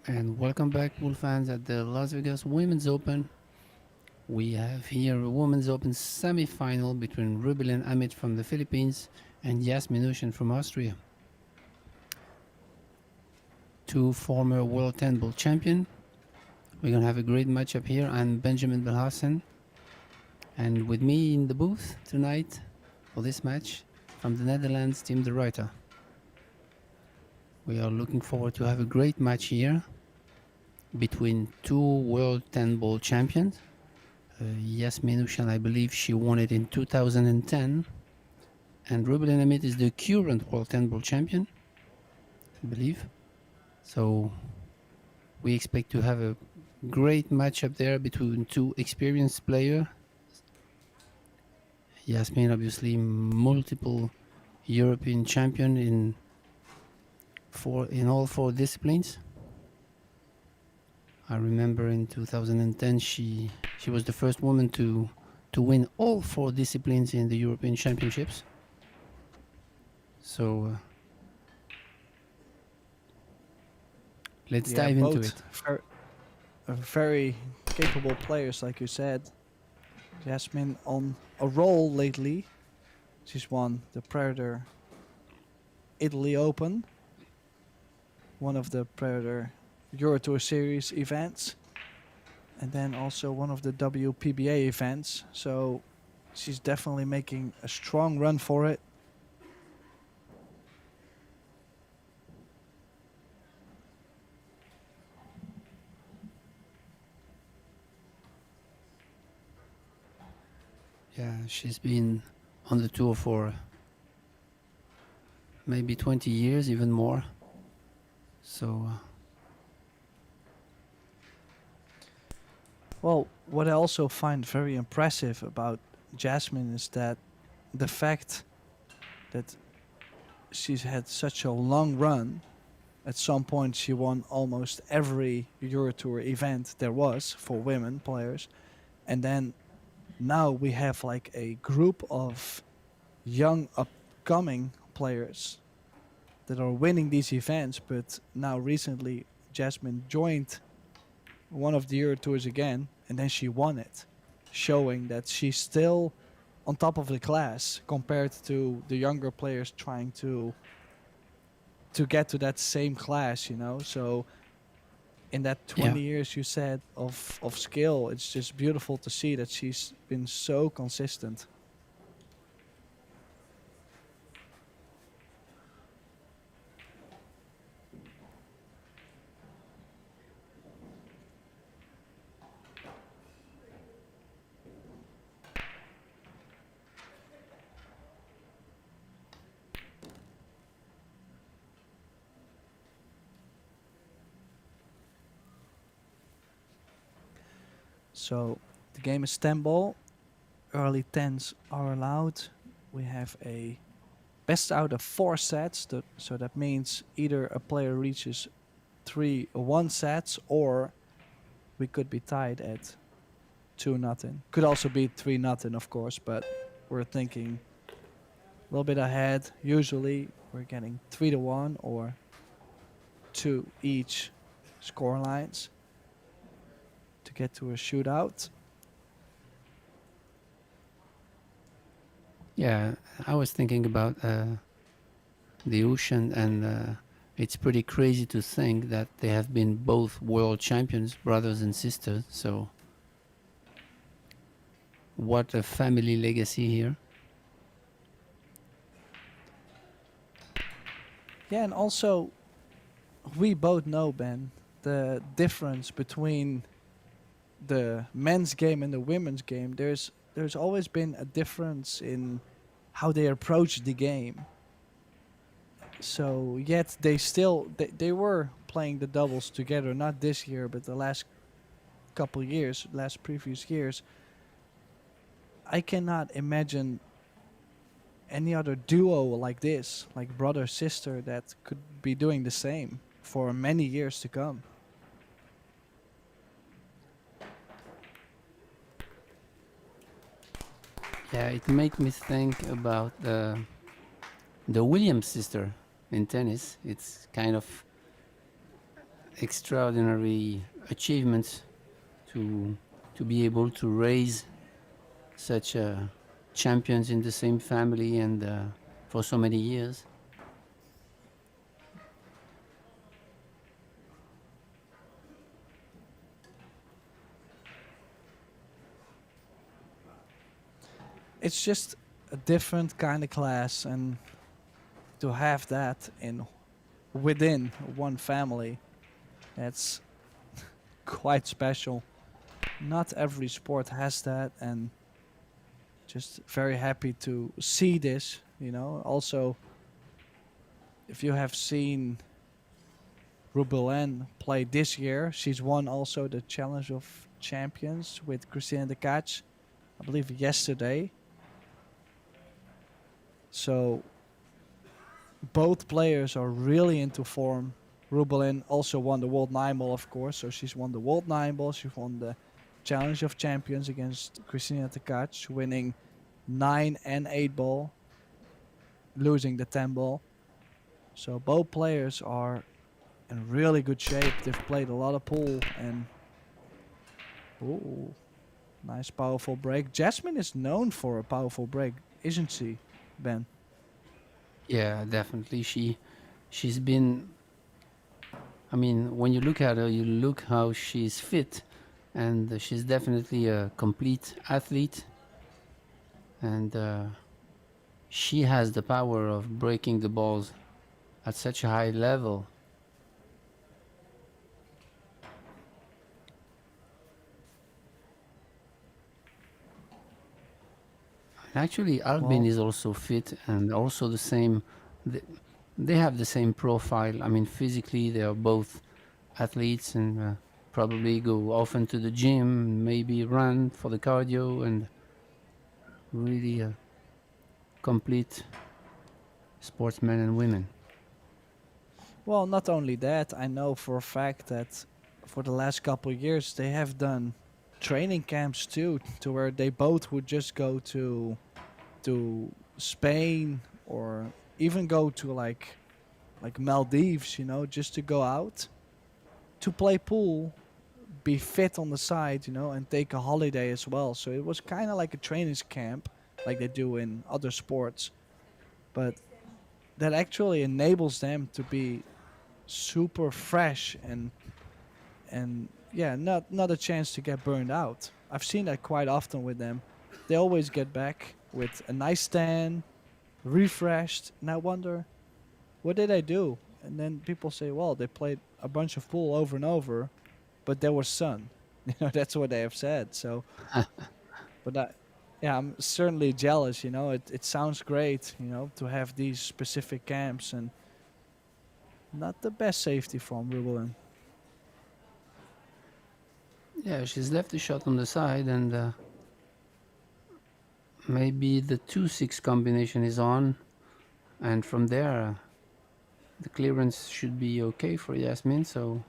And welcome back, Bull fans, at the Las Vegas Women's Open. We have here a Women's Open semi-final between RUBILEN AMIT from the Philippines and JASMIN from Austria. Two former World 10 Ball champion. We're going to have a great matchup here. I'm Benjamin Belhassen. And with me in the booth tonight for this match from the Netherlands, Tim de Ruyter. We are looking forward to have a great match here between two World 10 Ball champions. Yasmin Ushan, I believe she won it in 2010. And RUBILEN AMIT is the current World 10 Ball champion, I believe. So we expect to have a great matchup there between two experienced players. Yasmin, obviously, multiple European champion in all four disciplines. I remember in 2010 she was the first woman to win all four disciplines in the European Championships. So let's dive into it. Very capable players, like you said. Jasmine on a roll lately. She's won the Predator Italy Open, one of the Predator Euro Tour Series events, and then also one of the WPBA events. So she's definitely making a strong run for it. Yeah, she's been on the tour for maybe 20 years, even more. So Well, what I also find very impressive about Jasmine is that the fact that she's had such a long run. At some point, she won almost every Euro Tour event there was for women players, and then now we have like a group of young upcoming players that are winning these events. But now recently, Jasmine joined one of the Euro Tours again, and then she won it, showing that she's still on top of the class compared to the younger players trying to get to that same class, you know. So in that 20 years you said of skill, it's just beautiful to see that she's been so consistent. So the game is 10 ball. Early 10s are allowed. We have a best out of 4 sets. So that means either a player reaches 3-1 sets, or we could be tied at 2-0. Could also be 3-0, of course, but we're thinking a little bit ahead. Usually we're getting 3-1 or 2 each score lines to get to a shootout. yeah, I was thinking about the ocean, and it's pretty crazy to think that they have been both world champions, brothers and sisters. So what a family legacy here. Yeah, and also we both know, Ben, the difference between the men's game and the women's game. There's always been a difference in how they approach the game. So yet they were playing the doubles together, not this year, but the last couple years, last previous years. I cannot imagine any other duo like this, like brother sister, that could be doing the same for many years to come. Yeah, it made me think about the Williams sister in tennis. It's kind of extraordinary achievement to be able to raise such champions in the same family and for so many years. It's just a different kind of class, and to have that in within one family, that's quite special. Not every sport has that, and just very happy to see this. Also, if you have seen RUBILEN play this year, she's won also the Challenge of Champions with Christina de Catch, I believe yesterday. So both players are really into form. RUBILEN also won the World 9 Ball, of course, so she's won the World 9 Ball. She won the Challenge of Champions against Christina de Catch, winning 9 and 8 ball, losing the 10 ball. So both players are in really good shape. They've played a lot of pool, and ooh, nice powerful break. Jasmine is known for a powerful break, isn't she, Ben? Yeah, definitely. She's been. I mean, when you look at her, you look how she's fit, and she's definitely a complete athlete. And she has the power of breaking the balls at such a high level. And actually, Albin Well, is also fit and also the same. th- They have the same profile. I mean, physically, they are both athletes and probably go often to the gym, maybe run for the cardio, and really complete sportsmen and women. well, not only that, I know for a fact that for the last couple of years they have done training camps too, to where they both would just go to Spain or even go to like Maldives, just to go out to play pool, be fit on the side, and take a holiday as well. So it was kind of like a training camp, like they do in other sports, but that actually enables them to be super fresh and yeah, not a chance to get burned out. I've seen that quite often with them. They always get back with a nice tan, refreshed, and I wonder, what did I do? And then people say, well, they played a bunch of pool over and over, but there was sun. That's what they have said. So, but yeah, I'm certainly jealous. It sounds great. To have these specific camps, and not the best safety from Rubelin. Yeah, she's left the shot on the side, and maybe the 2-6 combination is on, and from there the clearance should be okay for Yasmin. So,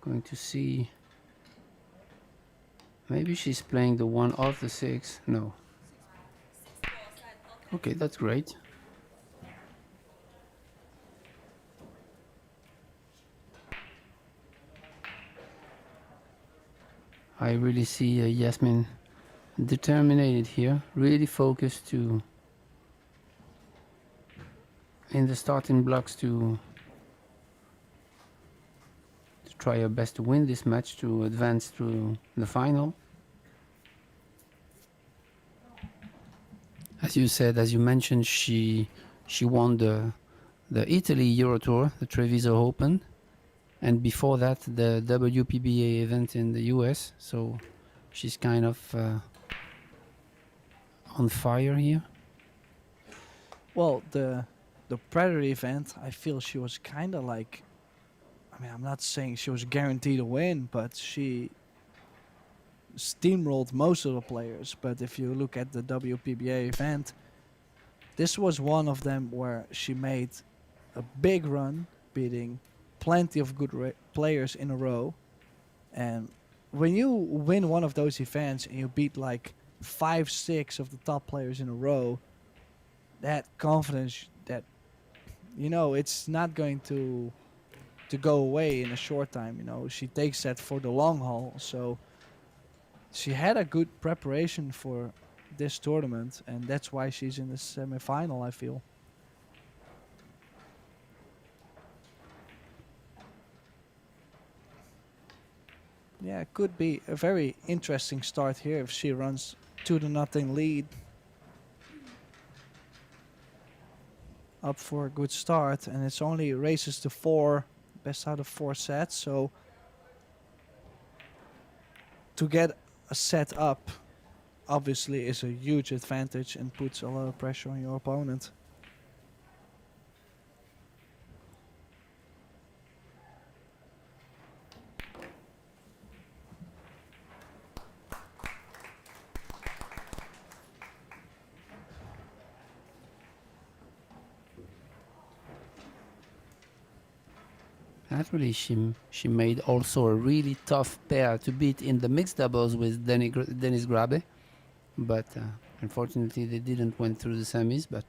going to see. Maybe she's playing the one off the 6. No. Okay, that's great. I really see Yasmin determined here, really focused to in the starting blocks to try her best to win this match to advance to the final. As you said, as you mentioned, she won the Italy Euro Tour, the Treviso Open, and before that the WPBA event in the US. So she's kind of on fire here. Well, the Predator event, I feel she was kind of like. I mean, I'm not saying she was guaranteed to win, but she steamrolled most of the players. But if you look at the WPBA event, this was one of them where she made a big run, beating plenty of good players in a row. And when you win one of those events and you beat like 5, 6 of the top players in a row, that confidence that it's not going to to go away in a short time. You know, she takes that for the long haul. So she had a good preparation for this tournament, and that's why she's in the semifinal, I feel. Yeah, it could be a very interesting start here if she runs 2-0 lead. Up for a good start, and it's only races to 4, best out of 4 sets. So to get a set up obviously is a huge advantage and puts a lot of pressure on your opponent. Actually, she made also a really tough pair to beat in the mixed doubles with Dennis Grabe, but unfortunately they didn't went through the semis. But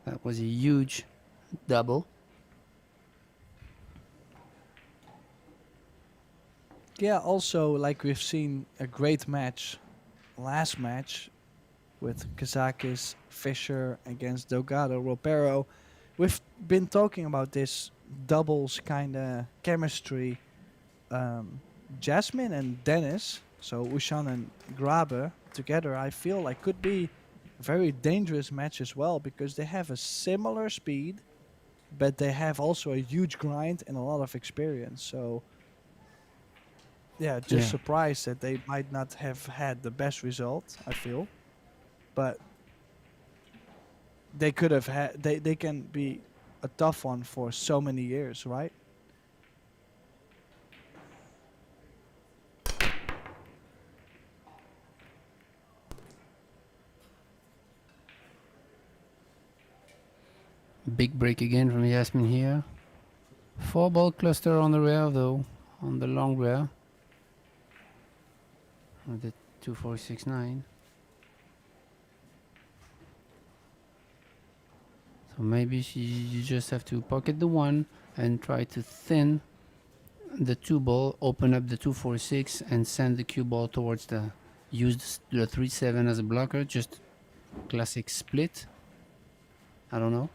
that was a huge double. Yeah, also like we've seen a great match last match with Kazakis, Fischer against Delgado, Ropero. We've been talking about this doubles kind of chemistry. Jasmine and Dennis, so Ushan and Grabe together, I feel like could be a very dangerous match as well because they have a similar speed, but they have also a huge grind and a lot of experience. So yeah, just Yeah, surprised that they might not have had the best result, I feel. But they could have had they can be a tough one for so many years, right? big break again from Yasmin here. 4-ball cluster on the rear though, on the long rear. With the 2-4-6-9. So maybe you just have to pocket the 1 and try to thin the 2-ball, open up the 2-4-6 and send the cue ball towards the, use the 3-7 as a blocker, just classic split. I don't know.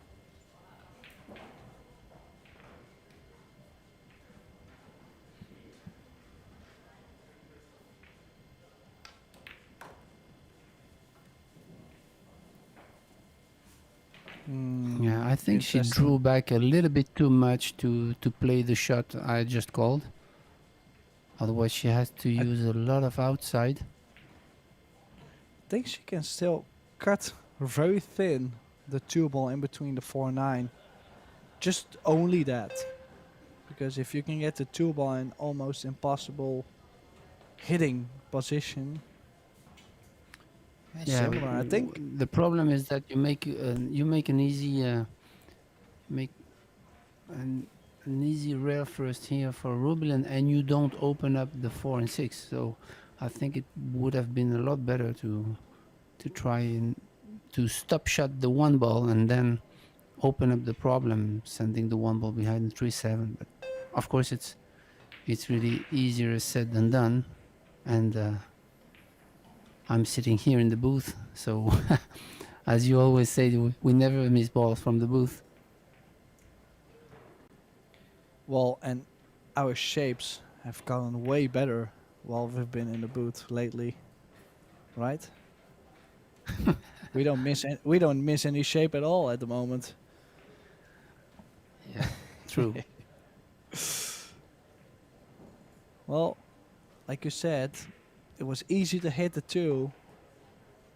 Yeah, I think she Interesting. drew back a little bit too much to play the shot I just called. Otherwise she has to use a lot of outside. I think she can still cut very thin the 2-ball in between the 4-9. Just only that. Because if you can get the 2-ball in almost impossible hitting position, Yeah, similar. I think the problem is that you make an easy make an easy rail first here for RUBILEN and you don't open up the 4 and 6. So I think it would have been a lot better to try and to stop shot the 1-ball and then open up the problem sending the 1-ball behind the 3-7. But of course it's really easier said than done, and I'm sitting here in the booth, so as you always say, we never miss balls from the booth. well, and our shapes have gotten way better while we've been in the booth lately, right? we don't miss any shape at all at the moment. Yeah, true. Well, like you said, it was easy to hit the 2,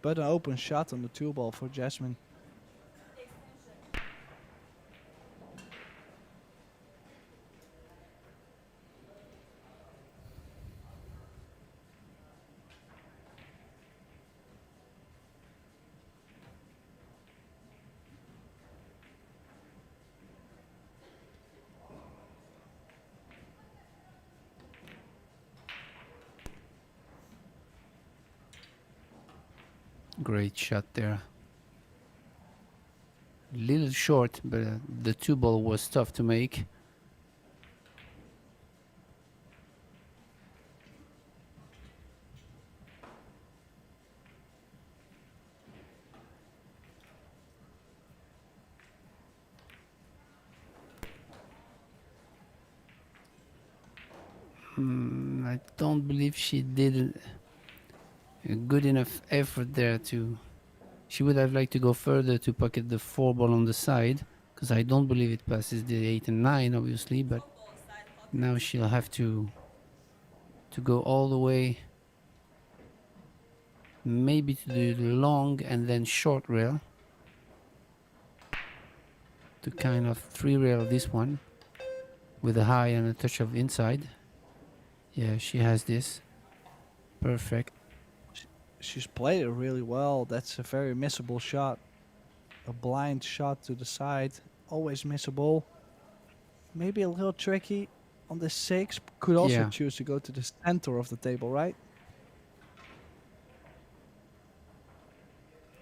but an open shot on the 2-ball for Jasmine. Great shot there. a little short, but the 2-ball was tough to make. I don't believe she did a good enough effort there to... She would have liked to go further to pocket the 4-ball on the side, because I don't believe it passes the 8 and 9, obviously, but now she'll have to go all the way, maybe to the long and then short rail, to kind of 3-rail this one with a high and a touch of inside. Yeah, she has this. Perfect. She's played it really well. That's a very missable shot. A blind shot to the side, always missable. Maybe a little tricky on the 6. Could also Yeah. choose to go to the center of the table, right?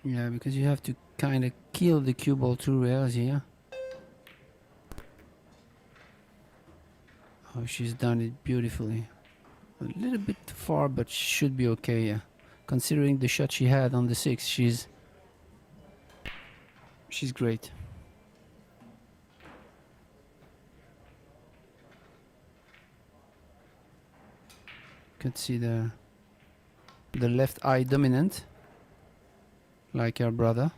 Yeah, because you have to kind of kill the cue ball 2 rails here. Oh, she's done it beautifully. A little bit too far, but should be okay, yeah. Considering the shot she had on the 6, she's great. Could see the left eye dominant, like her brother.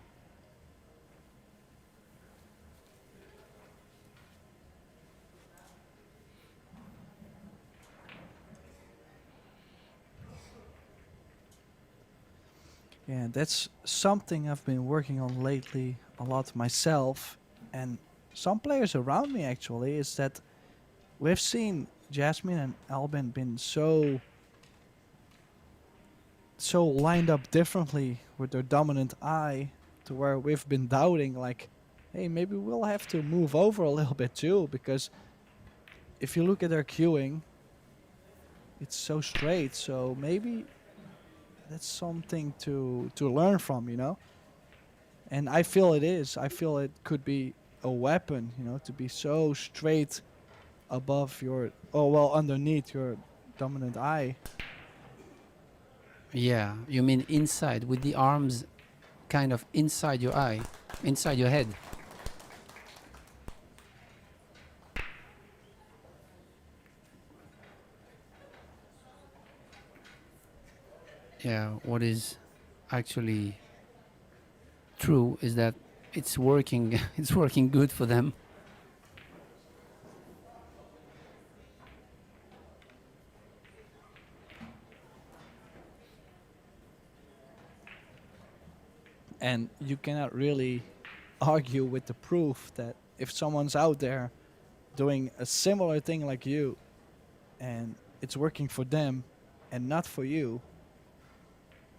Yeah, that's something I've been working on lately a lot myself, and some players around me actually, is that we've seen Jasmine and Albin been so lined up differently with their dominant eye, to where we've been doubting like, hey, maybe we'll have to move over a little bit too, because if you look at their cueing, it's so straight, so maybe that's something to learn from, you know. And I feel it is. I feel it could be a weapon, you know, to be so straight above your, oh well, underneath your dominant eye. Yeah, you mean inside, with the arms kind of inside your eye, inside your head. Yeah, what is actually true is that it's working. It's working good for them. And you cannot really argue with the proof that if someone's out there doing a similar thing like you, and it's working for them and not for you,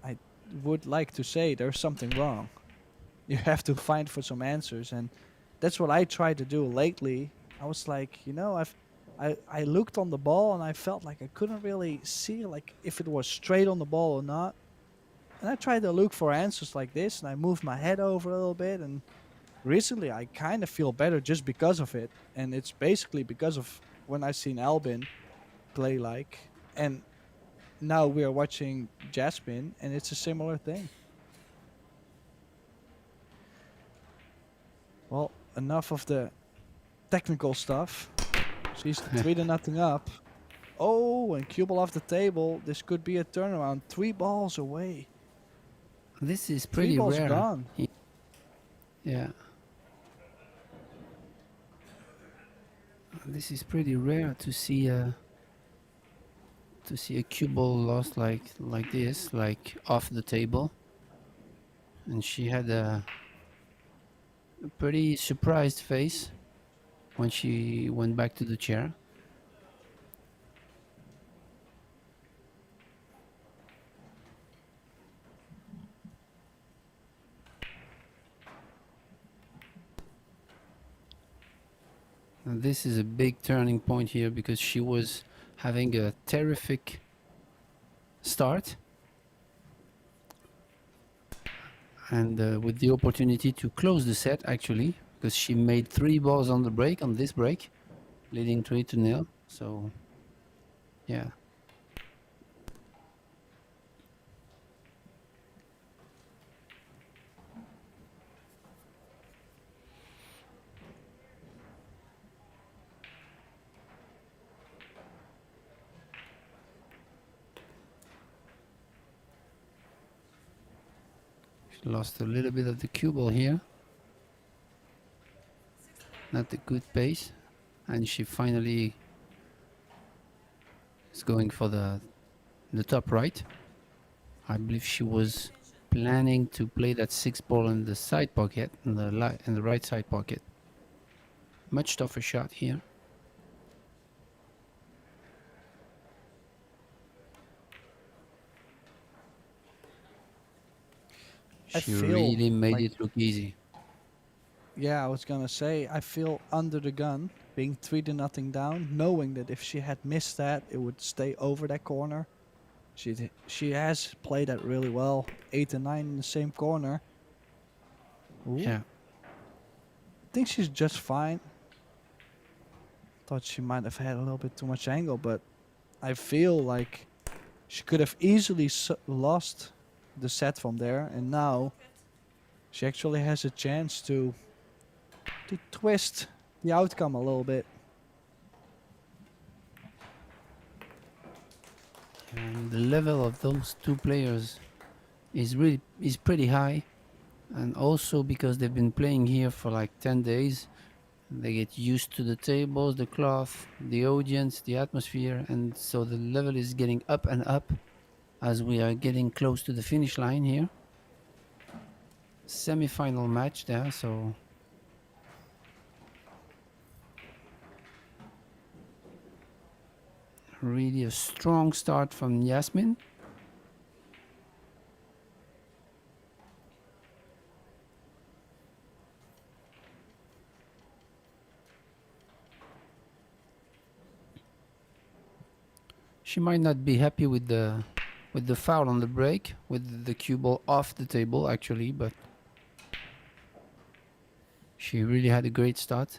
I would like to say there's something wrong. You have to find for some answers, and that's what I tried to do lately. I was like, you know, I looked on the ball and I felt like I couldn't really see like if it was straight on the ball or not. And I tried to look for answers like this, and I moved my head over a little bit, and recently I kind of feel better just because of it. And it's basically because of when I seen Albin play like, and now we are watching Jasmine, and it's a similar thing. Well, enough of the technical stuff. She's 3-0 up. Oh, and cue ball off the table. This could be a turnaround. 3 balls away. This is 3 pretty balls rare. gone. Yeah. This is pretty rare to see a cue ball lost like this, like off the table. And she had a pretty surprised face when she went back to the chair. And this is a big turning point here, because she was having a terrific start. and with the opportunity to close the set actually, because she made 3 balls on the break, on this break, leading 3-0. So yeah. She lost a little bit of the cue ball here. Not a good pace. And she finally is going for the top right. I believe she was planning to play that 6 ball in the side pocket, in the right side pocket. Much tougher shot here. She really made it look easy. Yeah, I was gonna say, I feel under the gun, being 3-0 down, knowing that if she had missed that, it would stay over that corner. She has played that really well. 8 and 9 in the same corner. Ooh. Yeah. I think she's just fine. Thought she might have had a little bit too much angle, but I feel like she could have easily lost the set from there, and now she actually has a chance to twist the outcome a little bit. And the level of those two players is pretty high, and also because they've been playing here for like 10 days, they get used to the tables, the cloth, the audience, the atmosphere, and so the level is getting up and up as we are getting close to the finish line here. Semi-final match there, so really a strong start from Yasmin. She might not be happy with the foul on the break, with the cue ball off the table actually, but she really had a great start.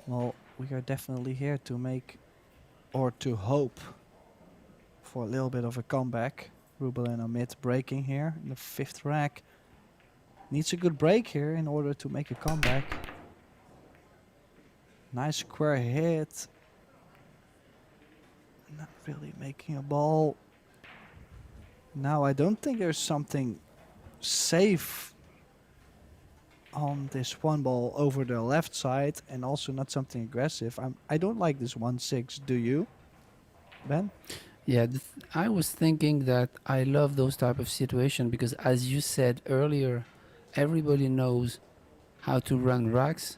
Well, we are definitely here to make, or to hope for a little bit of a comeback. RUBILEN AMIT breaking here in the 5th rack. Needs a good break here in order to make a comeback. Nice square hit. Not really making a ball. Now I don't think there's something safe on this one ball over the left side, and also not something aggressive. I don't like this 1-6. Do you, Ben? Yeah, I was thinking that I love those type of situation because, as you said earlier, everybody knows how to run racks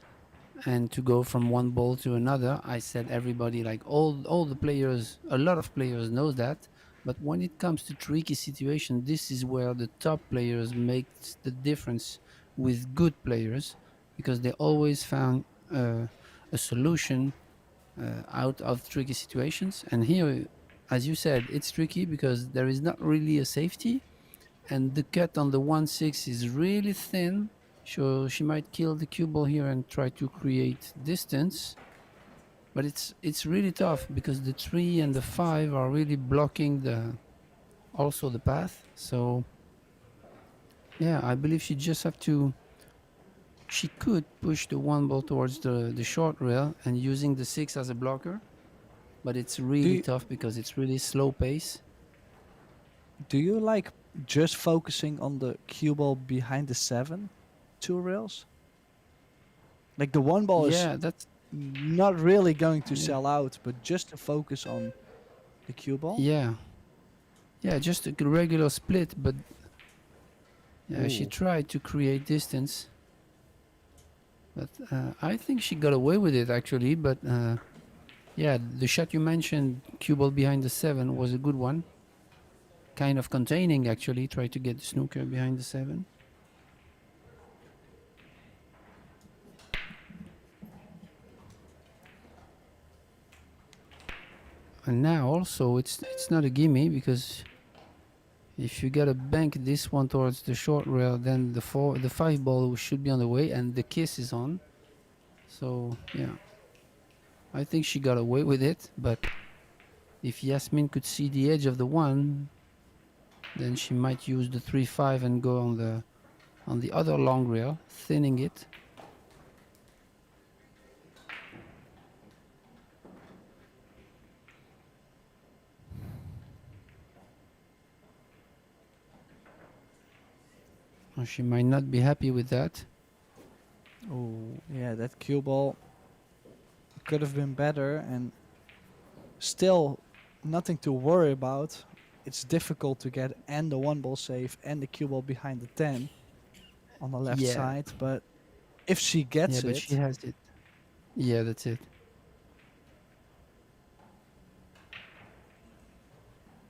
and to go from one ball to another. I said everybody, like all the players, a lot of players knows that. But when it comes to tricky situation, this is where the top players make the difference with good players, because they always found a solution out of tricky situations. And here, as you said, it's tricky because there is not really a safety, and the cut on the 1-6 is really thin, so she might kill the cue ball here and try to create distance. But it's really tough because the 3 and the 5 are really blocking also the path. So yeah, I believe she just have to. She could push the one ball towards the short rail and using the 6 as a blocker, but it's really tough because it's really slow pace. Do you like just focusing on the cue ball behind the 7 2 rails? Like the one ball is that's not really going to sell out, but just to focus on the cue ball? Yeah, just a regular split, but yeah, she Ooh. tried to create distance. But I think she got away with it actually. But yeah, the shot you mentioned, cue ball behind the 7, was a good one. Kind of containing actually. Try to get the snooker behind the 7. And now also it's not a gimme, because if you gotta bank this one towards the short rail, then the 5 ball should be on the way, and the kiss is on. So yeah, I think she got away with it. But if Yasmin could see the edge of the 1, then she might use the 3-5 and go on the other long rail, thinning it. Or she might not be happy with that. Oh, yeah, that cue ball could have been better, and still nothing to worry about. It's difficult to get and the 1 ball safe and the cue ball behind the 10 on the left Yeah. side, but if she Yeah, gets but it, she has it. Yeah, that's it.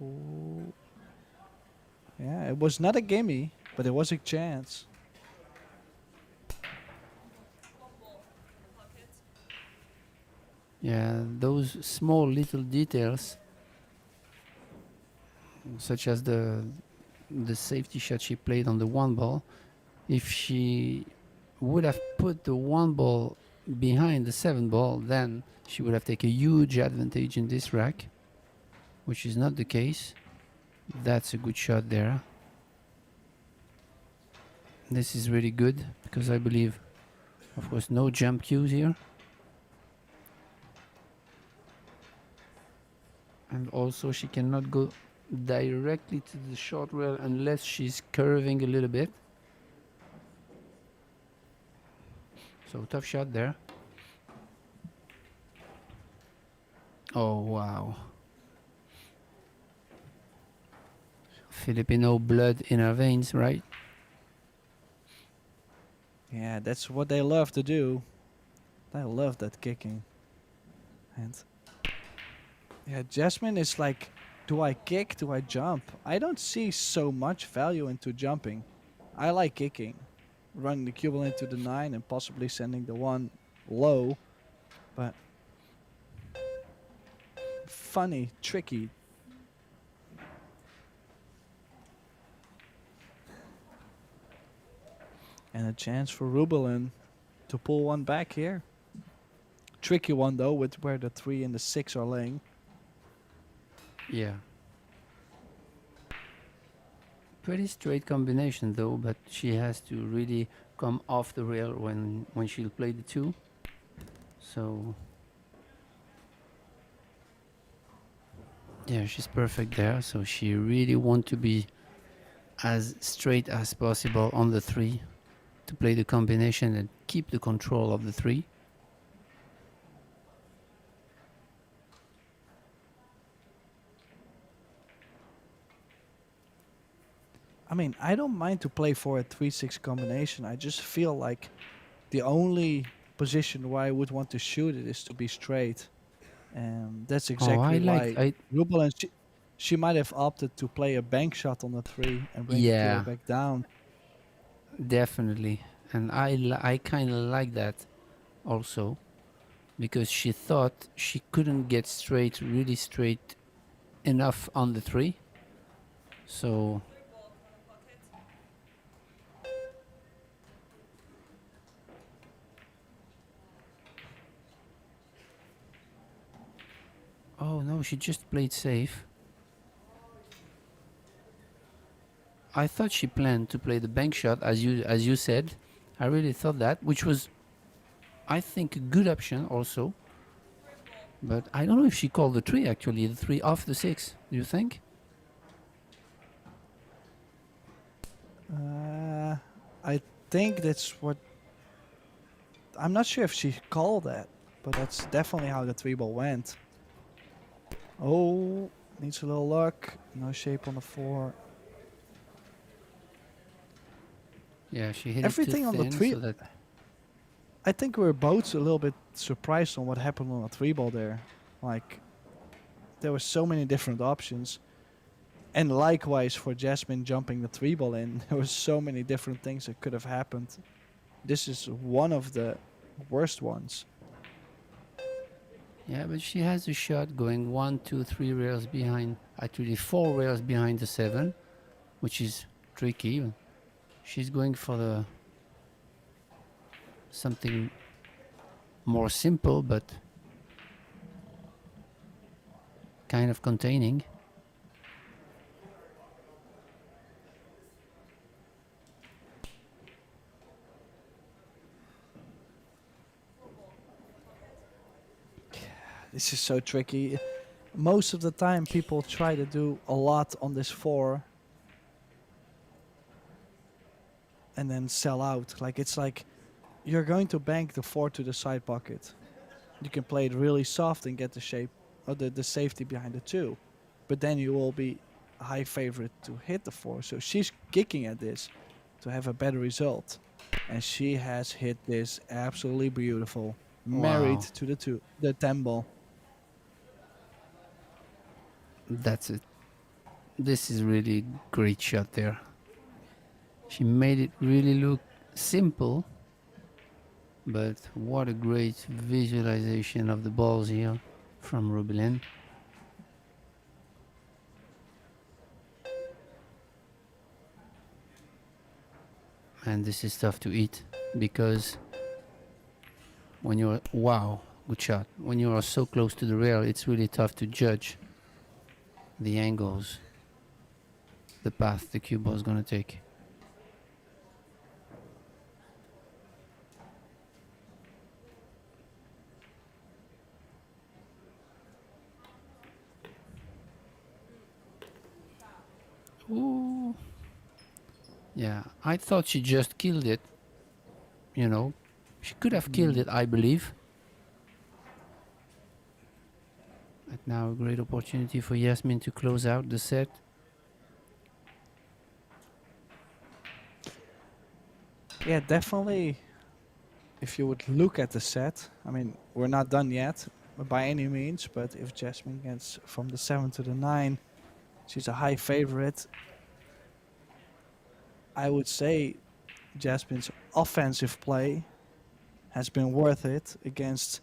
ooh, yeah, it was not a gimme, but it was a chance. Yeah, those small little details, such as the safety shot she played on the 1 ball, if she would have put the 1 ball behind the 7 ball, then she would have taken a huge advantage in this rack, which is not the case. That's a good shot there. This is really good, because I believe, of course, no jump cues here. And also she cannot go directly to the short rail unless she's curving a little bit. So tough shot there. Oh wow. Filipino blood in our veins, right? Yeah, that's what they love to do. They love that kicking. And yeah, Jasmine is like, do I kick? Do I jump? I don't see so much value into jumping. I like kicking, running the cue ball into the 9 and possibly sending the 1 low, but funny, tricky. And a chance for RUBILEN to pull 1 back here. Tricky one though, with where the 3 and the 6 are laying. Yeah. Pretty straight combination though, but she has to really come off the rail when she'll play the 2. So yeah, she's perfect there. So she really wants to be as straight as possible on the 3 to play the combination and keep the control of the 3. I mean, I don't mind to play for a 3-6 combination. I just feel like the only position where I would want to shoot it is to be straight. And that's exactly why RUBILEN, she might have opted to play a bank shot on the 3 and bring the cue ball back down. Definitely. And I kind of like that also, because she thought she couldn't get straight, really straight enough on the 3. So oh no, she just played safe. I thought she planned to play the bank shot, as you said. I really thought that, which was, I think, a good option also. But I don't know if she called the 3 actually, the 3 off the 6. Do you think? I think that's what. I'm not sure if she called that, but that's definitely how the 3 ball went. Oh, needs a little luck. No shape on the 4. Yeah, she hit Everything it on too the thin, 3. so that I think we're both a little bit surprised on what happened on a 3-ball there. Like, there were so many different options. And likewise for Jasmine jumping the 3-ball in, there were so many different things that could have happened. This is one of the worst ones. Yeah, but she has a shot going 1, 2, 3 rails behind, actually 4 rails behind the 7, which is tricky. She's going for the something more simple, but kind of containing. This is so tricky. Most of the time people try to do a lot on this 4 and then sell out. Like, it's like you're going to bank the 4 to the side pocket. You can play it really soft and get the shape or the safety behind the 2. But then you will be a high favorite to hit the 4. So she's kicking at this to have a better result. And she has hit this absolutely beautiful. Married Wow. to the 10 ball. That's it. This is really great shot there. She made it really look simple, but what a great visualization of the balls here from RUBILEN. And this is tough to eat because when you're, wow, good shot. When you are so close to the rail, it's really tough to judge the angles, the path the cue ball is going to take. Ooh. Yeah, I thought she just killed it. You know, she could have killed it, I believe. But now a great opportunity for Yasmin to close out the set. Yeah, definitely. If you would look at the set, I mean, we're not done yet by any means, but if Jasmine gets from the 7 to the 9, she's a high favorite. I would say Jasmine's offensive play has been worth it against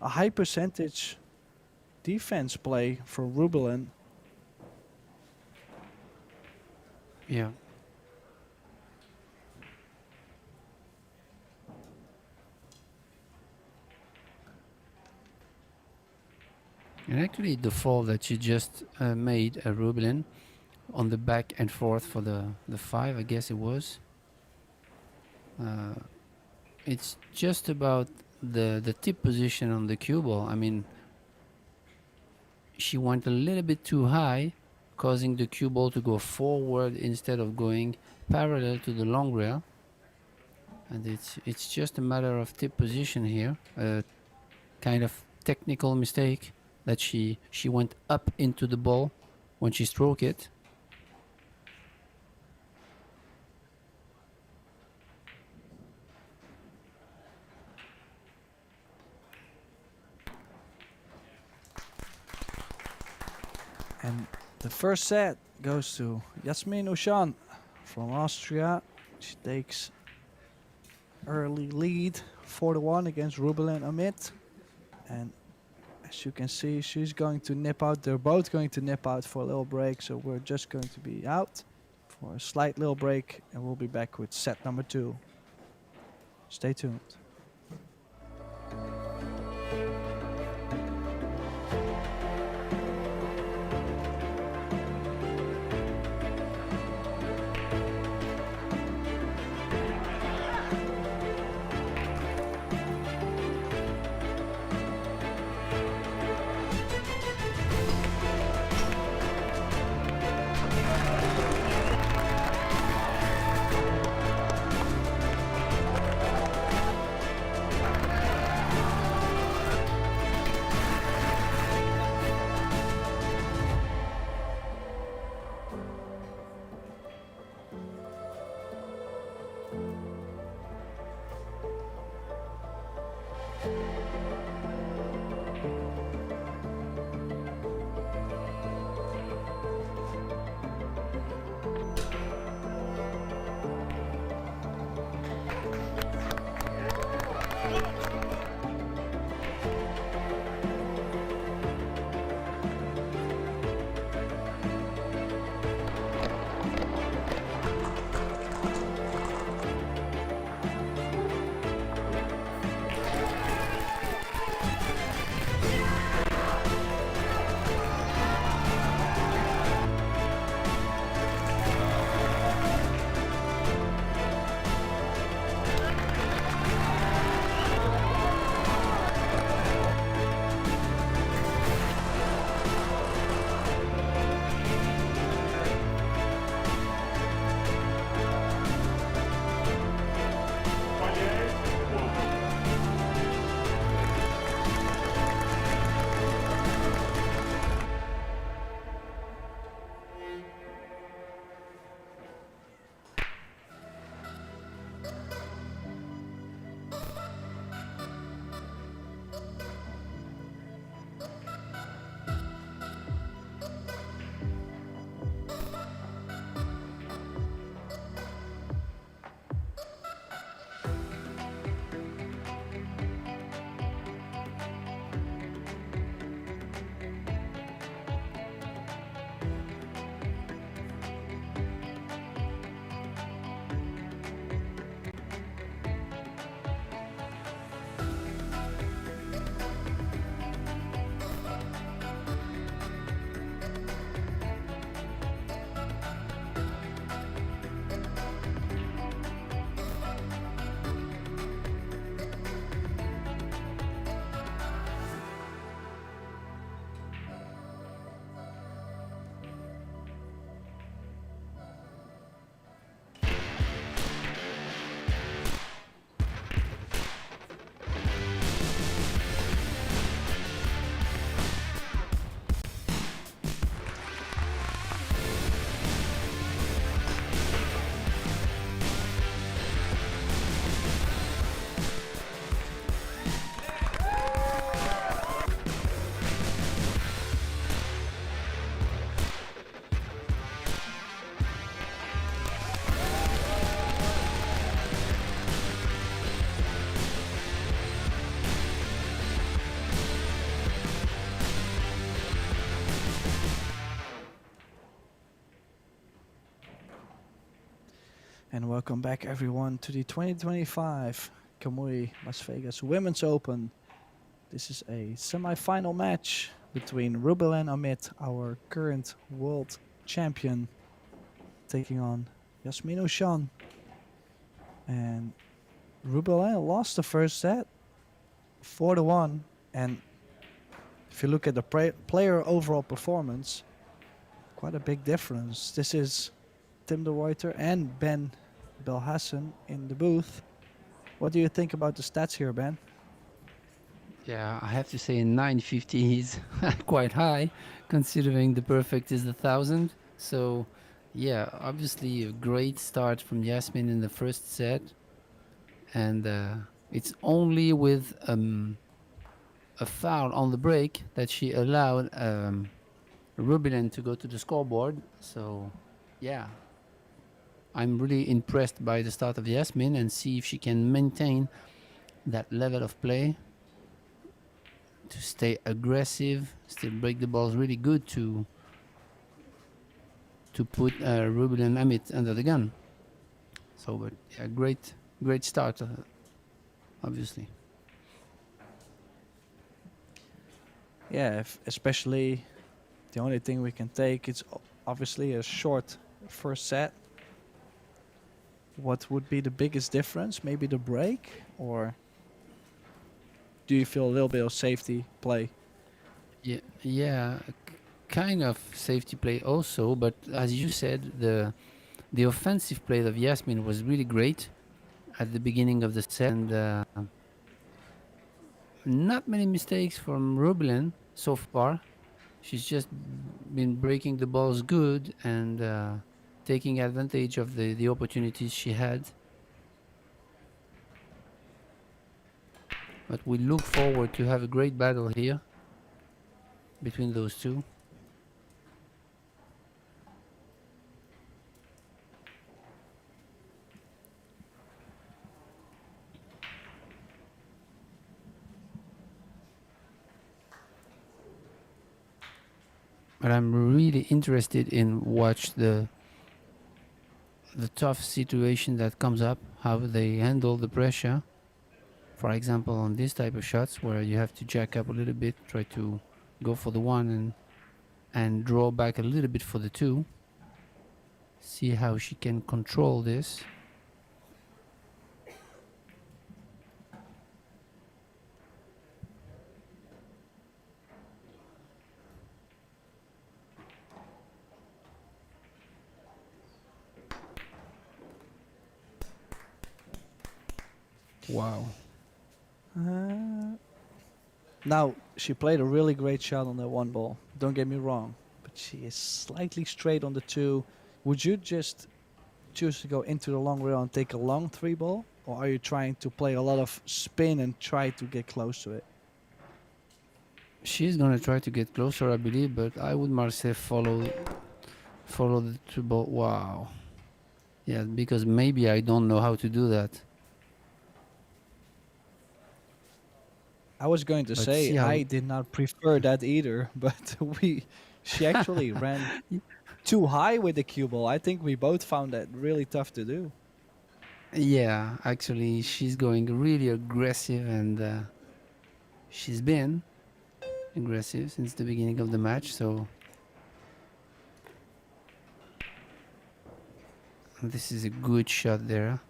a high percentage defense play for RUBILEN. Yeah. And actually the fall that she just made a RUBILEN on the back and forth for the 5, I guess it was. It's just about the tip position on the cue ball. I mean, she went a little bit too high, causing the cue ball to go forward instead of going parallel to the long rail. And it's just a matter of tip position here. Kind of technical mistake that she went up into the ball when she stroked it. And the first set goes to Yasmin OUSCHAN from Austria. She takes early lead 4-1 against RUBILEN AMIT. And as you can see, she's going to nip out. They're both going to nip out for a little break, so we're just going to be out for a slight little break, and we'll be back with set number 2. Stay tuned. And welcome back everyone to the 2025 Kamui Las Vegas Women's Open. This is a semi-final match between RUBILEN AMIT, our current world champion, taking on JASMIN OUSCHAN. And RUBILEN lost the first set 4-1. And if you look at the player overall performance, quite a big difference. This is Tim de Ruyter and Ben Belhassan in the booth. What do you think about the stats here, Ben? Yeah, I have to say 950 is quite high, considering the perfect is 1,000. So, yeah, obviously a great start from Yasmin in the first set, and it's only with a foul on the break that she allowed Rubilen to go to the scoreboard. So, yeah, I'm really impressed by the start of Yasmin and see if she can maintain that level of play to stay aggressive, still break the balls really good to put Rubilen Amit under the gun. So, but yeah, great start, obviously. Yeah, especially the only thing we can take is obviously a short first set. What would be the biggest difference? Maybe the break, or do you feel a little bit of safety play? Yeah, kind of safety play also. But as you said, the offensive play of Yasmin was really great at the beginning of the set, and not many mistakes from Rubilen so far. She's just been breaking the balls good and taking advantage of the opportunities she had. But we look forward to have a great battle here between those two. But I'm really interested in watch the tough situation that comes up, how they handle the pressure. For example, on this type of shots where you have to jack up a little bit, try to go for the one and draw back a little bit for the two. See how she can control this. Wow. Now, she played a really great shot on that one ball. Don't get me wrong, but she is slightly straight on the two. Would you just choose to go into the long rail and take a long three ball? Or are you trying to play a lot of spin and try to get close to it? She's gonna try to get closer, I believe, but I would myself follow the two ball. Wow. Yeah, because maybe I don't know how to do that. I was going to But say see how I did not prefer that either, but she actually ran too high with the cue ball. I think we both found that really tough to do. Yeah, actually, she's going really aggressive, and she's been aggressive since the beginning of the match. So this is a good shot there.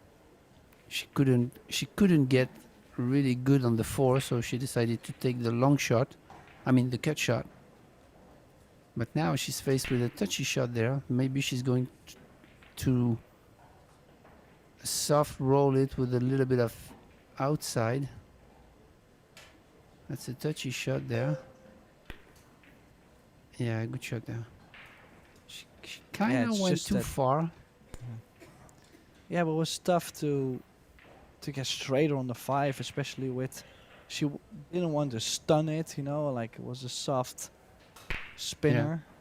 She couldn't get really good on the four, so she decided to take the long shot. I mean the cut shot. But now she's faced with a touchy shot there. Maybe she's going to soft roll it with a little bit of outside. That's a touchy shot there. Yeah, good shot there. She kind of went too far. Yeah, but it was tough to get straighter on the five, especially with she didn't want to stun it, you know, like it was a soft spinner. Yeah.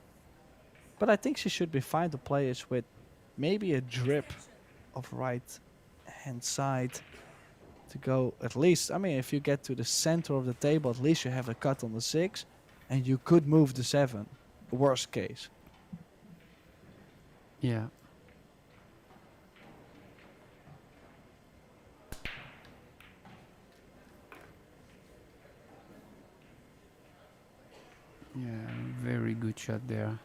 But I think she should be fine to play it with maybe a drip of right hand side to go at least. I mean, if you get to the center of the table, at least you have a cut on the six and you could move the seven, worst case. Yeah. Yeah, very good shot there.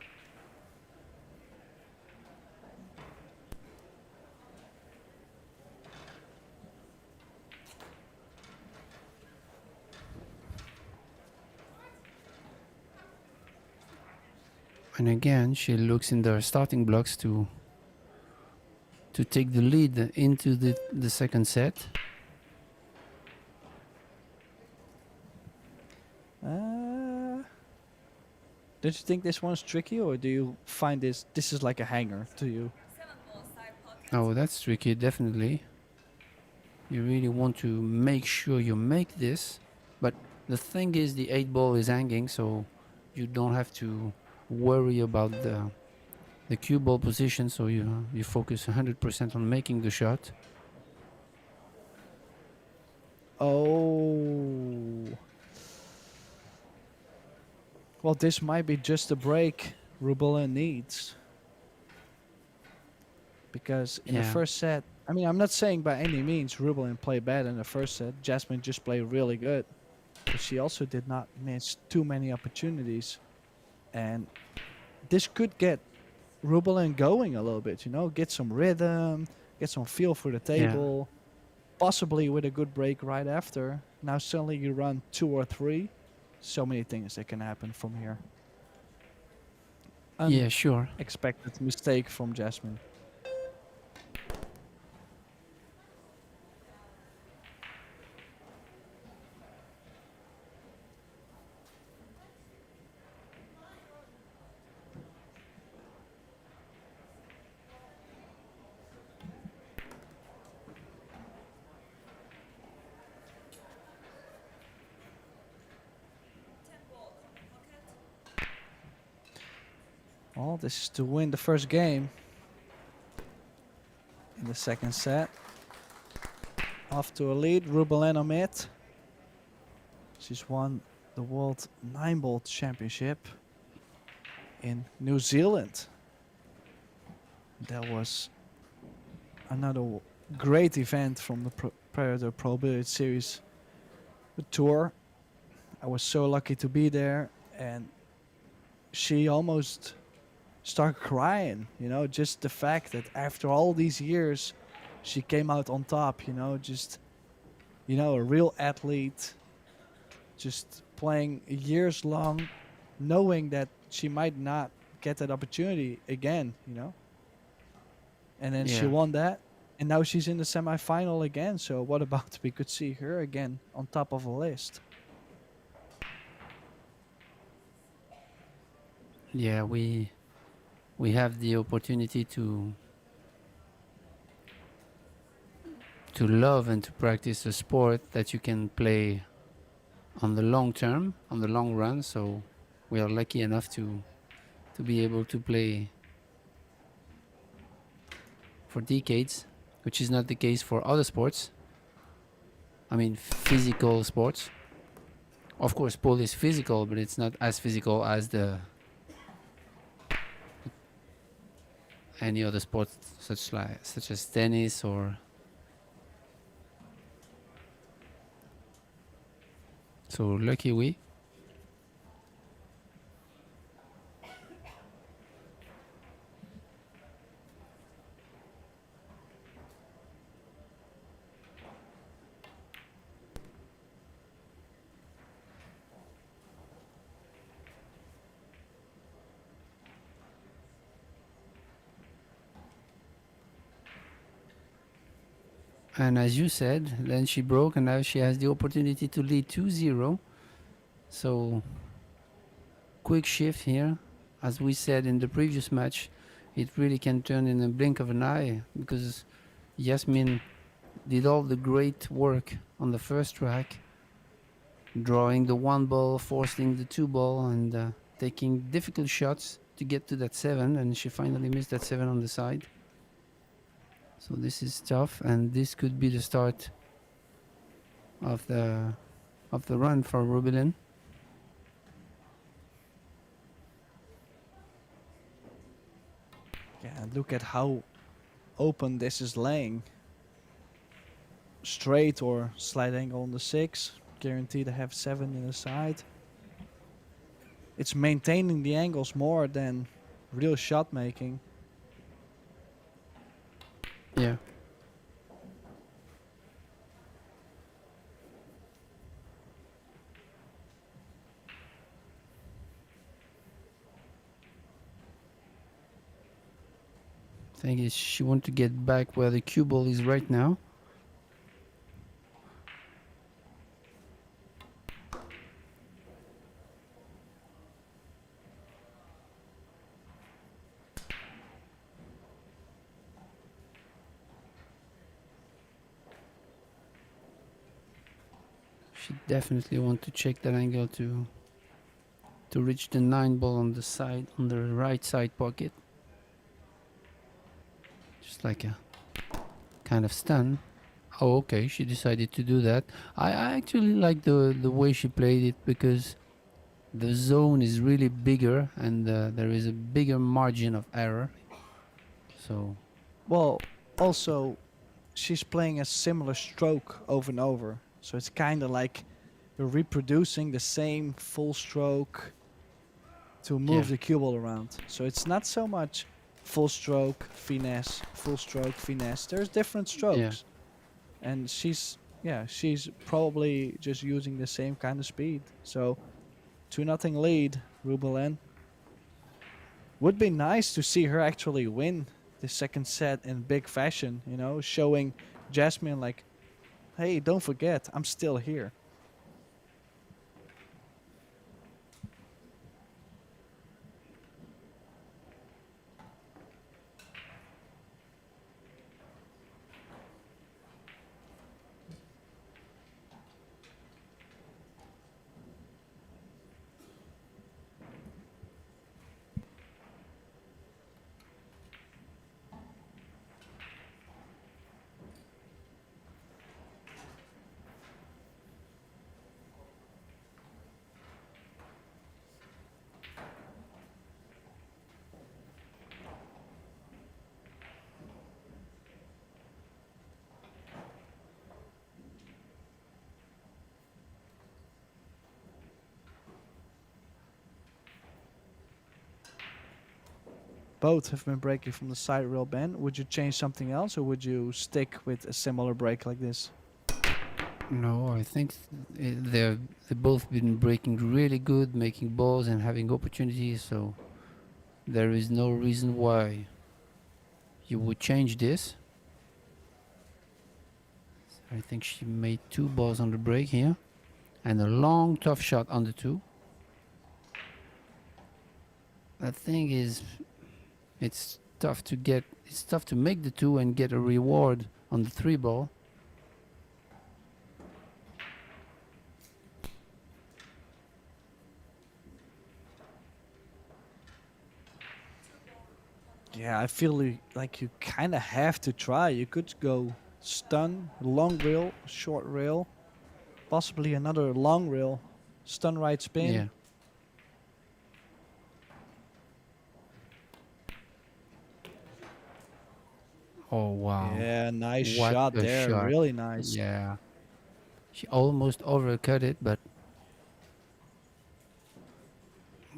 And again, she looks in the starting blocks to take the lead into the second set. Don't you think this one's tricky, or do you find this is like a hanger to you? Oh, that's tricky, definitely. You really want to make sure you make this, but the thing is the 8 ball is hanging, so you don't have to worry about the cue ball position, so you focus 100% on making the shot. Oh. Well, this might be just the break RUBILEN needs. Because in the Yeah, first set, I mean, I'm not saying by any means RUBILEN played bad in the first set. JASMIN just played really good. But she also did not miss too many opportunities. And this could get RUBILEN going a little bit, you know, get some rhythm, get some feel for the yeah, table, possibly with a good break right after. Now suddenly you run 2 or 3. So many things that can happen from here. yeah, sure. Unexpected mistake from JASMIN. Well, this is to win the first game in the second set. Off to a lead, RUBILEN AMIT. She's won the World 9-Ball Championship in New Zealand. That was another great event from the Predator Pro Billiard Series tour. I was so lucky to be there, and she almost started crying, you know, just the fact that after all these years she came out on top, you know, just, you know, a real athlete, just playing years long, knowing that she might not get that opportunity again, you know. And then she Yeah, won that, and now she's in the semifinal again. So what about we could see her again on top of a list? yeah. We have the opportunity to love and to practice a sport that you can play on the long term, on the long run. So we are lucky enough to be able to play for decades, which is not the case for other sports. I mean, physical sports. Of course, pool is physical, but it's not as physical as the any other sport, such as tennis or. So lucky we. And as you said, then she broke, and now she has the opportunity to lead 2-0. So, quick shift here. As we said in the previous match, it really can turn in a blink of an eye because Yasmin did all the great work on the first track, drawing the 1 ball, forcing the 2 ball, and taking difficult shots to get to that 7. And she finally missed that 7 on the side. So this is tough, and this could be the start of the run for RUBILEN. Yeah, and look at how open this is laying. Straight or slight angle on the 6, guaranteed to have 7 in the side. it's maintaining the angles more than real shot making. Yeah. Thing is, she wants to get back where the cue ball is right now. She definitely wants to check that angle to reach the 9 ball on the side, on the right side pocket. Just like a kind of stun. Oh, okay, she decided to do that. I actually like the way she played it, because the zone is really bigger and there is a bigger margin of error. So, Well, also, she's playing a similar stroke over and over. So it's kind of like you're reproducing the same full stroke to move yeah, the cue ball around. So it's not so much full stroke, finesse, full stroke, finesse. There's different yeah. strokes. And she's probably just using the same kind of speed. So 2-0 lead, RUBILEN. Would be nice to see her actually win the second set in big fashion, you know, showing JASMIN like, hey, don't forget, I'm still here. Both have been breaking from the side rail bend. Would you change something else, or would you stick with a similar break like this? No, I think they've both been breaking really good, making balls and having opportunities. So there is no reason why you would change this. I think she made 2 balls on the break here, and a long tough shot on the 2. The thing is, it's tough to make the 2 and get a reward on the 3 ball. Yeah, I feel like you kind of have to try. You could go stun, long rail, short rail, possibly another long rail, stun right spin. Yeah. Oh wow. Yeah, nice What shot a there. shot. Really nice. Yeah. She almost overcut it, but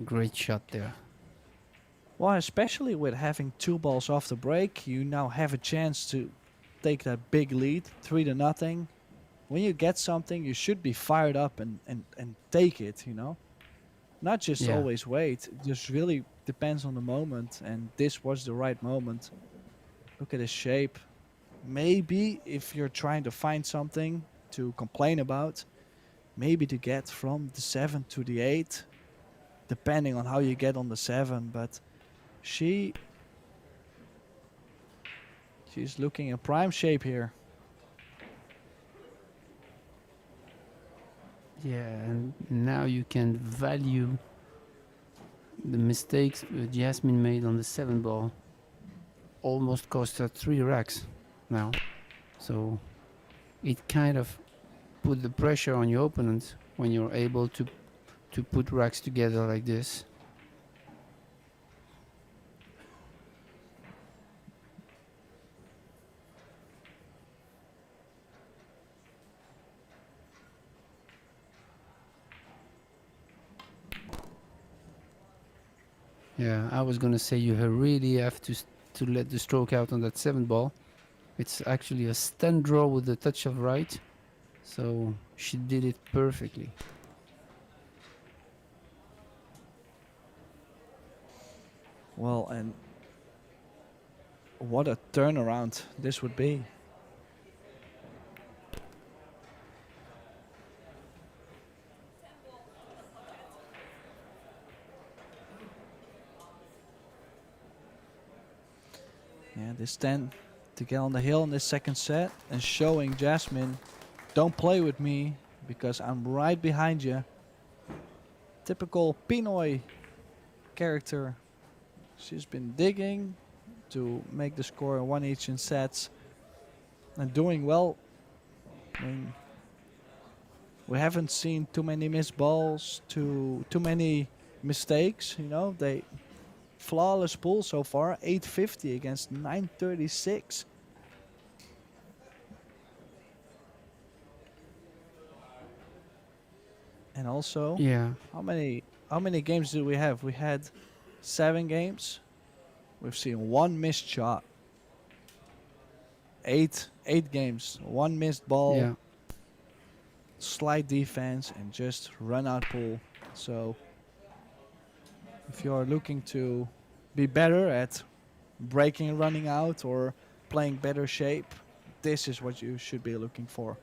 great shot there. Well, especially with having 2 balls off the break, you now have a chance to take that big lead, 3-0. When you get something, you should be fired up and take it, you know? Not just Yeah. always wait. It just really depends on the moment, and this was the right moment. Look at his shape. Maybe if you're trying to find something to complain about, maybe to get from the 7 to the 8, depending on how you get on the 7, but she's looking in prime shape here. Yeah, and now you can value the mistakes Jasmine made on the 7 ball. Almost cost her 3 racks now. So it kind of put the pressure on your opponent when you're able to put racks together like this. Yeah, I was gonna say you really have to let the stroke out on that 7 ball. It's actually a stand draw with the touch of right, so she did it perfectly. Well, and what a turnaround this would be. Yeah, this 10 to get on the hill in this second set and showing Jasmine, don't play with me because I'm right behind you. Typical Pinoy character. She's been digging to make the score 1 each in sets and doing well. I mean, we haven't seen too many missed balls, too many mistakes. You know, they flawless pool so far, 850 against 936. And also, Yeah, how many games do we have? We had 7 games. We've seen 1 missed shot. Eight games, 1 missed ball, yeah. slight defense, and just run out pool. So if you're looking to be better at breaking and running out or playing better shape, this is what you should be looking for.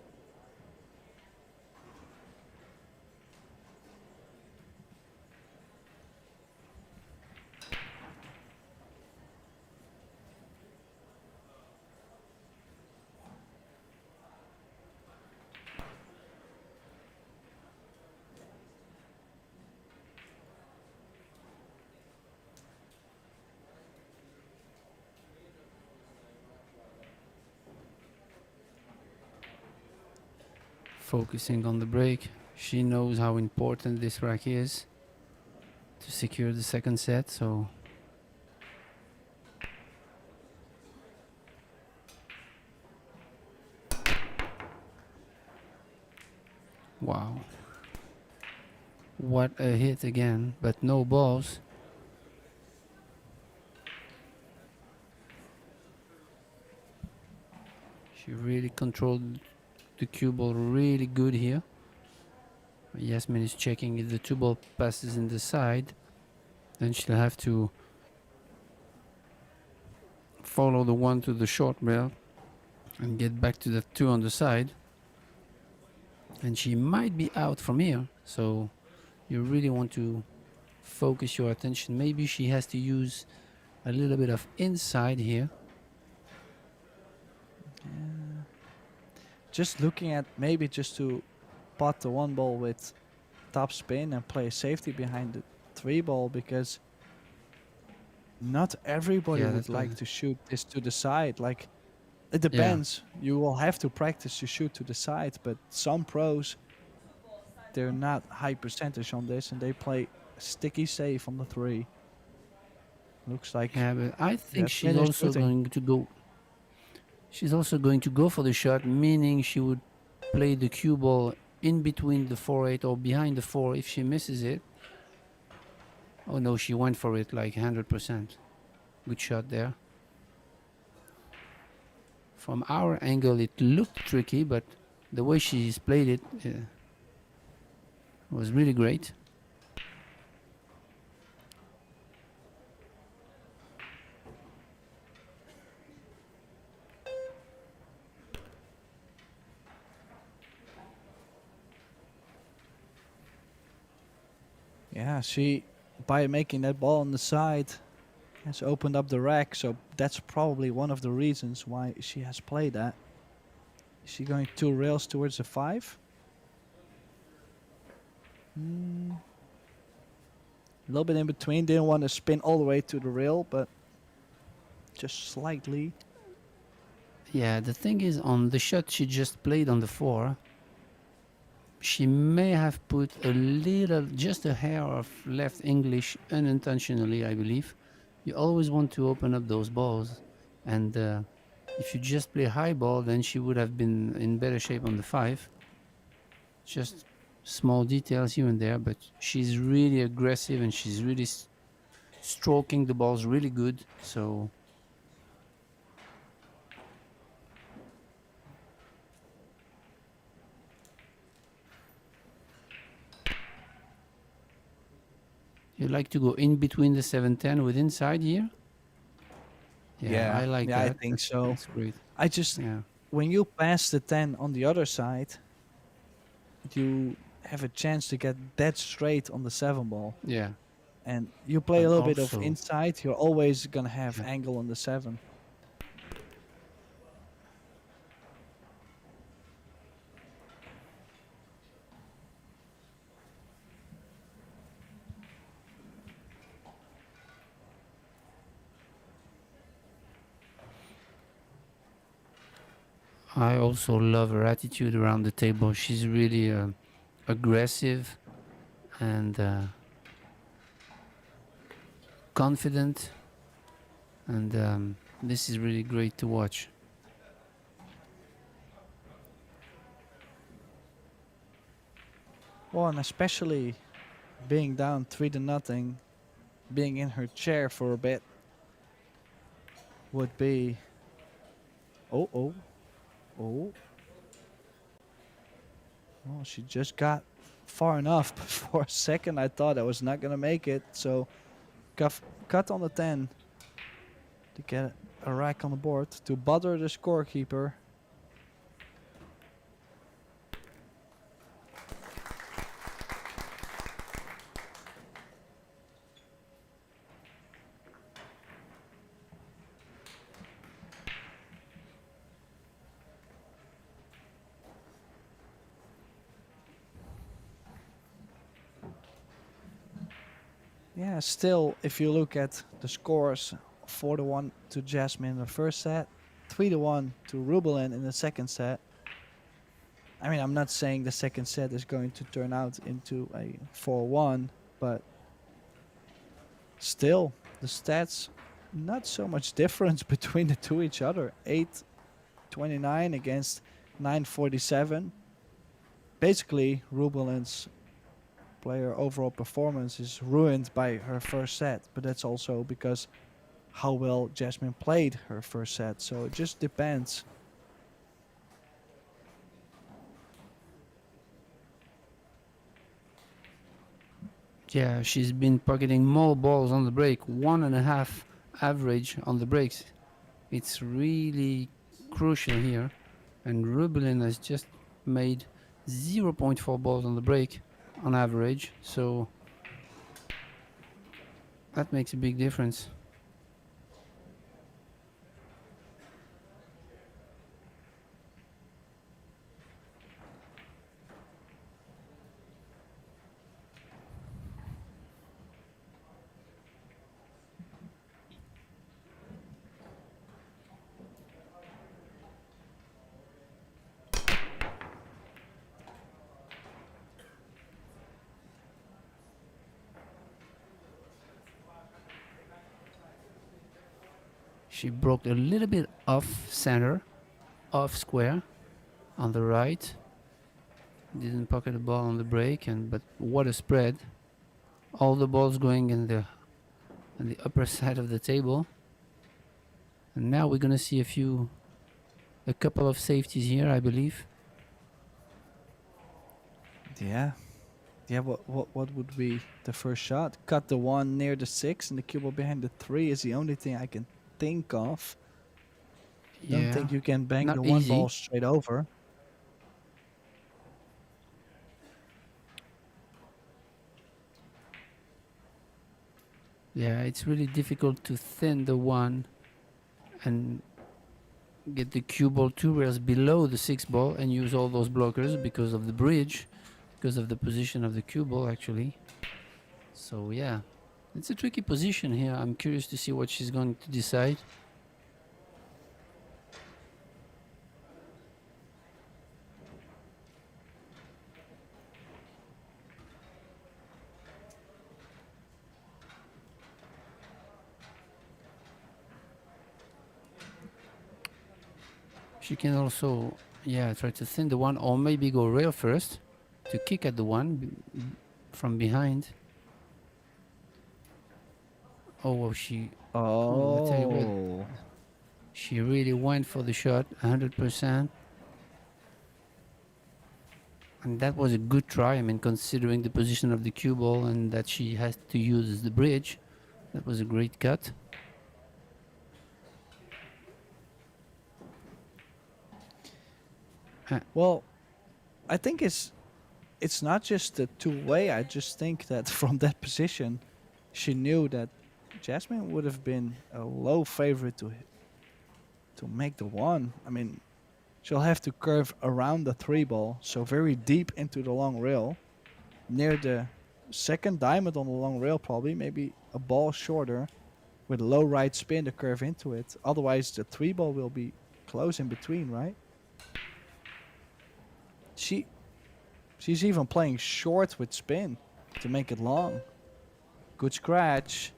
Focusing on the break. She knows how important this rack is to secure the second set, so wow. What a hit again, but no balls. She really controlled the cue ball really good here. Yasmin is checking if the 2 ball passes in the side. Then she'll have to follow the 1 to the short rail and get back to the 2 on the side. And she might be out from here, so you really want to focus your attention. Maybe she has to use a little bit of inside here. Just looking at maybe just to pot the 1 ball with top spin and play safety behind the 3 ball, because not everybody Yeah, would that's like good. to shoot this to the side. Like, it depends. You will have to practice to shoot to the side, but some pros, they're not high percentage on this and they play sticky safe on the 3. Looks like Yeah, but I think she's Jasmine is also shooting. going to go. She's also going to go for the shot, meaning she would play the cue ball in between the 4-8 or behind the 4 if she misses it. Oh no, she went for it like 100%. Good shot there. From our angle, it looked tricky, but the way she's played it was really great. Yeah, she, by making that ball on the side, has opened up the rack. So that's probably one of the reasons why she has played that. Is she going 2 rails towards the 5? A little bit in between. Didn't want to spin all the way to the rail, but just slightly. Yeah, the thing is, on the shot she just played on the 4, she may have put a little, just a hair of left English unintentionally, I believe. You always want to open up those balls, and if you just play high ball, then she would have been in better shape on the 5. Just small details here and there, but she's really aggressive and she's really stroking the balls really good. So you like to go in between the 7-10 with inside here? Yeah, I like yeah, I that. think so. That's great. I just Yeah, when you pass the 10 on the other side, you have a chance to get dead straight on the 7 ball. yeah. And you play a And little bit of also, inside, you're always gonna have yeah, angle on the 7. I also love her attitude around the table. She's really aggressive and confident, and this is really great to watch. Well, and especially being down 3-0, being in her chair for a bit would be. Oh, oh, oh. Well, she just got far enough. But for a second, I thought I was not going to make it. So, cut on the 10 to get a rack on the board to bother the scorekeeper. Yeah, still, if you look at the scores, 4-1 to Jasmine in the first set, 3-1 to RUBILEN in the second set. I mean, I'm not saying the second set is going to turn out into a 4-1, but still, the stats, not so much difference between the two each other. 8-29 against 9-47. Basically, RUBILEN's player overall performance is ruined by her first set, but that's also because how well Jasmine played her first set, so it just depends. Yeah, she's been pocketing more balls on the break, 1.5 average on the breaks. It's really crucial here, and RUBILEN has just made 0.4 balls on the break on average, so that makes a big difference. She broke a little bit off center, off square on the right. Didn't pocket the ball on the break, but what a spread! All the balls going in the upper side of the table. And now we're gonna see a couple of safeties here, I believe. Yeah. Yeah, what would be the first shot? Cut the 1 near the 6 and the cue ball behind the 3 is the only thing I can think of. Don't Yeah, think you can bang not the 1 easy. ball straight over. Yeah, it's really difficult to thin the 1 and get the cue ball 2 rails below the 6 ball and use all those blockers because of the bridge, because of the position of the cue ball actually. So yeah, it's a tricky position here. I'm curious to see what she's going to decide. She can also, yeah, try to thin the 1 or maybe go rail first to kick at the 1 from behind. Oh, well, she. Oh, I tell you what, Oh. she really went for the shot, 100%. And that was a good try. I mean, considering the position of the cue ball and that she has to use the bridge, that was a great cut. Well, I think it's not just the two-way. I just think that from that position, she knew that Jasmine would have been a low favorite to make the one. I mean, she'll have to curve around the three ball, so very deep into the long rail, near the second diamond on the long rail, probably maybe a ball shorter, with low right spin to curve into it. Otherwise, the three ball will be close in between, right? She She's even playing short with spin to make it long. Good scratch.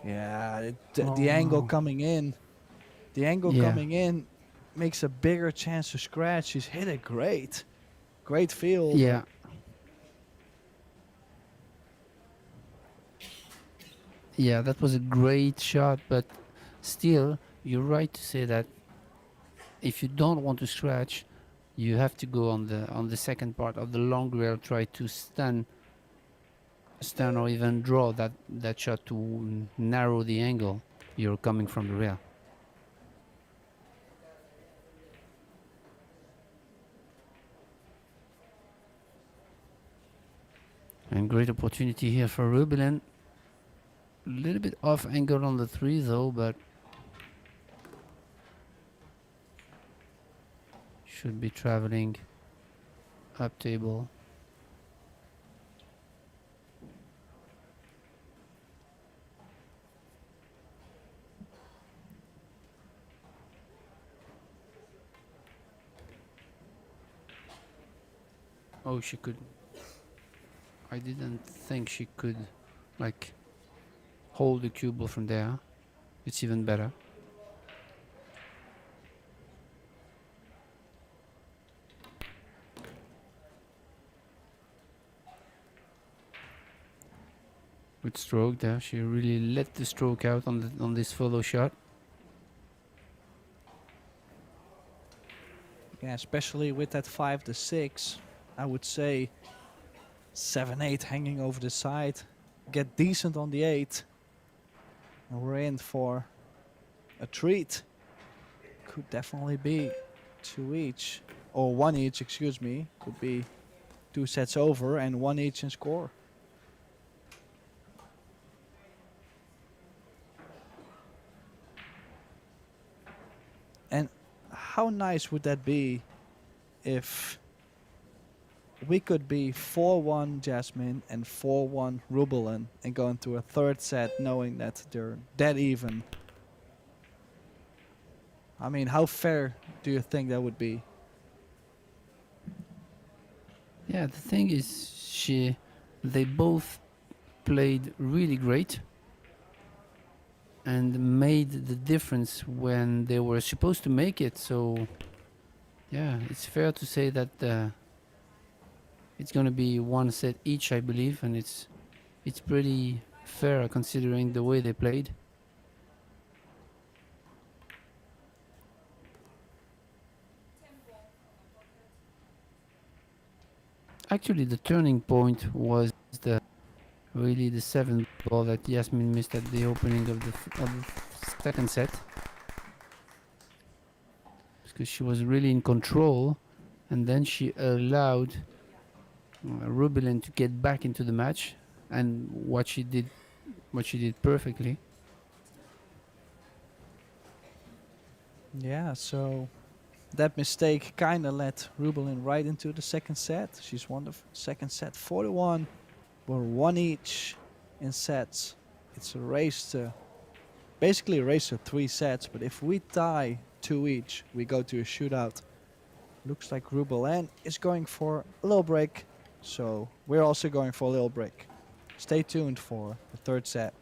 Yeah, the angle Oh. coming in. The angle Yeah. coming in makes a bigger chance to scratch. She's hit it great. Great feel. Yeah. Yeah, that was a great shot, but still, you're right to say that if you don't want to scratch, you have to go on the second part of the long rail, try to stun or even draw that shot to narrow the angle you're coming from the rail. And great opportunity here for RUBILEN. A little bit off angle on the three though, but should be traveling up table. Oh, she could. I didn't think she could, like, hold the cue ball from there. It's even better. Good stroke there. She really let the stroke out on this follow shot. Yeah, especially with that 5-6. I would say 7-8 hanging over the side. Get decent on the 8. And we're in for a treat. Could definitely be 2 each. Or 1 each, excuse me. Could be 2 sets over and 1 each in score. And how nice would that be if we could be 4-1 Jasmine and 4-1 RUBILEN and go into a third set knowing that they're dead even? I mean, how fair do you think that would be? Yeah, the thing is, they both played really great and made the difference when they were supposed to make it. So, yeah, it's fair to say that it's gonna be 1 set each, I believe, and it's pretty fair considering the way they played. Actually, the turning point was really the 7th ball that Jasmine missed at the opening of the second set, because she was really in control, and then she allowed RUBILEN to get back into the match, and what she did perfectly. Yeah, so that mistake kind of led RUBILEN right into the second set. She's won the second set 4-1. We're 1 each in sets. It's a race to, basically a race to 3 sets, but if we tie 2 each, we go to a shootout. Looks like RUBILEN is going for a little break, so we're also going for a little break. Stay tuned for the third set.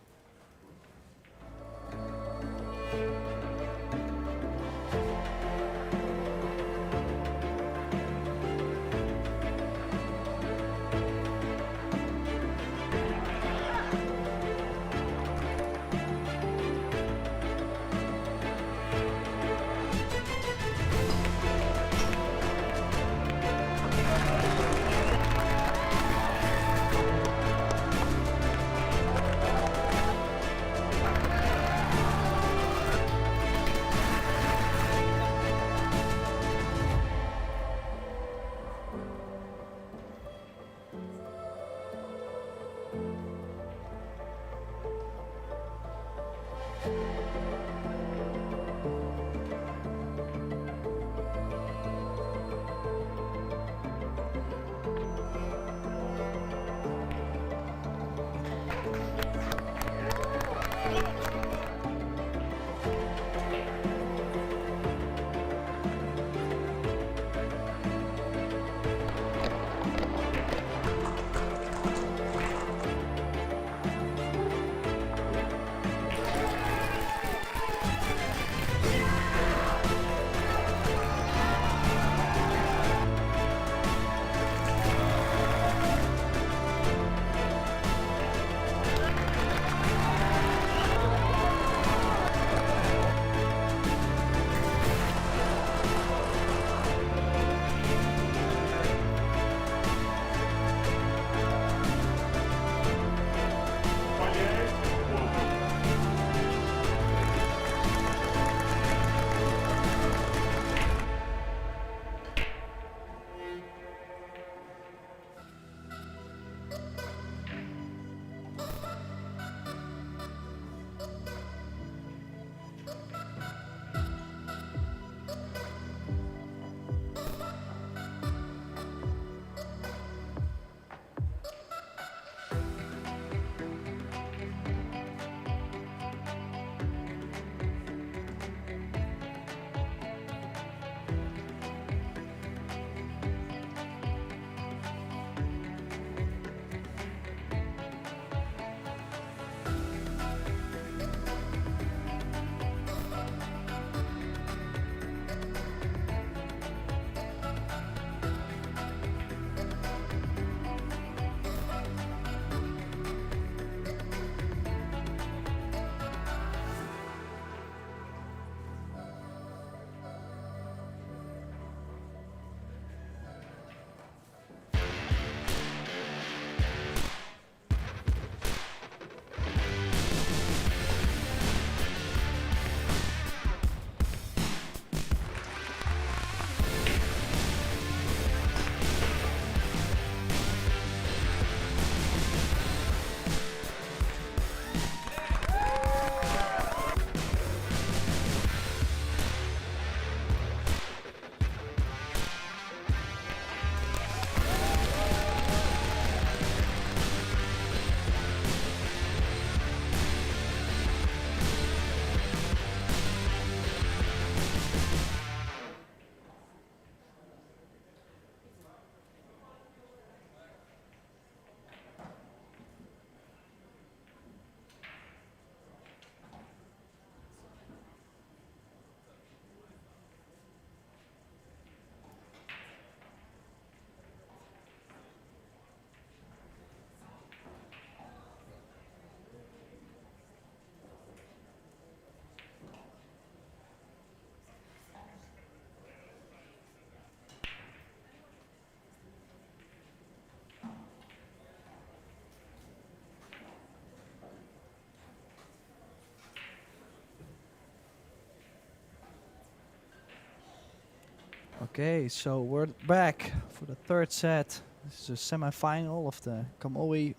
Okay, so we're back for the third set. This is a semi-final of the Kamui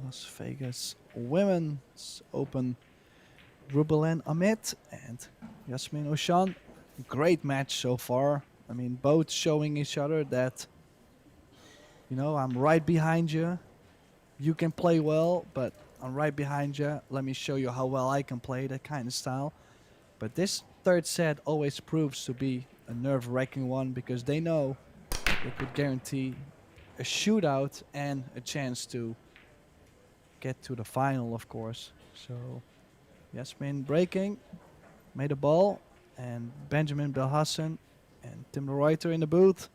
Las Vegas Women's Open. RUBILEN AMIT and JASMIN OUSCHAN. Great match so far. I mean, both showing each other that, you know, I'm right behind you. You can play well, but I'm right behind you. Let me show you how well I can play, that kind of style. But this third set always proves to be a nerve-wracking one because they know they could guarantee a shootout and a chance to get to the final, of course. So Yasmin breaking, made a ball, and Benjamin Belhassan and Tim de Ruyter in the booth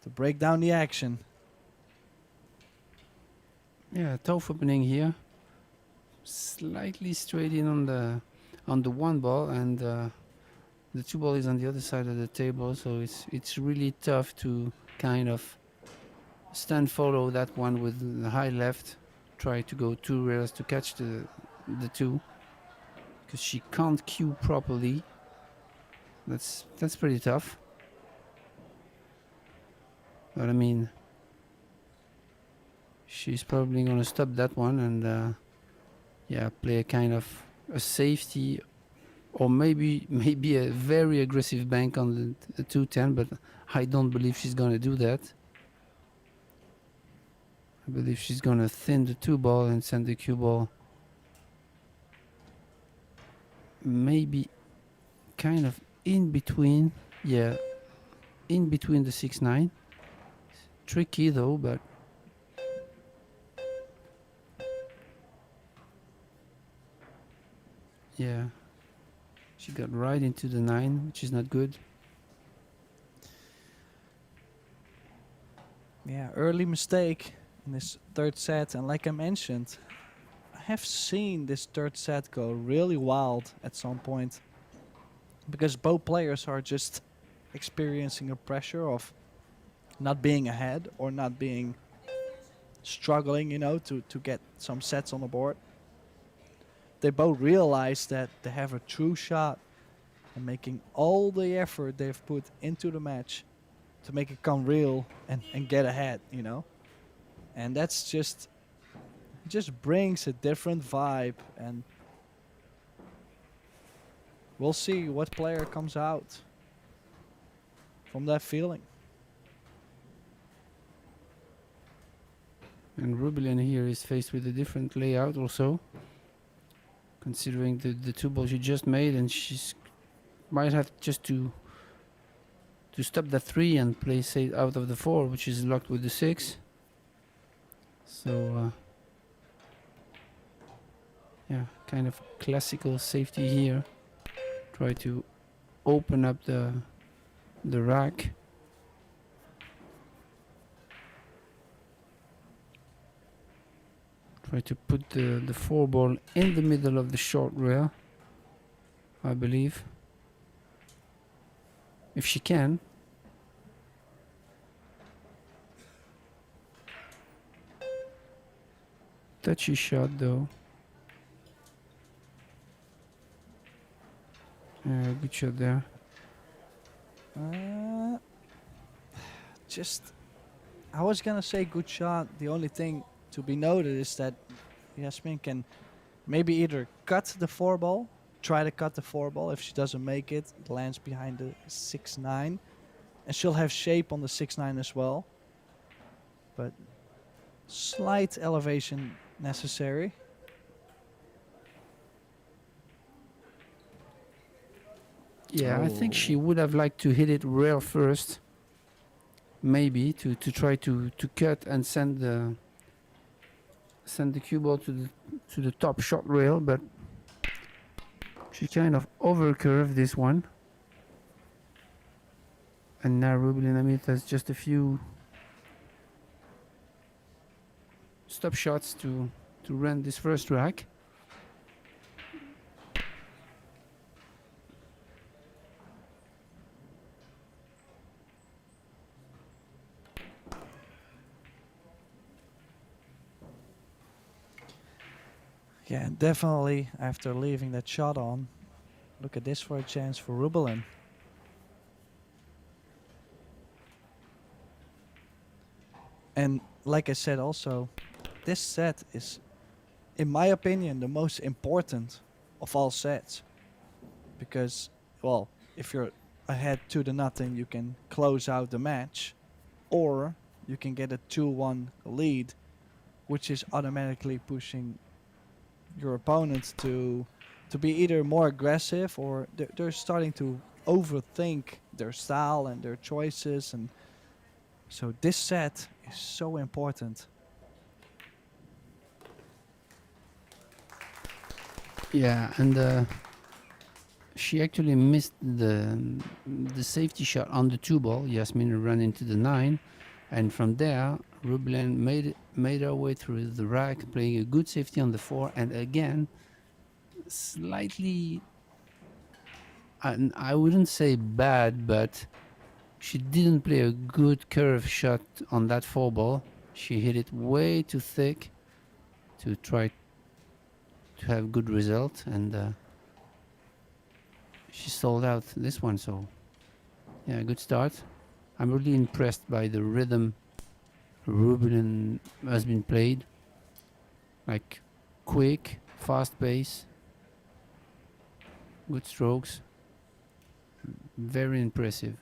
to break down the action. Yeah, tough opening here. Slightly straight in on the one ball, and the two ball is on the other side of the table, so it's really tough to kind of stand follow that one with the high left, try to go two rails to catch the two, because she can't cue properly. That's pretty tough. But I mean, she's probably gonna stop that one and yeah, play a kind of a safety, or maybe a very aggressive bank on the 210, but I don't believe she's gonna do that. I believe she's gonna thin the 2 ball and send the cue ball maybe kind of in between. Yeah, in between the 6-9. Tricky though, but yeah, she got right into the 9, which is not good. Yeah, early mistake in this third set, and like I mentioned, I have seen this third set go really wild at some point because both players are just experiencing a pressure of not being ahead or not being struggling, you know, to get some sets on the board. They both realize that they have a true shot and making all the effort they've put into the match to make it come real and get ahead, you know. And that's just brings a different vibe, and we'll see what player comes out from that feeling. And RUBILEN here is faced with a different layout also, considering the 2 balls she just made, and she's might have just to stop the 3 and play safe out of the 4, which is locked with the 6. So yeah, kind of classical safety here. Try to open up the rack. Try to put the 4 ball in the middle of the short rail, I believe. If she can. Touchy shot though. Good shot there. I was gonna say good shot. The only thing to be noted is that Jasmin can maybe either cut the 4 ball, try to cut the 4 ball. If she doesn't make it, it lands behind the 6-9, and she'll have shape on the 6-9 as well. But slight elevation necessary. Yeah, I think she would have liked to hit it rail first. Maybe to try to cut and send the cue ball to the top short rail, but she kind of overcurved this one. And now RUBILEN AMIT has just a few stop shots to run this first rack. Yeah, definitely after leaving that shot on, look at this for a chance for RUBILEN. And like I said also, this set is, in my opinion, the most important of all sets. Because, well, if you're ahead 2-0, you can close out the match. Or you can get a 2-1 lead, which is automatically pushing your opponent to be either more aggressive, or they're starting to overthink their style and their choices. And so this set is so important. Yeah, and she actually missed the safety shot on the 2 ball. Jasmin ran into the 9, and from there RUBILEN made her way through the rack, playing a good safety on the 4, and again slightly, I wouldn't say bad, but she didn't play a good curve shot on that 4 ball. She hit it way too thick to try to have good result, and she sold out this one. So yeah, good start. I'm really impressed by the rhythm RUBILEN has been played. Like quick, fast pace, Good strokes. Very impressive.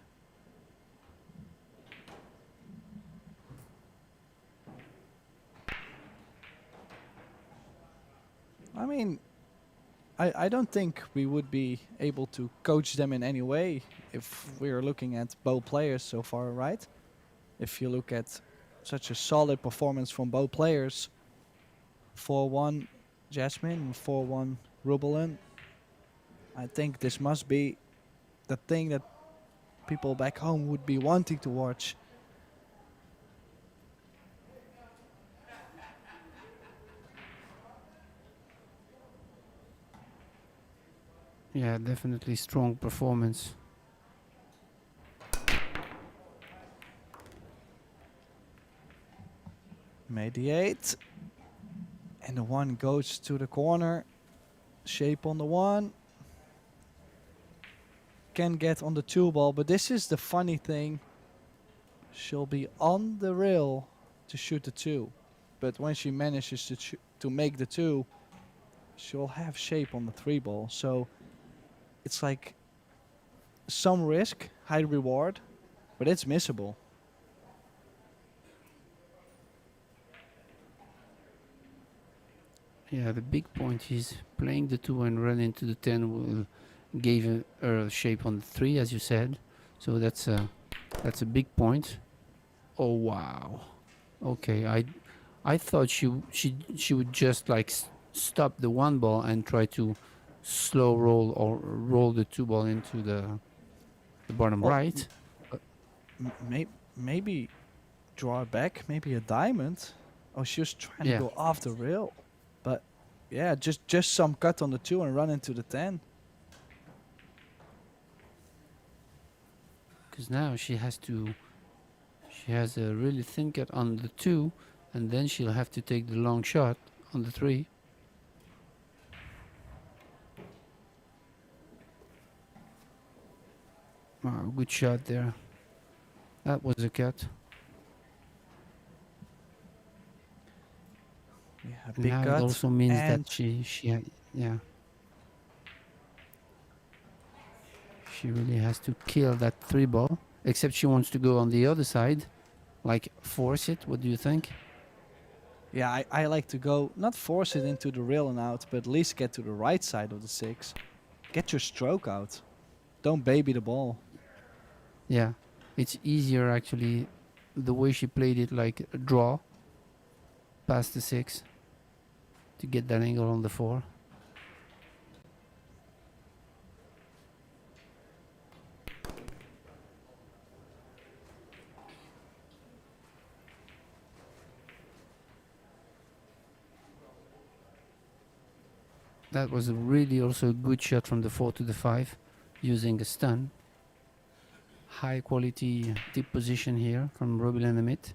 I mean, I don't think we would be able to coach them in any way if we're looking at both players so far, right? If you look at such a solid performance from both players, 4-1 Jasmine and 4-1 RUBILEN, I think this must be the thing that people back home would be wanting to watch. Yeah, definitely strong performance. Made the 8. And the 1 goes to the corner. Shape on the 1. Can get on the 2 ball, but this is the funny thing. She'll be on the rail to shoot the 2. But when she manages to make the 2, she'll have shape on the 3 ball. So it's like some risk, high reward, but it's missable. Yeah, the big point is playing the 2 and run into the 10 will give her a shape on the 3, as you said. So that's a big point. Oh wow. Okay, I thought she would just like stop the 1 ball and try to slow roll or roll the 2 ball into the bottom Well, right. Maybe draw it back, maybe a diamond. Oh, she was trying Yeah. to go off the rail. But yeah, just some cut on the 2 and run into the 10. Because now she has a really thin cut on the 2, and then she'll have to take the long shot on the 3. Wow, good shot there. That was a cut. Yeah, And big now cut. it also means and that yeah, she really has to kill that 3 ball. Except she wants to go on the other side, like force it. What do you think? yeah, I like to go, not force it into the rail and out, but at least get to the right side of the 6. Get your stroke out. Don't baby the ball. Yeah, it's easier actually the way she played it, like a draw past the 6 to get that angle on the 4. That was a really also a good shot from the 4 to the 5 using a stun. High quality tip position here from RUBILEN AMIT.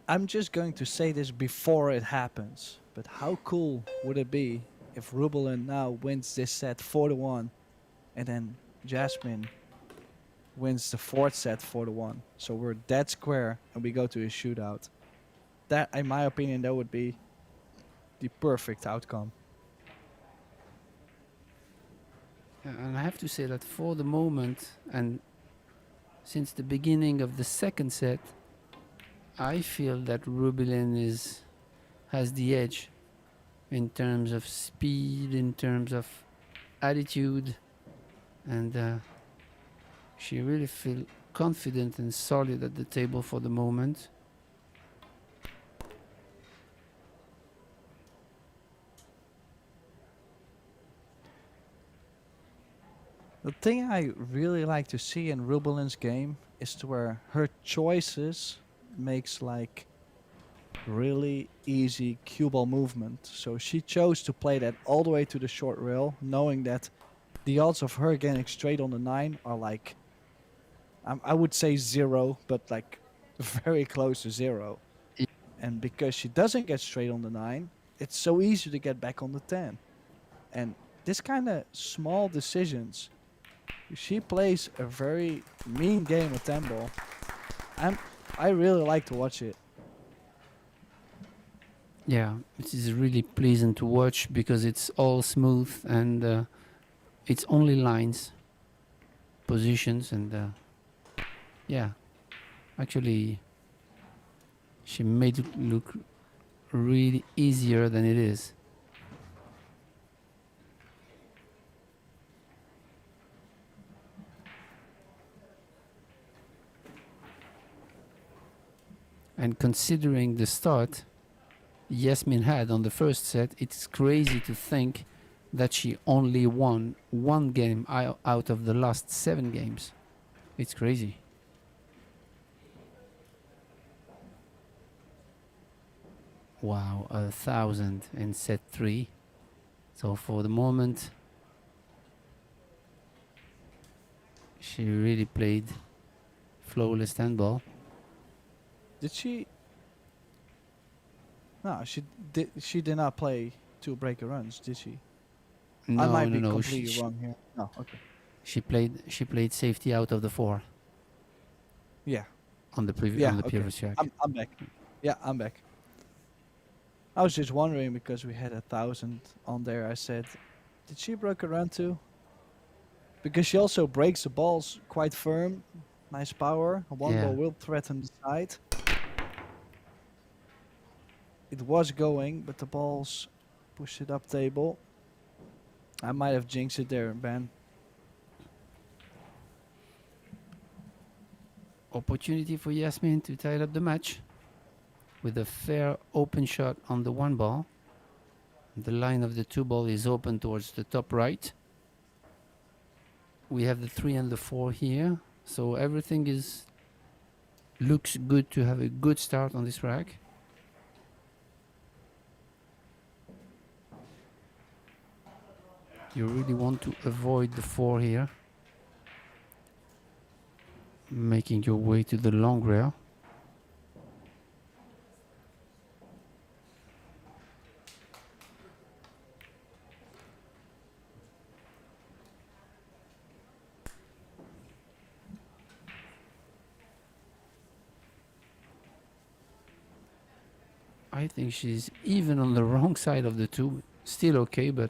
I'm just going to say this before it happens, but how cool would it be if RUBILEN now wins this set 4-1 and then Jasmine wins the 4th set 4-1. So we're dead square and we go to a shootout. That, in my opinion, that would be the perfect outcome. And I have to say that for the moment and since the beginning of the 2nd set, I feel that RUBILEN has the edge in terms of speed, in terms of attitude, and she really feels confident and solid at the table for the moment. The thing I really like to see in RUBILEN's game is to where her choices makes like really easy cue ball movement. So she chose to play that all the way to the short rail, knowing that the odds of her getting straight on the 9 are like, I would say 0, but like very close to 0. Yeah. And because she doesn't get straight on the 9, it's so easy to get back on the 10. And this kind of small decisions, she plays a very mean game of 10 ball. I really like to watch it. Yeah, it is really pleasant to watch because it's all smooth and it's only lines, positions, and yeah, actually, she made it look really easier than it is. And considering the start Yasmin had on the first set, it's crazy to think that she only won one game out of the last 7 games. It's crazy. Wow, 1,000 in set 3. So for the moment, she really played flawless handball. Did she? No, she did not play 2 breaker runs, did she? I No, might no, be no. completely wrong here. No, okay. She played safety out of the 4 Yeah, on the yeah, okay. previous track. I'm back. Yeah, I'm back. I was just wondering because we had 1,000 on there. I said, did she break a run too? Because she also breaks the balls quite firm. Nice power. One Yeah. ball will threaten the side. It was going, but the balls pushed it up table. I might have jinxed it there, Ben. Opportunity for Yasmin to tie up the match with a fair open shot on the 1 ball. The line of the 2 ball is open towards the top right. We have the 3 and the 4 here, so everything looks good to have a good start on this rack. You really want to avoid the 4 here, making your way to the long rail. I think she's even on the wrong side of the 2. Still okay, but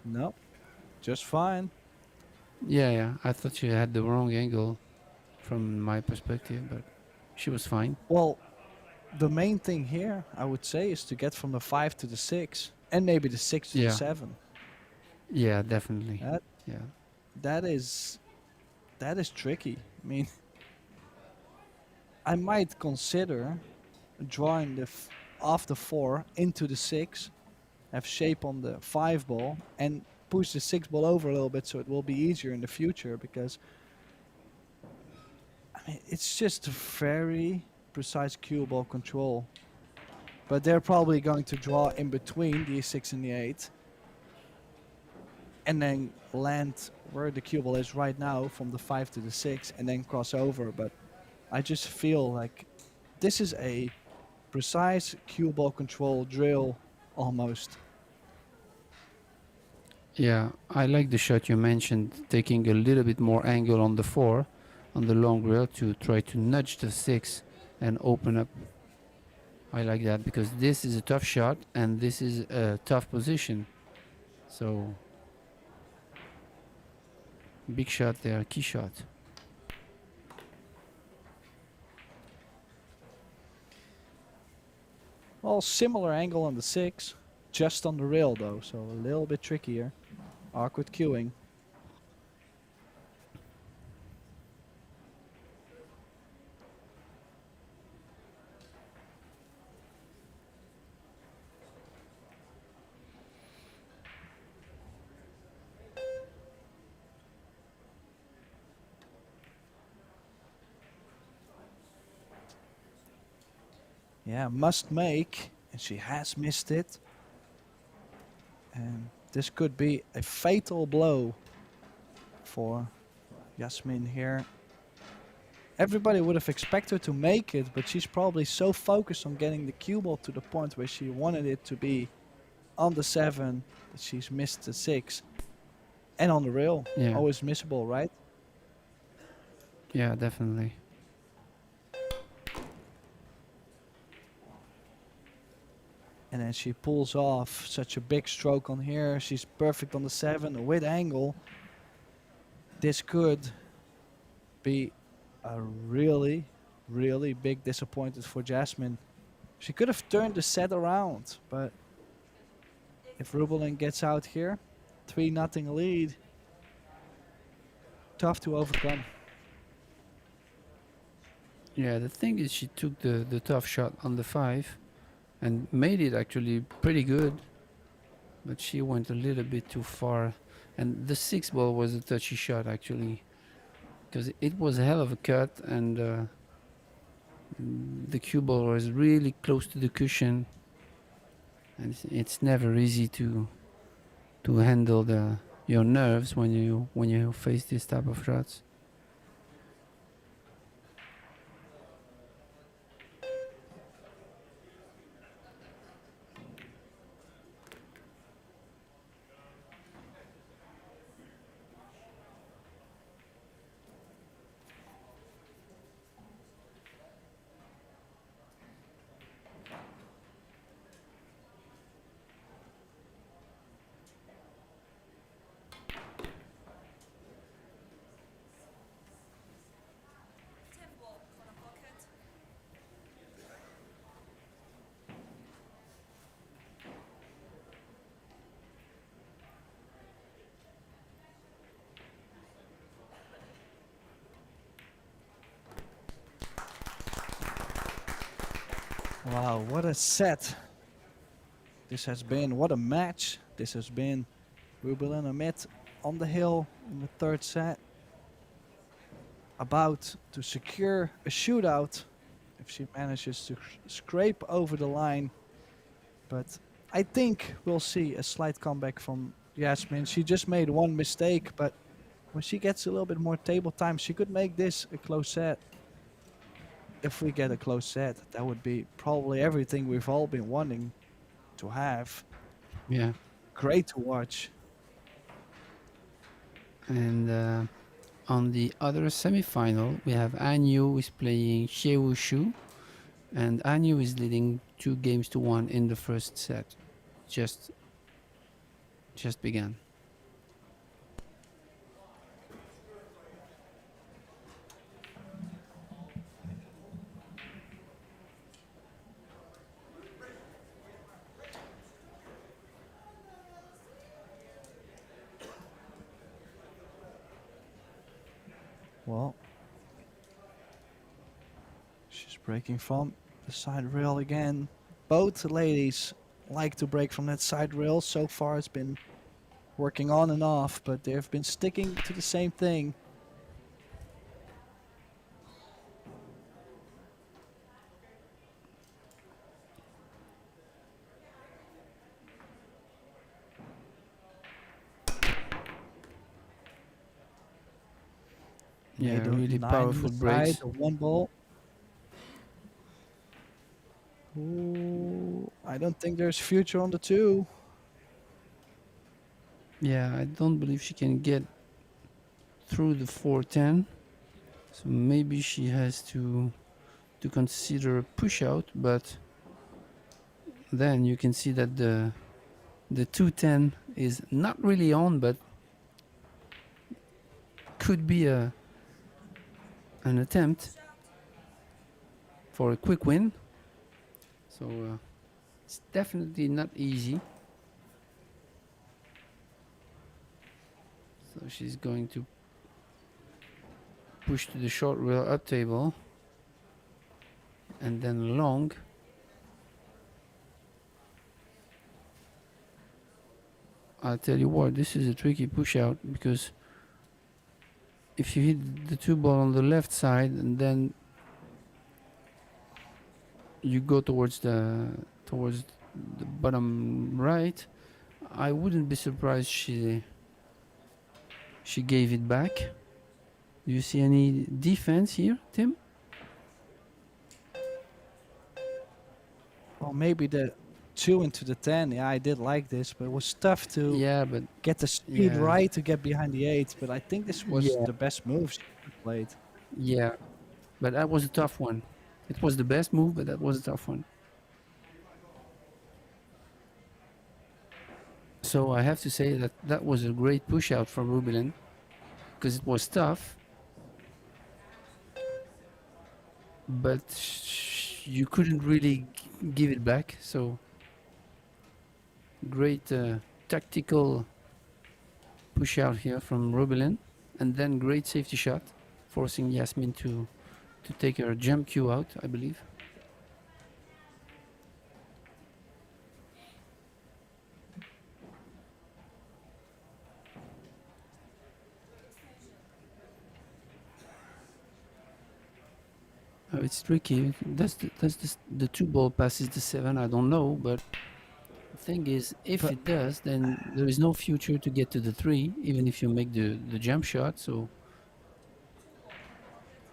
No, just fine. yeah, I thought she had the wrong angle from my perspective, but she was fine. Well, the main thing here, I would say, is to get from the 5 to the 6, and maybe the 6 to the Yeah, 7. yeah, definitely. That Yeah, that is tricky. I mean, I might consider drawing off the 4 into the 6, have shape on the 5 ball, and push the 6 ball over a little bit so it will be easier in the future. Because I mean, it's just very precise cue ball control. But they're probably going to draw in between the 6 and the 8, and then land where the cue ball is right now from the 5 to the 6, and then cross over. But I just feel like this is a precise cue ball control drill almost. yeah, I like the shot you mentioned, taking a little bit more angle on the 4 on the long rail to try to nudge the 6 and open up. I like that because this is a tough shot and this is a tough position. So big shot there, key shot. Well, similar angle on the 6, just on the rail though, so a little bit trickier. Awkward cueing. Yeah, must make, and she has missed it. And this could be a fatal blow for Jasmin here. Everybody would have expected her to make it, but she's probably so focused on getting the cue ball to the point where she wanted it to be on the 7 that she's missed the 6. And on the rail, Yeah, always missable, right? Yeah, definitely. And then she pulls off such a big stroke on here. She's perfect on the 7 with angle. This could be a really, really big disappointment for Jasmine. She could have turned the set around, but if RUBILEN gets out here, 3-0 lead, tough to overcome. Yeah, the thing is she took the tough shot on the 5 and made it actually pretty good, but she went a little bit too far. And the 6 ball was a touchy shot actually, because it was a hell of a cut, and the cue ball was really close to the cushion, and it's never easy to handle your nerves when you face this type of shots. Wow, what a set this has been. What a match this has been. RUBILEN AMIT on the hill in the 3rd set. About to secure a shootout if she manages to scrape over the line. But I think we'll see a slight comeback from Jasmine. She just made one mistake, but when she gets a little bit more table time, she could make this a close set. If we get a close set, that would be probably everything we've all been wanting to have. Yeah. Great to watch. And on the other semi-final, we have Anyu who is playing Xie Shu, and Anyu is leading 2-1 in the first set. Just began. Well, she's breaking from the side rail again. Both ladies like to break from that side rail. So far it's been working on and off, but they've been sticking to the same thing. Yeah, Made a really 9 on powerful the breaks. side, a 1 ball. Ooh, I don't think there's future on the 2. Yeah, I don't believe she can get through the 4-10, so maybe she has to consider a push out, but then you can see that the 2-10 is not really on, but could be an attempt for a quick win. So it's definitely not easy. So she's going to push to the short rail up table and then long. I'll tell you what, this is a tricky push out, because if you hit the 2 ball on the left side and then you go towards the bottom right, I wouldn't be surprised she gave it back. Do you see any defense here, Tim? Well, maybe the 2 into the 10. Yeah, I did like this, but it was tough to But get the speed yeah. right to get behind the 8. But I think this was Yeah. the best move she played. Yeah, but that was a tough one. It was the best move, but that was a tough one. So I have to say that that was a great push out from RUBILEN because it was tough, but you couldn't really give it back. So great tactical push out here from RUBILEN, and then great safety shot, forcing Yasmin to take her jump cue out, I believe. It's tricky. The two ball passes the 7? I don't know, but the thing is, if But- it does, then there is no future to get to the 3, even if you make the jump shot. So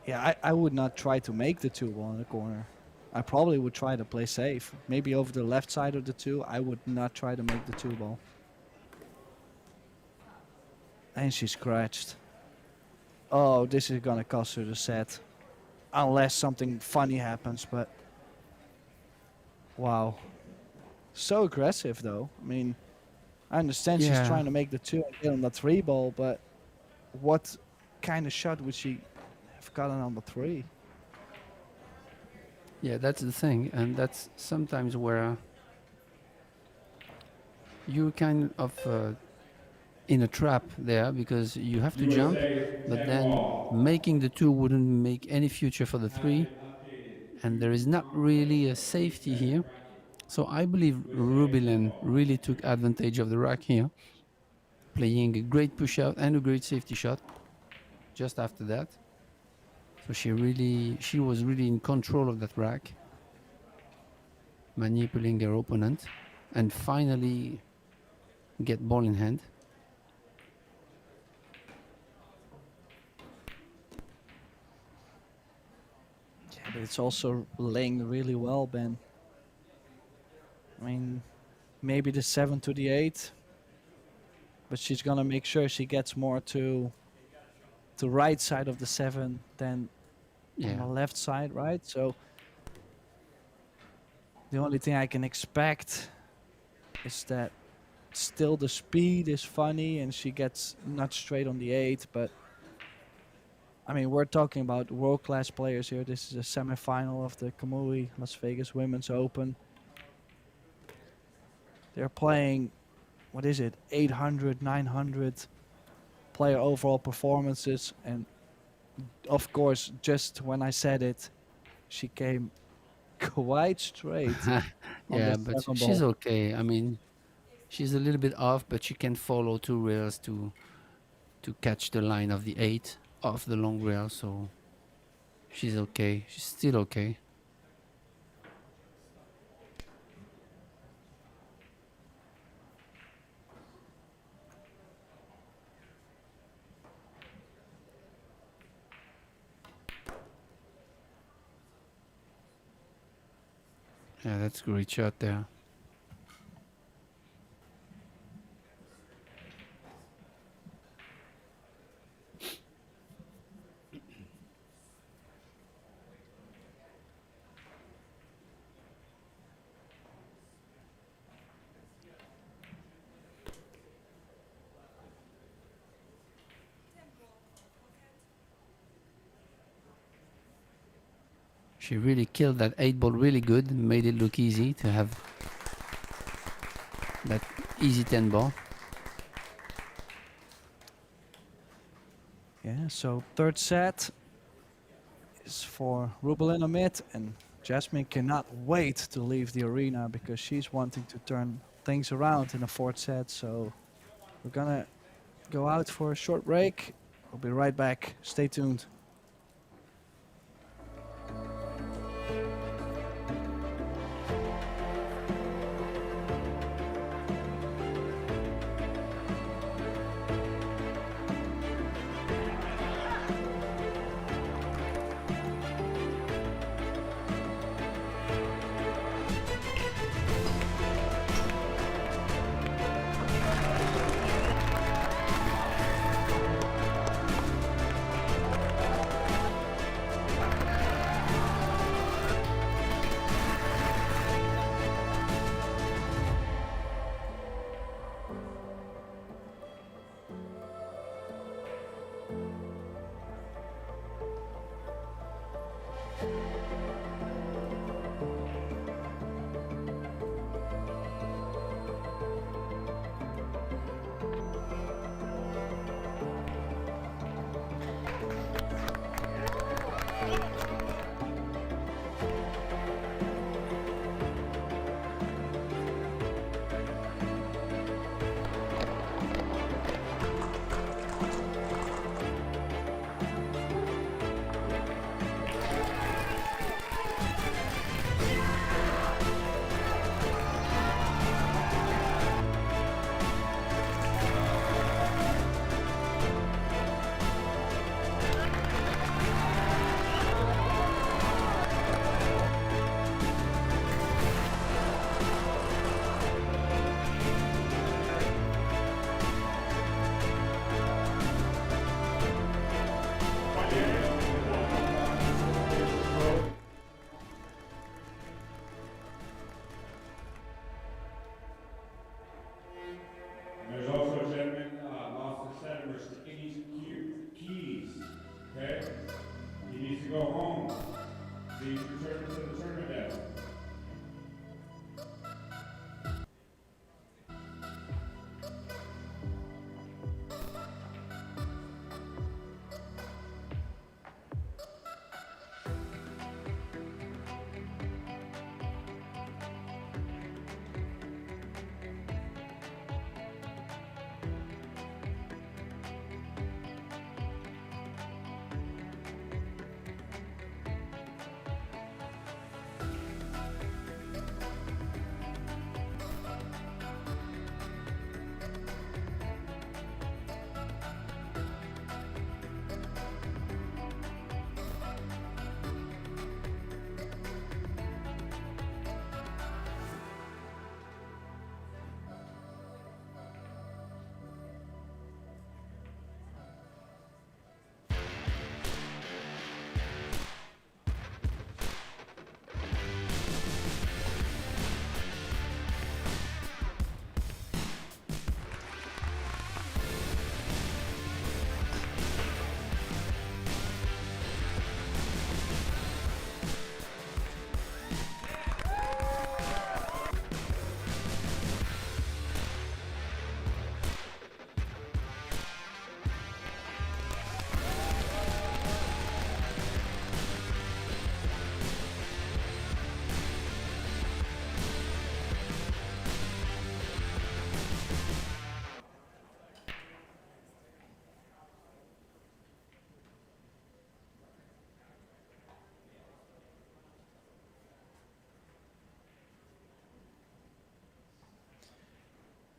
Yeah, I would not try to make the 2 ball in the corner. I probably would try to play safe. Maybe over the left side of the 2. I would not try to make the 2 ball. And she scratched. Oh, this is gonna cost her the set. Unless something funny happens, but... Wow. So aggressive, though. I mean, I understand she's Yeah. trying to make the 2 and get on the 3 ball, but... What kind of shot would she have gotten on the 3? yeah, that's the thing, and that's sometimes where you kind of in a trap there because you have to jump, but then making the 2 wouldn't make any future for the 3, and there is not really a safety here. So I believe RUBILEN really took advantage of the rack here, playing a great push out and a great safety shot just after that. So she was really in control of that rack, manipulating her opponent, and finally get ball in hand. Yeah, but it's also laying really well, Ben. I mean, maybe the 7 to the 8, but she's gonna make sure she gets more to the right side of the 7 than on the Yeah, left side, right? So the only thing I can expect is that still the speed is funny and she gets not straight on the 8, but I mean, we're talking about world-class players here. This is a semi-final of the Kamui Las Vegas Women's Open. They're playing, what is it, 800, 900 player overall performances. And of course, just when I said it, she came quite straight. on yeah, the but 7 she's ball. okay. I mean, she's a little bit off, but she can follow 2 rails to catch the line of the 8 off the long rail. So she's okay. She's still okay. Yeah, that's a great shot there. She really killed that 8 ball really good and made it look easy to have that easy 10 ball. Yeah, so third set is for RUBILEN AMIT, and Jasmine cannot wait to leave the arena because she's wanting to turn things around in the fourth set. So we're gonna go out for a short break. We'll be right back. Stay tuned.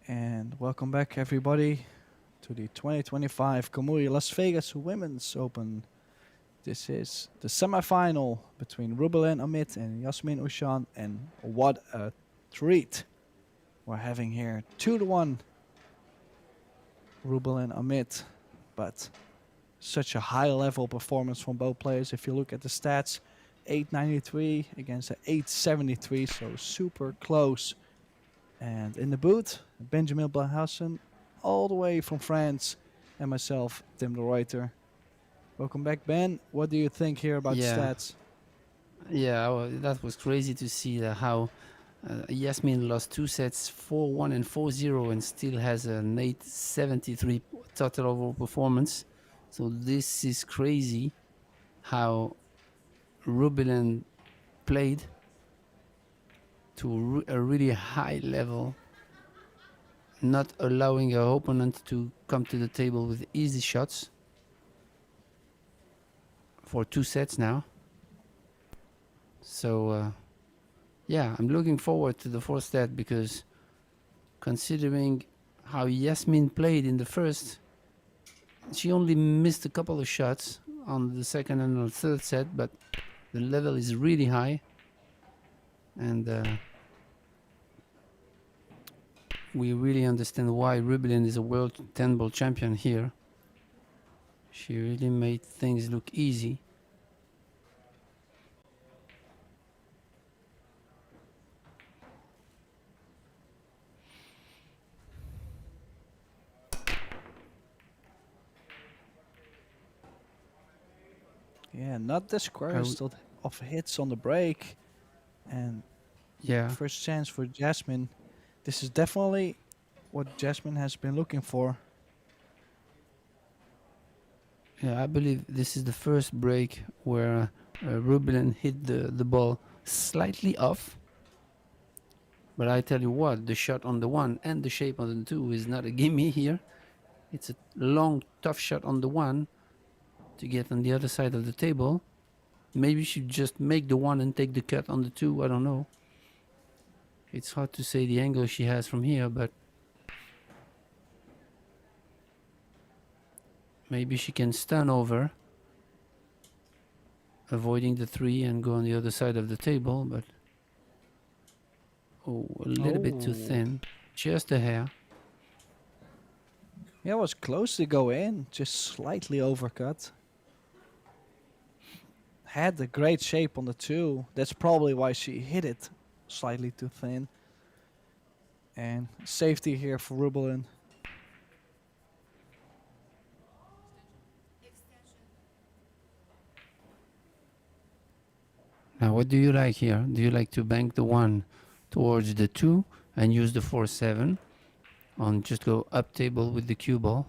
And welcome back, everybody, to the 2025 Kamui Las Vegas Women's Open. This is the semifinal between RUBILEN AMIT and JASMIN OUSCHAN, and what a treat we're having here. 2-1 RUBILEN AMIT, but such a high-level performance from both players. If you look at the stats, 893 against a 873, so super close. And in the booth, Benjamin Blahausen, all the way from France, and myself, Tim de Ruyter. Welcome back, Ben. What do you think here about the stats? Yeah, well, that was crazy to see how Yasmin lost 2 sets, 4-1 and 4-0, and still has an 873 total overall performance. So this is crazy how RUBILEN played to a really high level, not allowing her opponent to come to the table with easy shots for 2 sets now. So yeah, I'm looking forward to the 4th set, because considering how Yasmin played in the first, she only missed a couple of shots on the 2nd and the 3rd set, but the level is really high, and we really understand why RUBILEN is a world 10 ball champion here. She really made things look easy. Yeah, not the squarest of hits on the break. And Yeah, first chance for JASMIN. This is definitely what JASMIN has been looking for. yeah, I believe this is the first break where RUBILEN hit the ball slightly off. But I tell you what, the shot on the 1 and the shape on the 2 is not a gimme here. It's a long, tough shot on the 1 to get on the other side of the table. Maybe she just make the 1 and take the cut on the 2, I don't know. It's hard to say the angle she has from here, but maybe she can stun over, avoiding the 3 and go on the other side of the table, but oh, a little bit too thin, just a hair. Yeah, it was close to go in, just slightly overcut. Had the great shape on the 2. That's probably why she hit it slightly too thin. And safety here for RUBILEN. Now, what do you like here? Do you like to bank the 1 towards the 2 and use the 4-7 on just go up table with the cue ball,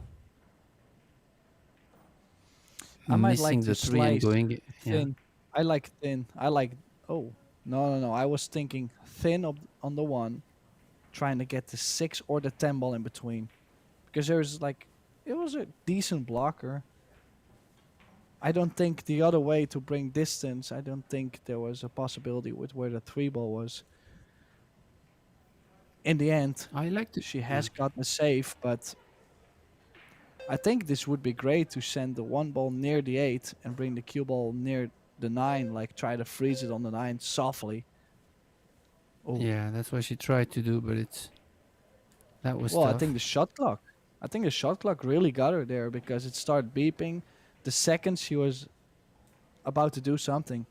I might like missing to the 3 and slice going, yeah. thin. I like thin. I like. Oh, no. I was thinking thin on the 1, trying to get the 6 or the 10 ball in between, because there's like, it was a decent blocker. I don't think the other way to bring distance. I don't think there was a possibility with where the 3 ball was. In the end, I like to, she yeah. has got the save, but I think this would be great to send the 1 ball near the 8 and bring the cue ball near the 9, like try to freeze it on the 9 softly. Oh, Yeah, that's what she tried to do, but that was well, I think tough. the shot clock. I think the shot clock really got her there because it started beeping the second she was about to do something.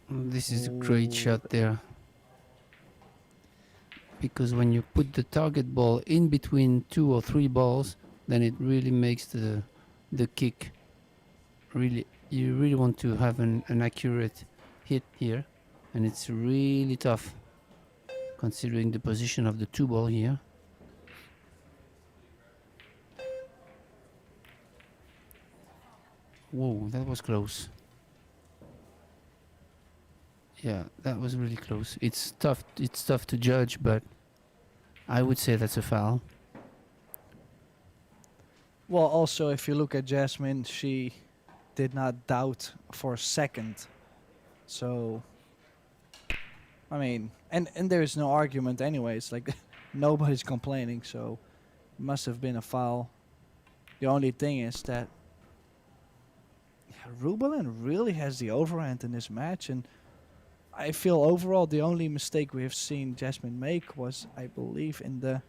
This is a great Oh, shot there, because when you put the target ball in between 2 or 3 balls, then it really makes the kick really, you really want to have an accurate hit here, and it's really tough considering the position of the 2 ball here. Whoa, that was close. Yeah, that was really close. It's tough to judge, but I would say that's a foul. well, also if you look at Jasmine, she did not doubt for a second. So I mean, and there is no argument anyways. Like nobody's complaining, so it must have been a foul. The only thing is that RUBILEN really has the overhand in this match, and I feel overall the only mistake we have seen Jasmine make was, I believe, in the,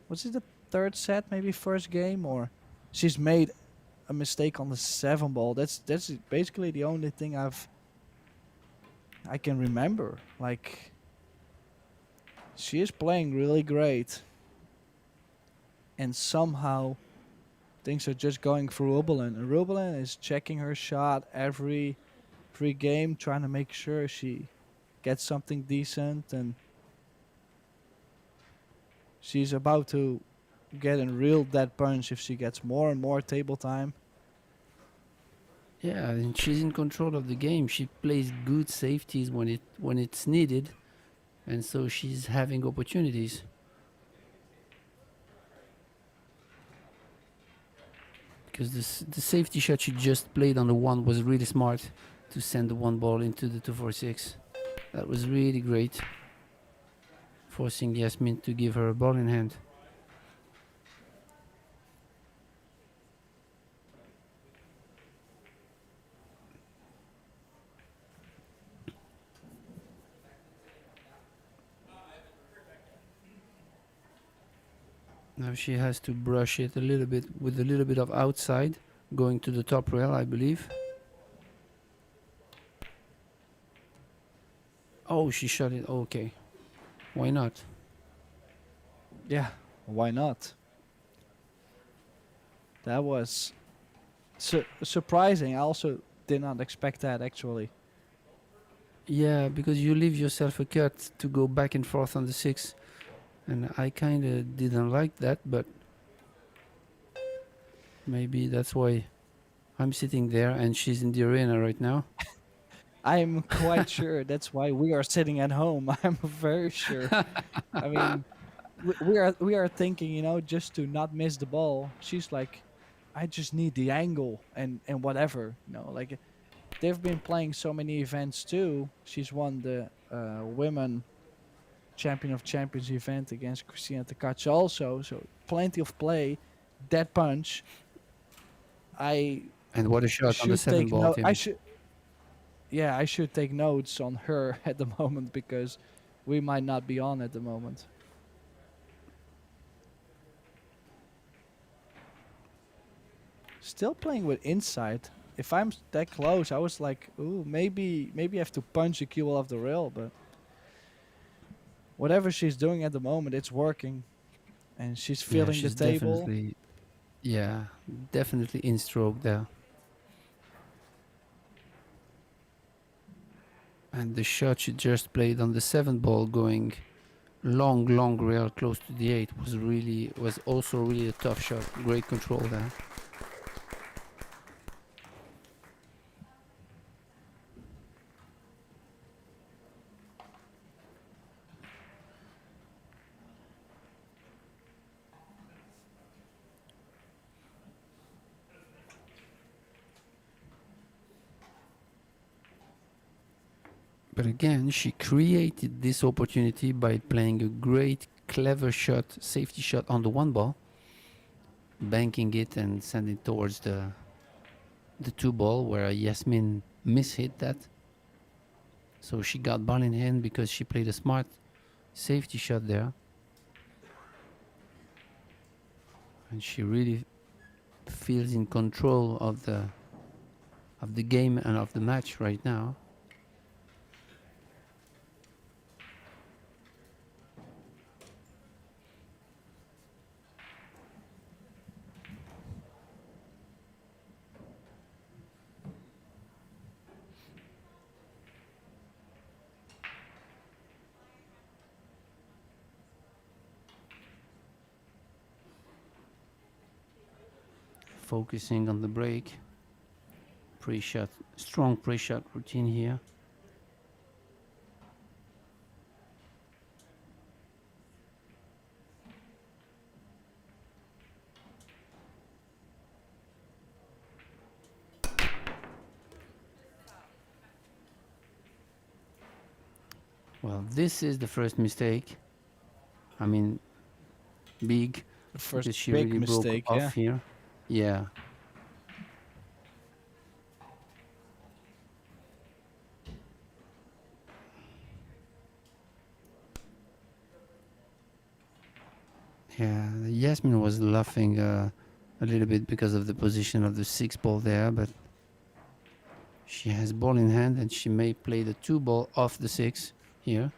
was it the third set, maybe first game, or she's made a mistake on the 7 ball. That's basically the only thing I can remember. Like, she is playing really great, and somehow things are just going for RUBILEN. And RUBILEN is checking her shot every game, trying to make sure she gets something decent, and she's about to get a real dead punch if she gets more and more table time. Yeah, and she's in control of the game. She plays good safeties when it's needed, and so she's having opportunities. Because the safety shot she just played on the 1 was really smart, to send the 1 ball into the 2-4-6. That was really great, forcing Yasmin to give her a ball in hand. Now she has to brush it a little bit with a little bit of outside, going to the top rail, I believe. Oh, she shot it. Okay, why not? Yeah, why not? That was surprising. I also did not expect that, actually. Yeah, because you leave yourself a cut to go back and forth on the 6, and I kind of didn't like that, but maybe that's why I'm sitting there and she's in the arena right now. I'm quite sure that's why we are sitting at home. I'm very sure. I mean, we are thinking, just to not miss the ball. She's like, I just need the angle and whatever. Like they've been playing so many events too. She's won the women champion of champions event against Christina Takachi also. So plenty of play. That punch. I And what a shot on the should 7 take ball, no. I Tim. should. Yeah, I should take notes on her at the moment because we might not be on at the moment. Still playing with insight. If I'm that close, I was like, ooh, maybe I have to punch the cue off the rail, but whatever she's doing at the moment, it's working. And she's Yeah, filling the she's table. definitely, yeah, definitely in stroke there. And the shot she just played on the 7th ball going long rail close to the 8 was also really a tough shot. Great control there. But again, she created this opportunity by playing a great, clever shot, safety shot on the 1 ball, banking it and sending it towards the 2 ball where Yasmin mishit that. So she got ball in hand because she played a smart safety shot there. And she really feels in control of the game and of the match right now. Focusing on the break. Pre-shot, strong pre-shot routine here. Well, this is the first mistake. I mean, big, The first because she big really mistake, broke yeah. off here. Yeah. Yeah, Yasmin was laughing a little bit because of the position of the 6 ball there, but she has ball in hand and she may play the 2 ball off the 6 here.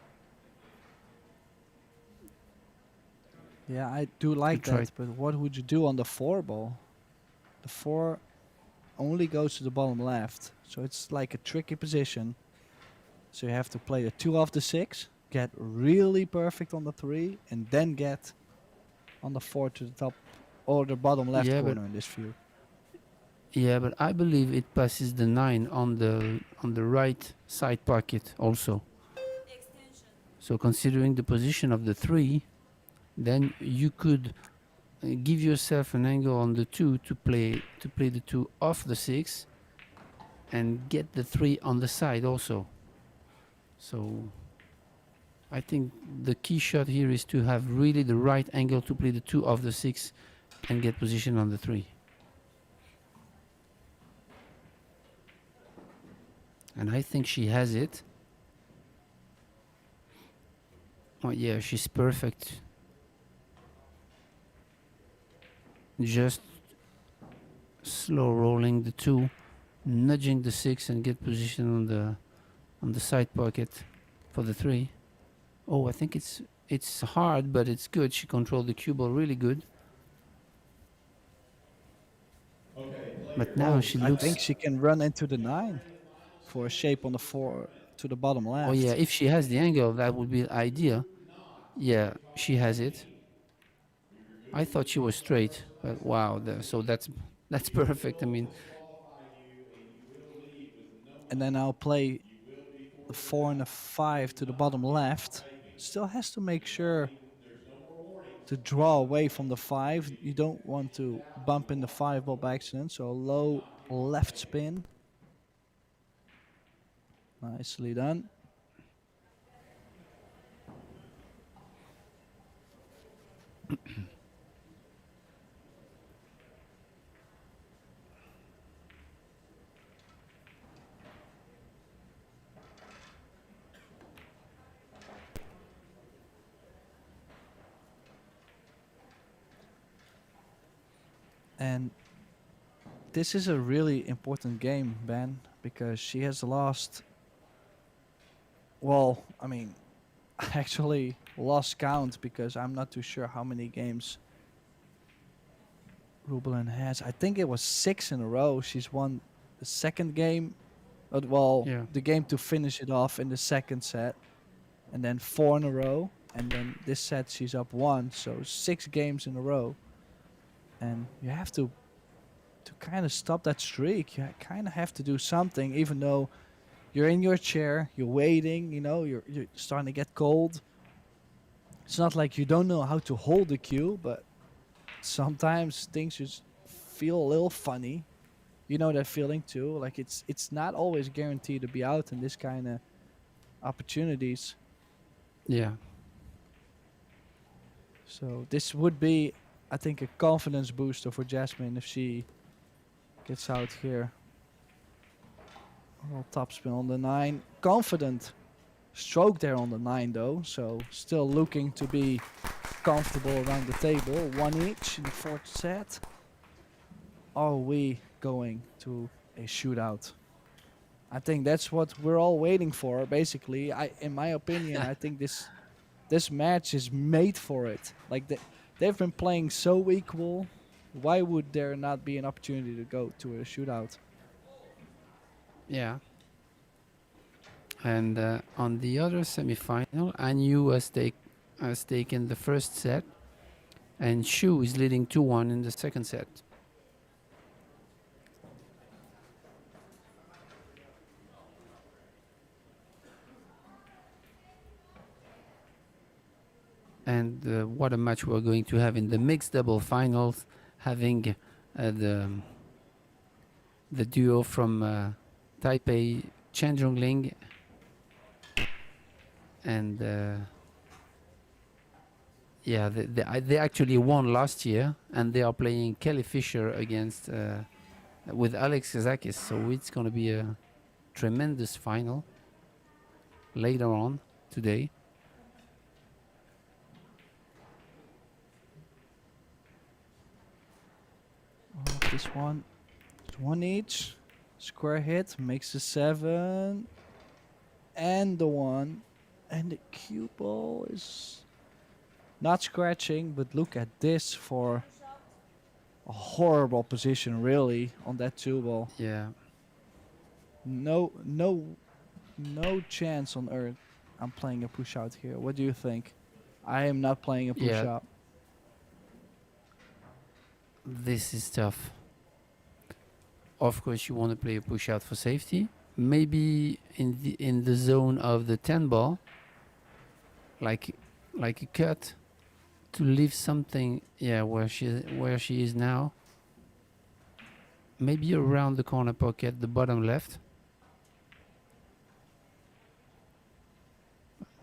Yeah, I do like try that, but what would you do on the 4 ball? The 4 only goes to the bottom left, so it's like a tricky position. So you have to play the 2 off the 6, get really perfect on the 3, and then get on the 4 to the top or the bottom left Yeah, corner in this view. but I believe it passes the 9 on the right side pocket also. So considering the position of the 3, then you could give yourself an angle on the 2 to play the 2 off the 6 and get the 3 on the side also. So I think the key shot here is to have really the right angle to play the 2 off the 6 and get position on the 3. And I think she has it. Oh yeah, she's perfect. Just slow rolling the 2, nudging the 6 and get position on the side pocket for the 3. Oh, I think it's hard, but it's good. She controlled the cue ball really good. But now she I looks. think she can run into the 9 for a shape on the 4 to the bottom left. Oh yeah, if she has the angle, that would be ideal. Yeah, she has it. I thought she was straight, but wow, so that's perfect. I mean, And then I'll play the 4 and the 5 to the bottom left. Still has to make sure to draw away from the 5. You don't want to bump in the 5 ball by accident, so a low left spin. Nicely done. And this is a really important game, Ben, because she has lost. Well, I mean, I actually lost count because I'm not too sure how many games RUBILEN has. I think it was 6 in a row. She's won the second game, well, Yeah. the game to finish it off in the second set, and then 4 in a row. And then this set she's up 1, so 6 games in a row. And you have to kind of stop that streak. You kind of have to do something, even though you're in your chair, you're waiting, you're starting to get cold. It's not like you don't know how to hold the cue, but sometimes things just feel a little funny. You know that feeling too. Like it's not always guaranteed to be out in this kind of opportunities. Yeah. So this would be, I think, a confidence booster for Jasmine if she gets out here. Well, topspin on the 9. Confident stroke there on the 9 though. So still looking to be comfortable around the table. 1 each in the 4th set. Are we going to a shootout? I think that's what we're all waiting for. Basically, in my opinion, I think this match is made for it. Like they've been playing so equal. Why would there not be an opportunity to go to a shootout? Yeah. And on the other semi-final, Anu has taken the first set, and Shu is leading 2-1 in the second set. And what a match we're going to have in the mixed double finals, having the duo from Taipei, Chen Zhongling, and yeah, they actually won last year, and they are playing Kelly Fisher against with Alex Kazakis, so it's going to be a tremendous final later on today. This one, 1 each. Square hit makes the 7, and the 1, and the cue ball is not scratching. But look at this for a horrible position, really, on that 2 ball. Yeah. No chance on earth. I'm playing a push out here. What do you think? I am not playing a push Yeah. out. This is tough. Of course, you want to play a push out for safety. Maybe in the zone of the 10 ball, like a cut, to leave something. Yeah, where she is now. Maybe around the corner pocket, the bottom left.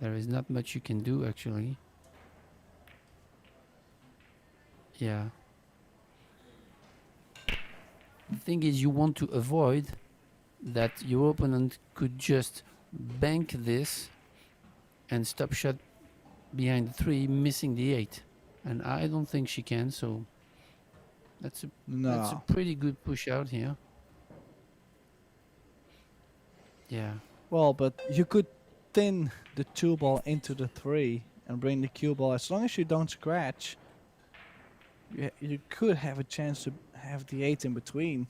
There is not much you can do actually. Yeah. The thing is, you want to avoid that your opponent could just bank this and stop shot behind the 3, missing the 8. And I don't think she can, so that's a pretty good push out here. Yeah. Well, but you could thin the 2 ball into the 3 and bring the cue ball. As long as you don't scratch, you could have a chance to have the 8 in between.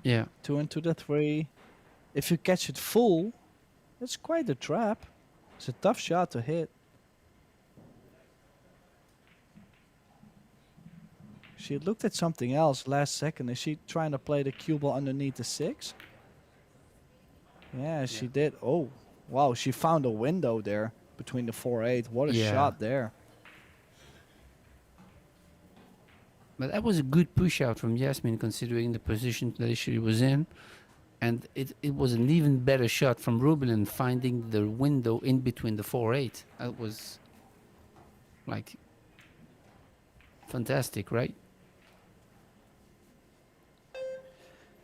Yeah. 2 into the 3. If you catch it full, it's quite a trap. It's a tough shot to hit. She looked at something else last second. Is she trying to play the cue ball underneath the 6? Yeah, she did. Oh, wow. She found a window there between the 4-8. What a shot there. But that was a good push out from Jasmine, considering the position that she was in. And it was an even better shot from RUBILEN, finding the window in between the 4-8. That was like fantastic, right?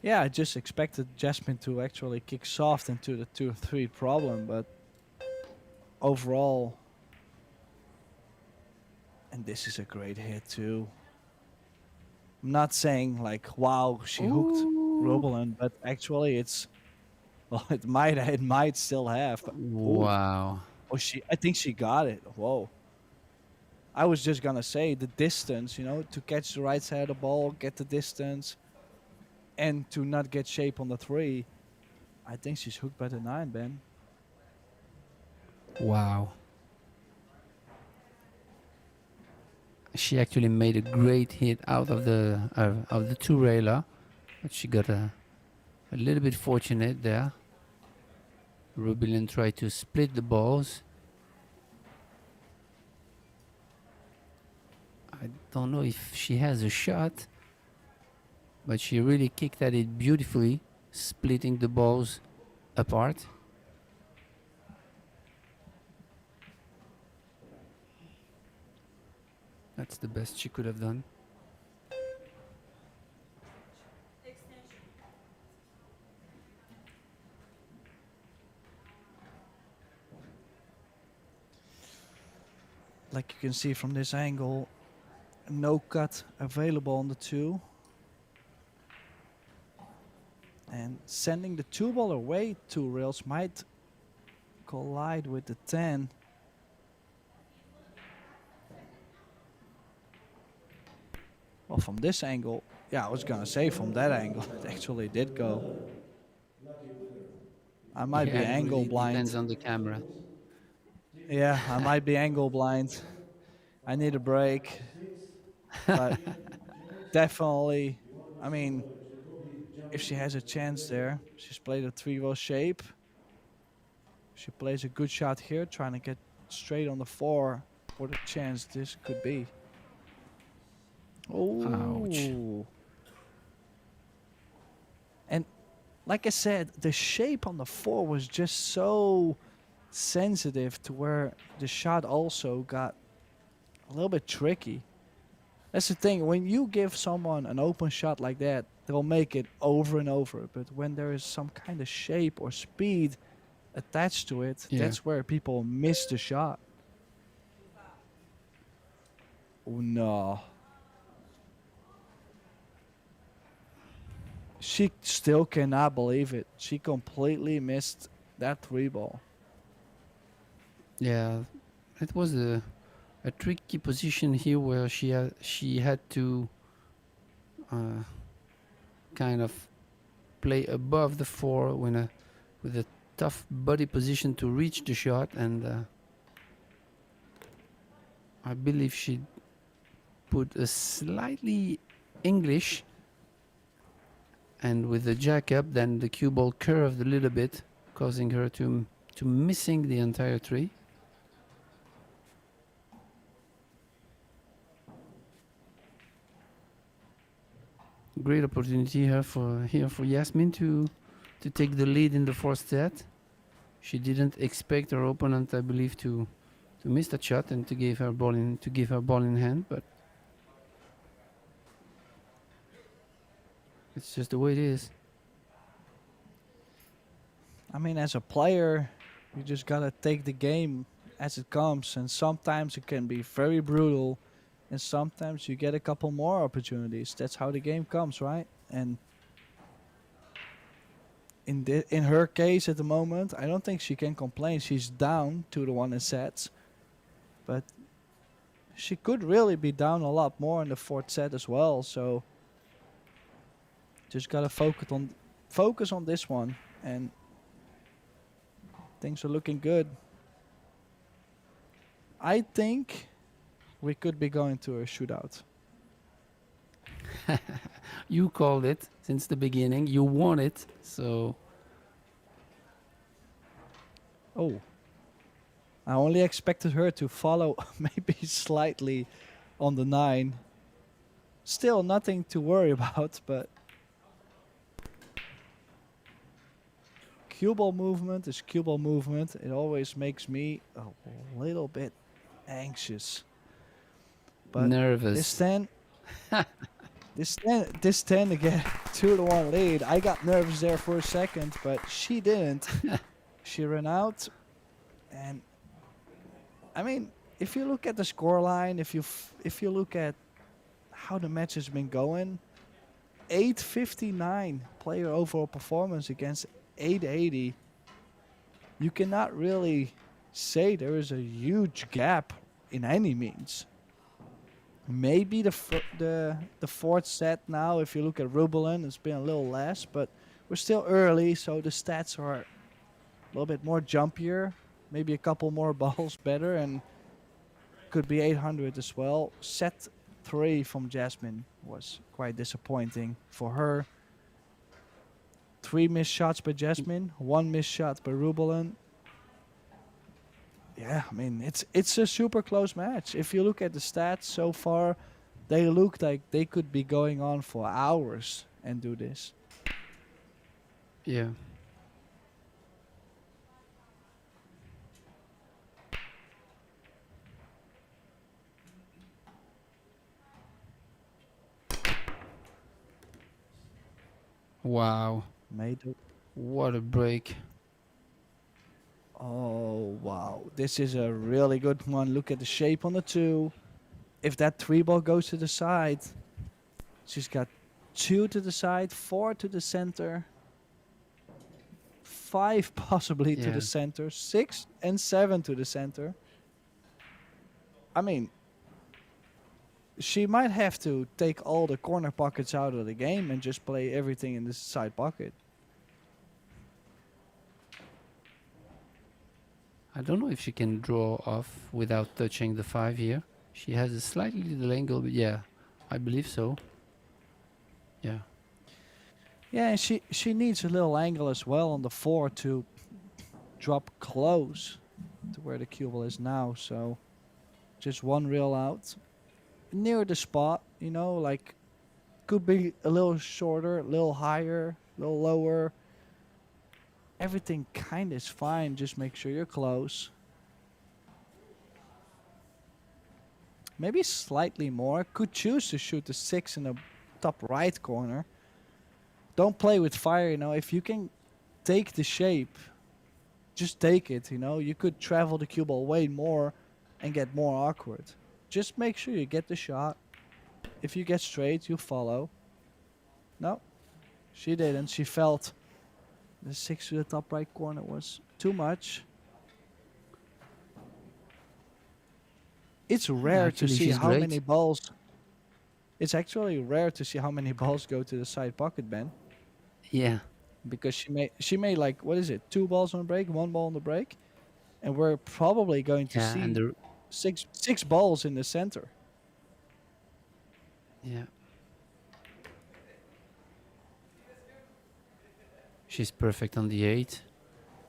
Yeah, I just expected Jasmine to actually kick soft into the 2-3 problem, but overall, and this is a great hit too. I'm not saying like, wow, she hooked Ooh. RUBILEN, but actually it's, well, it might still have. But oh, Wow. oh, I think she got it. Whoa. I was just gonna say the distance, to catch the right side of the ball, get the distance, and to not get shape on the three. I think she's hooked by the 9, Ben. Wow. She actually made a great hit out of the two railer, but she got a little bit fortunate there. RUBILEN tried to split the balls. I don't know if she has a shot, but she really kicked at it beautifully, splitting the balls apart. That's the best she could have done. Like you can see from this angle, no cut available on the 2. And sending the 2 ball away 2 rails might collide with the 10. Well, from this angle, yeah, I was gonna say from that angle, it actually did go. I might Yeah, be it angle really blind. depends on the camera. Yeah, I might be angle blind. I need a break, but definitely, I mean, if she has a chance there, she's played a 3-row shape. She plays a good shot here, trying to get straight on the 4. What a chance this could be. Ouch. Oh. And like I said, the shape on the 4 was just so sensitive to where the shot also got a little bit tricky. That's the thing. When you give someone an open shot like that, they'll make it over and over. But when there is some kind of shape or speed attached to it, Yeah. that's where people miss the shot. Oh no. She still cannot believe it. She completely missed that 3 ball. Yeah, it was a tricky position here where she had to uh, kind of play above the 4 with a tough body position to reach the shot, and I believe she put a slightly English, and with the jack up, then the cue ball curved a little bit, causing her to missing the entire tree. Great opportunity here for Yasmin to take the lead in the 4th set. She didn't expect her opponent, I believe, to miss that shot and to give her ball in hand, but it's just the way it is. I mean, as a player, you just gotta take the game as it comes, and sometimes it can be very brutal, and sometimes you get a couple more opportunities. That's how the game comes, right? And in her case at the moment, I don't think she can complain. She's down 2-1 in sets, but she could really be down a lot more in the 4th set as well. So just gotta focus on this one, and things are looking good. I think we could be going to a shootout. You called it since the beginning. You won it, so Oh. I only expected her to follow maybe slightly on the 9. Still nothing to worry about, but cue ball movement is cue ball movement. It always makes me a little bit anxious. But nervous. this 10 to get 2-1 lead. I got nervous there for a second, but she didn't. She ran out, and I mean, if you look at the scoreline, if you look at how the match has been going, 859 player overall performance against 880. You cannot really say there is a huge gap in any means. Maybe the fourth set now, if you look at RUBILEN, it's been a little less, but we're still early, so the stats are a little bit more jumpier. Maybe a couple more balls better, and could be 800 as well. Set 3 from JASMIN was quite disappointing for her. 3 missed shots by JASMIN, 1 missed shot by RUBILEN. Yeah, I mean, it's a super close match. If you look at the stats so far, they look like they could be going on for hours and do this. Yeah. Wow. Made it. What a break. Oh, wow. This is a really good one. Look at the shape on the 2. If that 3 ball goes to the side, she's got 2 to the side, 4 to the center, 5 possibly to Yeah. the center, 6 and 7 to the center. I mean, she might have to take all the corner pockets out of the game and just play everything in the side pocket. I don't know if she can draw off without touching the 5 here. She has a slightly little angle, but yeah, I believe so. Yeah. Yeah, and she needs a little angle as well on the 4 to drop close to where the cue ball is now. So just one reel out. Near the spot, you know, like could be a little shorter, a little higher, a little lower. Everything kind of is fine. Just make sure you're close. Maybe slightly more. Could choose to shoot the 6 in the top right corner. Don't play with fire, you know. If you can take the shape, just take it, you know. You could travel the cue ball way more and get more awkward. Just make sure you get the shot. If you get straight, you follow. No, she didn't. She felt the 6 to the top right corner was too much. It's rare to Actually, see she's how great. many balls. It's actually rare to see how many balls go to the side pocket, Ben. Yeah. Because she made like, what is it, 2 balls on the break, 1 ball on the break, and we're probably going to Yeah, and see the six balls in the center. yeah. She's perfect on the 8,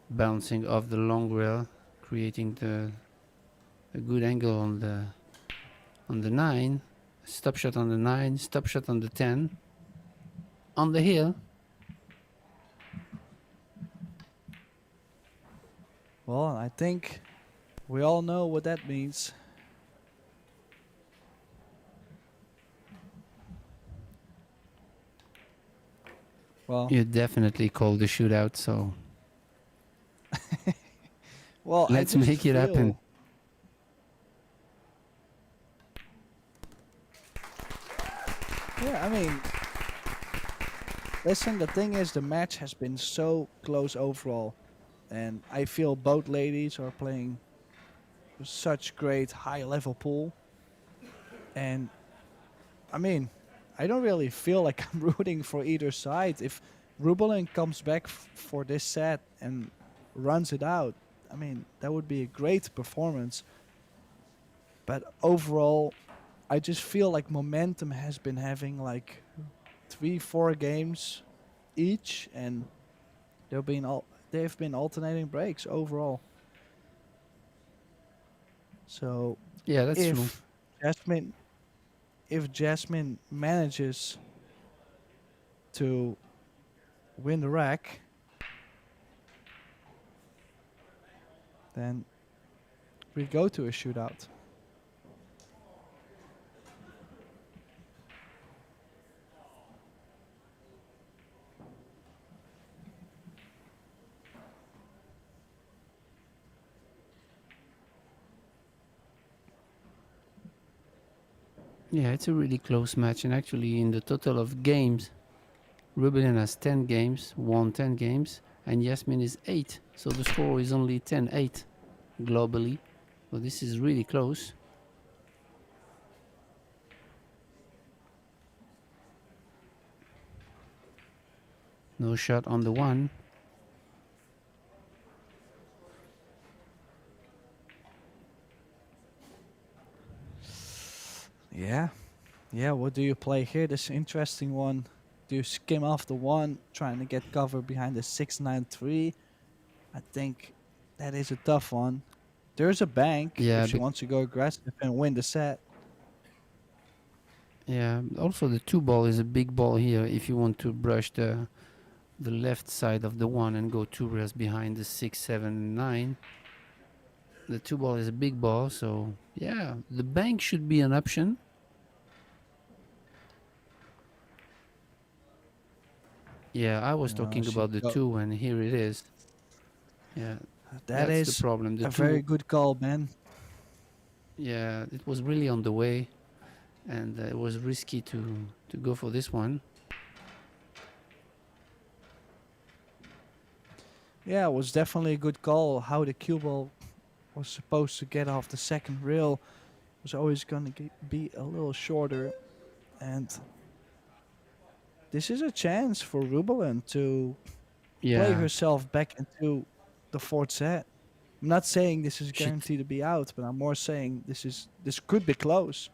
bouncing off the long rail, creating a good angle on the 9. Stop shot on the 9, stop shot on the 10. On the hill. Well, I think we all know what that means. Well, You definitely called the shootout, so well, let's I just make it happen. feel. Yeah, I mean, listen, the thing is, the match has been so close overall, and I feel both ladies are playing such great high-level pool. And I mean, I don't really feel like I'm rooting for either side. If RUBILEN comes back for this set and runs it out, I mean, that would be a great performance. But overall, I just feel like momentum has been having like 3-4 games each, and they've been alternating breaks overall. So Yeah, that's true. if Jasmine if JASMIN manages to win the rack, then we go to a shootout. Yeah, it's a really close match, and actually, in the total of games, RUBILEN has 10 games, won 10 games, and Yasmin is 8. So the score is only 10-8 globally. So this is really close. No shot on the one. Yeah. Yeah, what do you play here? This is an interesting one. Do you skim off the one, trying to get cover behind the 6-9-3? I think that is a tough one. There's a bank if Yeah, she wants to go aggressive and win the set. yeah. Also, the two ball is a big ball here. If you want to brush the left side of the one and go two rails behind the 6-7-9, the two ball is a big ball. So yeah, the bank should be an option. Yeah, I was No, talking she about the go. two, and here it is. Yeah, That that's the is problem. The a very two, good call, man. yeah, it was really on the way, and it was risky to go for this one. Yeah, it was definitely a good call. How the cue ball was supposed to get off the second rail was always going to be a little shorter. And this is a chance for RUBILEN to play Yeah, herself back into the fourth set. I'm not saying this is she guaranteed to be out, but I'm more saying this could be close.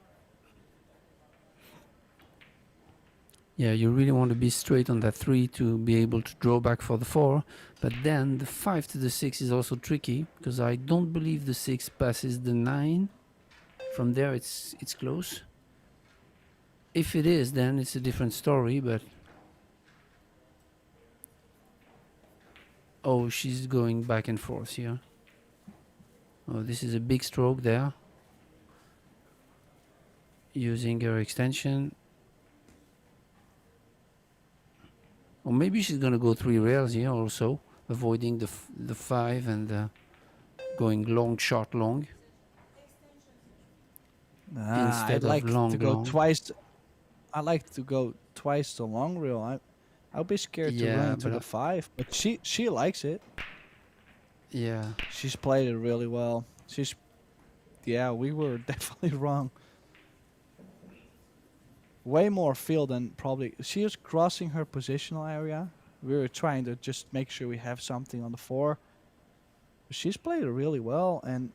Yeah, you really want to be straight on that three to be able to draw back for the four. But then the five to the six is also tricky because I don't believe the six passes the nine. From there, it's close. If it is, then it's a different story. But oh, she's going back and forth here. Oh, this is a big stroke there. Using her extension. Or maybe she's gonna go three rails here also, avoiding the five and going long, short, long I'd instead of like to long, go long. twice. I like to go twice the long rail. I'll be scared to run Yeah, into but the five, but she likes it. yeah, She's played it really well. Yeah, we were definitely wrong. Way more feel than probably. She is crossing her positional area. We were trying to just make sure we have something on the four. She's played it really well, and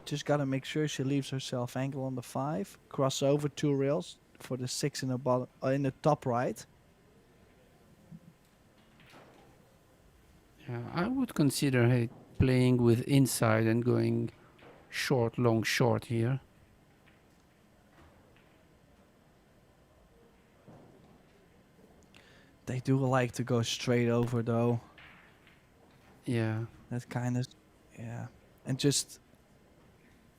just gotta make sure she leaves herself angle on the five. Cross over two rails for the six in the bottom, in the top right. yeah. I would consider hey, playing with inside and going short, long, short here. They do like to go straight over though. Yeah, That kind of, yeah, and just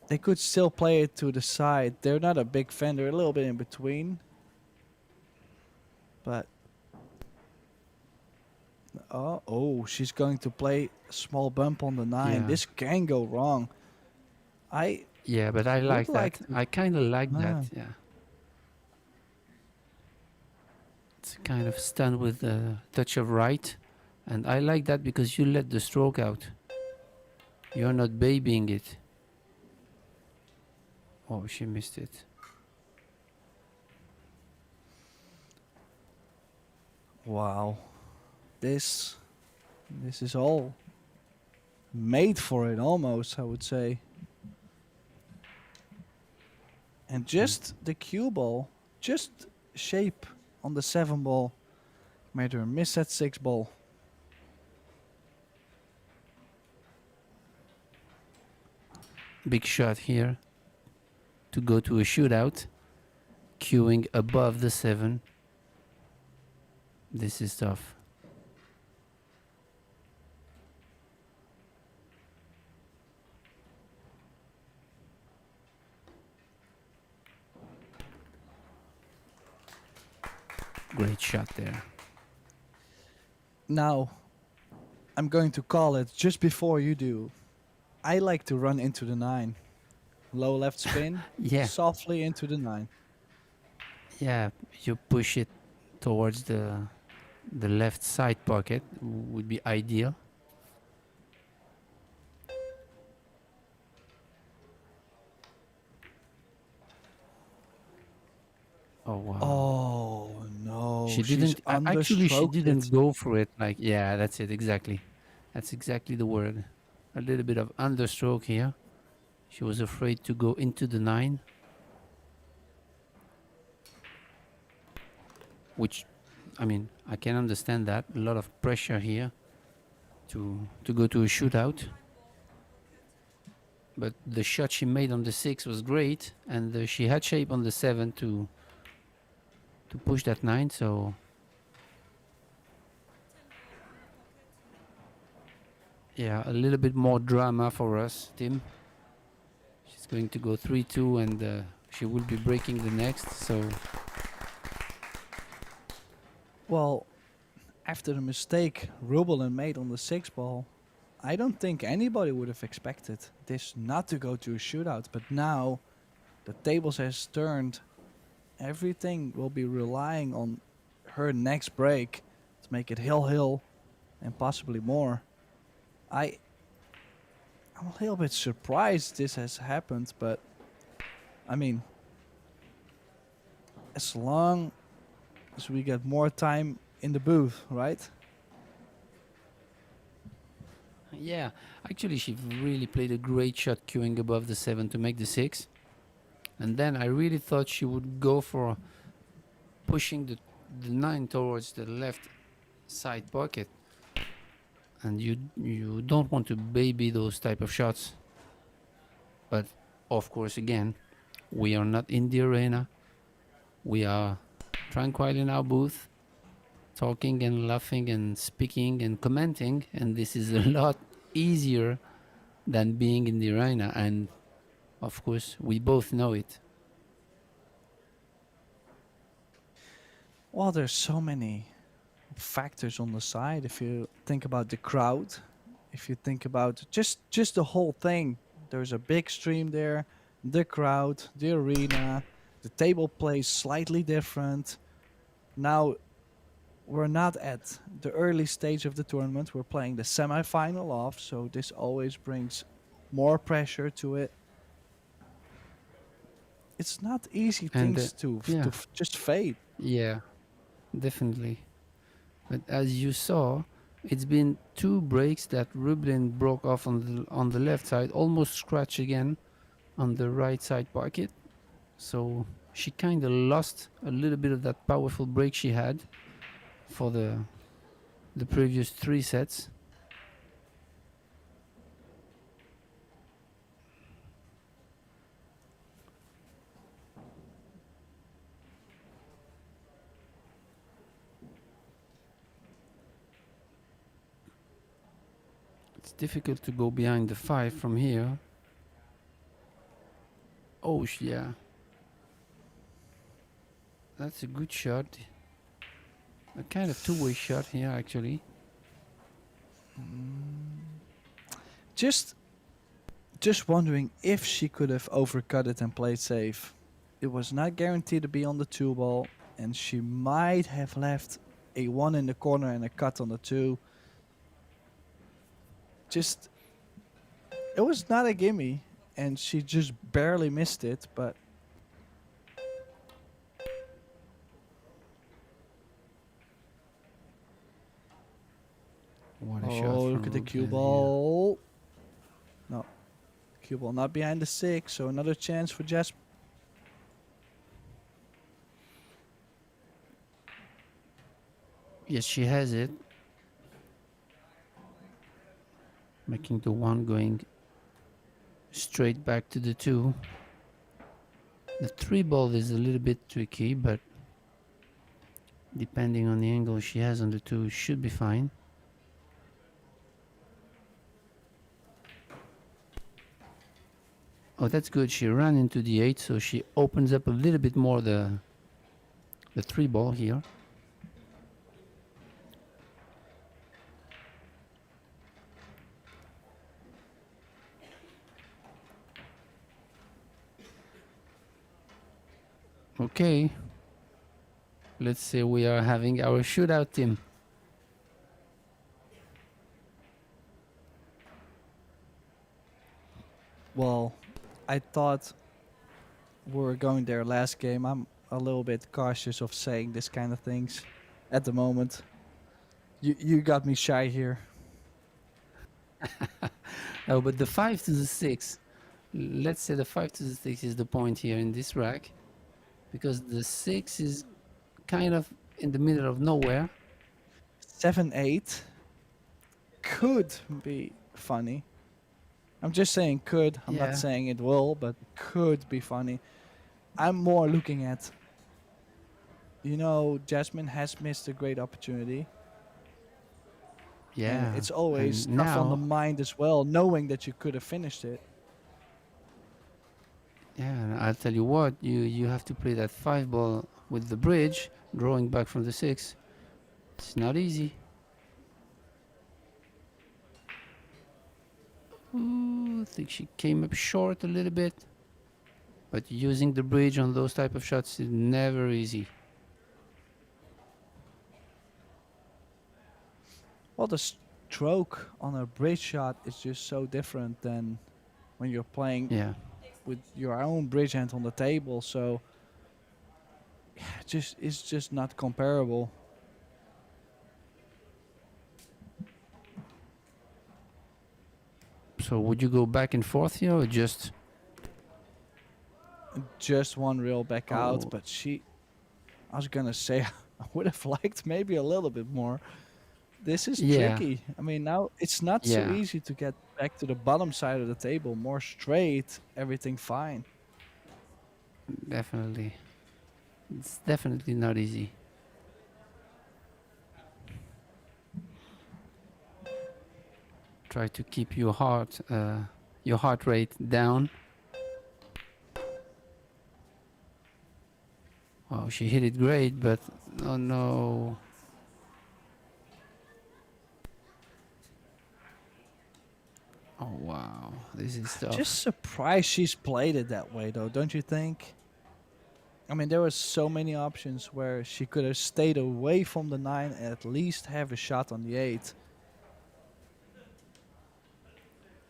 they could still play it to the side. They're not a big fan. They're a little bit in between. But oh, she's going to play a small bump on the nine. yeah, This can go wrong. I yeah. But I would like like that. to. I kind of like that. Ah, Yeah, it's kind of stand with a touch of right, and I like that because you let the stroke out. You're not babying it. Oh, she missed it. wow, this this is all made for it almost. I would say. And just the cue ball, just shape on the seven ball, made her miss that six ball. Big shot here to go to a shootout. Queuing above the seven. This is tough. Great shot there. Now, I'm going to call it just before you do. I like to run into the nine. low left spin, Yeah, softly into the 9. yeah. You push it towards the left side pocket would be ideal. Oh wow. Oh no, She she's didn't actually she understroked didn't it. go for it like yeah, that's it exactly. That's exactly the word. A little bit of understroke here. She was afraid to go into the 9, which I mean, I can understand that. A lot of pressure here to go to a shootout. But the shot she made on the 6 was great, and she had shape on the 7 to push that 9. So yeah, a little bit more drama for us, Tim. She's going to go 3-2, and she will be breaking the next. So Well, after the mistake Rubelin made on the 6 ball, I don't think anybody would have expected this not to go to a shootout. But now the tables has turned. Everything will be relying on her next break to make it hill and possibly more. I I'm a little bit surprised this has happened, but I mean, as long as we get more time in the booth, right? yeah, actually, she really played a great shot queuing above the 7 to make the 6. And then I really thought she would go for pushing the 9 towards the left side pocket. And you don't want to baby those type of shots. But of course, again, we are not in the arena. We are tranquil in our booth, talking and laughing and speaking and commenting. And this is a lot easier than being in the arena. And of course, we both know it. Well, there's so many factors on the side. If you think about the crowd, if you think about just the whole thing, there's a big stream there, the crowd, the arena, the table plays slightly different. Now we're not at the early stage of the tournament. We're playing the semi-final off, so this always brings more pressure to it. It's not easy And things yeah, just fade. yeah, definitely. But as you saw, it's been 2 breaks that Rublin broke off on the left side, almost scratch again on the right side pocket. So she kind of lost a little bit of that powerful break she had for the previous 3 sets. It's difficult to go behind the 5 from here. Oh, yeah. That's a good shot. A kind of two-way shot here, actually. Just just wondering if she could have overcut it and played safe. It was not guaranteed to be on the 2 ball, and she might have left a 1 in the corner and a cut on the 2. Just it was not a gimme, and she just barely missed it, but What a shot oh, from look at the cue Rublin here. ball. No, cue ball not behind the 6, so another chance for Jasmine. Yes, she has it. Making the 1 going straight back to the 2. The 3 ball is a little bit tricky, but depending on the angle she has on the 2, should be fine. Oh, that's good. She ran into the 8, so she opens up a little bit more the 3 ball here. Okay, let's say we are having our shootout team. Well, I thought we were going there last game. I'm a little bit cautious of saying this kind of things at the moment. You got me shy here. Oh, but the 5 to the 6, let's say the 5 to the 6 is the point here in this rack, because the 6 is kind of in the middle of nowhere. 7-8 could be funny. I'm just saying could. I'm not Yeah, saying it will, but could be funny. I'm more looking at, Jasmine has missed a great opportunity. And yeah. it's always And tough on the now, mind as well, knowing that you could have finished it. yeah, I'll tell you what, you have to play that 5 ball with the bridge, drawing back from the 6. It's not easy. Ooh, I think she came up short a little bit. But using the bridge on those type of shots is never easy. Well, the stroke on a bridge shot is just so different than when you're playing Yeah. with your own bridge hand on the table. So it's just not comparable. So would you go back and forth here or just? Just one real back out, Oh, but I was gonna say I would have liked maybe a little bit more. This is yeah, tricky. I mean, now it's not so yeah, easy to get back to the bottom side of the table. More straight, everything fine. definitely. It's definitely not easy. Try to keep your heart rate down. Wow, she hit it great, but oh no. Oh wow, this is Just tough. surprised she's played it that way, though, don't you think? I mean, there were so many options where she could have stayed away from the 9 and at least have a shot on the 8.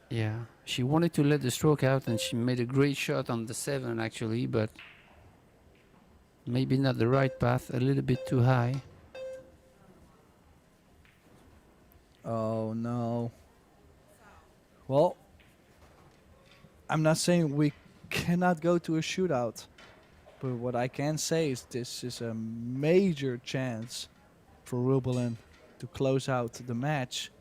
Yeah, she wanted to let the stroke out, and she made a great shot on the 7 actually, but maybe not the right path. A little bit too high. Oh, no. Well, I'm not saying we cannot go to a shootout, but what I can say is this is a major chance for RUBILEN to close out the match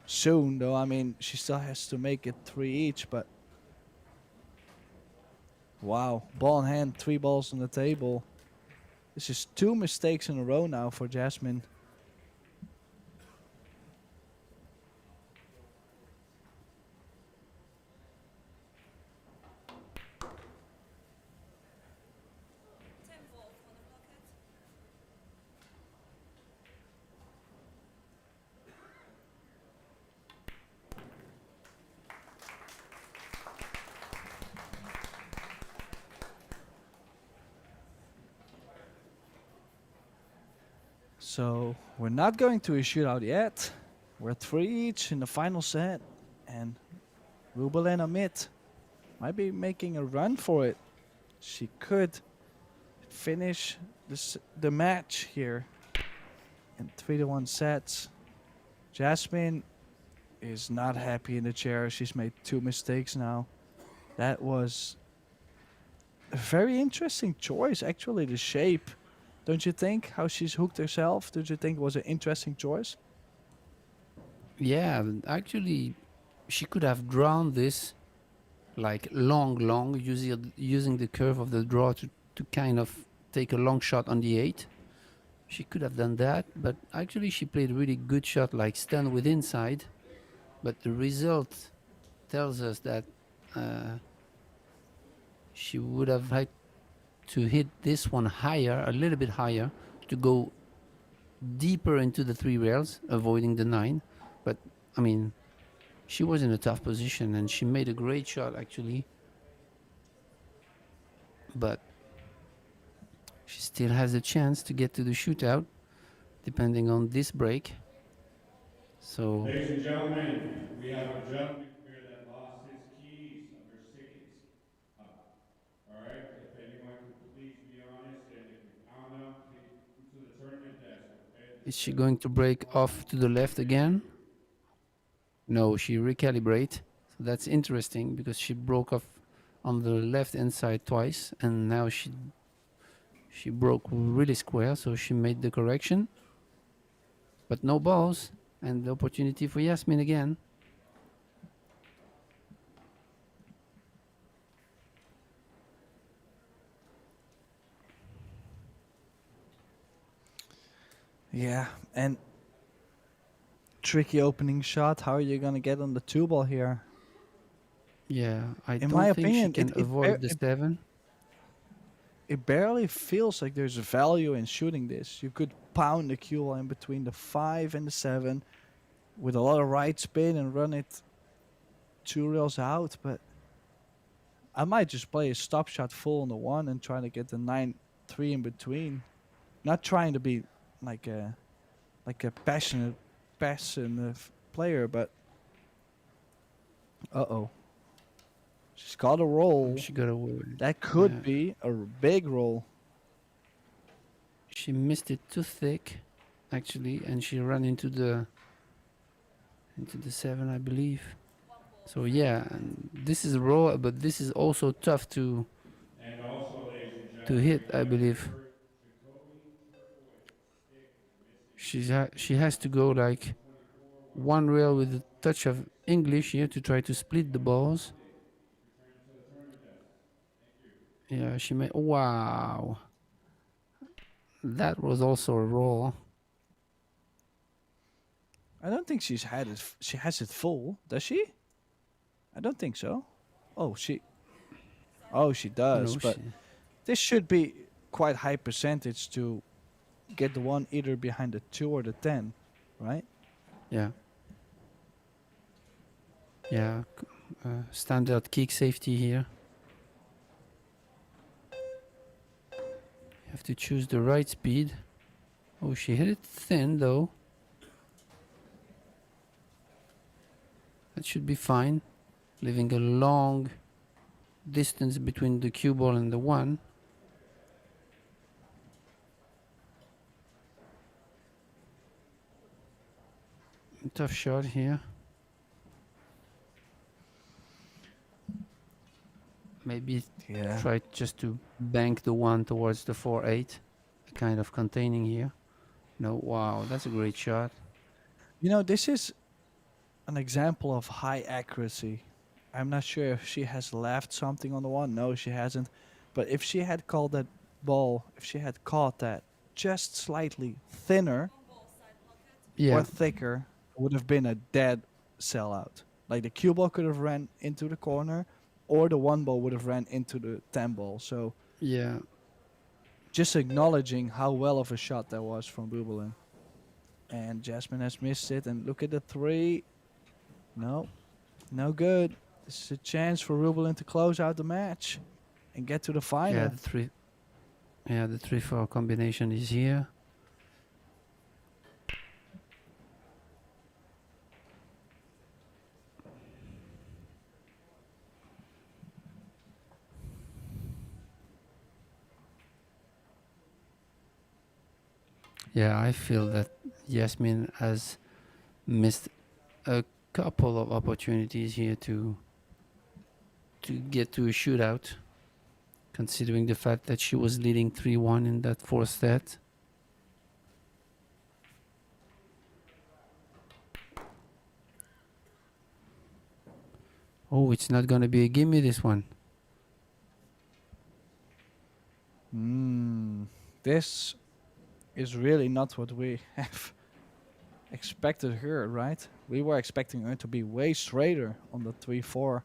soon, though. I mean, she still has to make it 3 each, but wow, ball in hand, 3 balls on the table. This is 2 mistakes in a row now for Jasmine. So we're not going to a shootout yet. We're 3 each in the final set, and RUBILEN AMIT might be making a run for it. She could finish the match here in 3-1 sets. Jasmine is not happy in the chair. She's made 2 mistakes now. That was a very interesting choice, actually, the shape. Don't you think? How she's hooked herself? Don't you think it was an interesting choice? Yeah, actually, she could have drawn this like long, using the curve of the draw to kind of take a long shot on the 8. She could have done that, but actually she played a really good shot like stand with inside. But the result tells us that uh, she would have had to hit this one higher, a little bit higher, to go deeper into the 3 rails, avoiding the 9. But I mean, she was in a tough position and she made a great shot actually. But still has a chance to get to the shootout, depending on this break. So Ladies and gentlemen, we have a gentleman here that lost his keys under seconds. All right, if anyone could please be honest, and if you found them, please come to the tournament desk, okay? is This she gentleman going to break off to the left thank again? you. No, she recalibrate. So that's interesting because she broke off on the left hand side twice, and now she broke really square, so she made the correction. But no balls, and the opportunity for Yasmin again. Yeah, and tricky opening shot. How are you gonna get on the two ball here? Yeah, I In my don't think she opinion, can avoid the 7. it barely feels like there's a value in shooting this. You could pound the cue ball in between the 5 and the 7 with a lot of right spin and run it 2 rails out, but I might just play a stop shot full on the 1 and try to get the 9-3 in between. Not trying to be like a passionate player, but uh-oh. She's got a roll. She got away. That could Yeah. be a big roll. She missed it too thick, actually, and she ran into the 7, I believe. So yeah, and this is raw, but this is also tough to And also, ladies and to gentlemen, hit, we I have believe. She has to go like one rail with a touch of English here to try to split the balls. Yeah, she made. Wow, that was also a roll. I don't think she's had it. She has it full, does she? I don't think so. Oh, she. Oh, she does. No, But she. this should be quite high percentage to get the 1 either behind the 2 or the 10, right? Yeah. Yeah. Standard kick safety here. You have to choose the right speed. Oh, she hit it thin though. That should be fine. Leaving a long distance between the cue ball and the 1. Tough shot here. Maybe Yeah. try just to bank the 1 towards the 4-8. Kind of containing here. No, wow, that's a great shot. You know, this is an example of high accuracy. I'm not sure if she has left something on the 1. No, she hasn't. But if she had called that ball, if she had caught that just slightly thinner Yeah, or thicker, it would have been a dead sellout. Like the cue ball could have ran into the corner, or the 1 ball would have ran into the 10 ball. So yeah. just acknowledging how well of a shot that was from RUBILEN. And JASMIN has missed it. And look at the 3. No, no good. This is a chance for RUBILEN to close out the match and get to the final. Yeah, the 3. Yeah, the 3-4 combination is here. Yeah, I feel that Yasmin has missed a couple of opportunities here to get to a shootout, considering the fact that she was leading 3-1 in that fourth set. Oh, it's not gonna be a gimme, this one. This is really not what we have expected her, right? We were expecting her to be way straighter on the 3-4.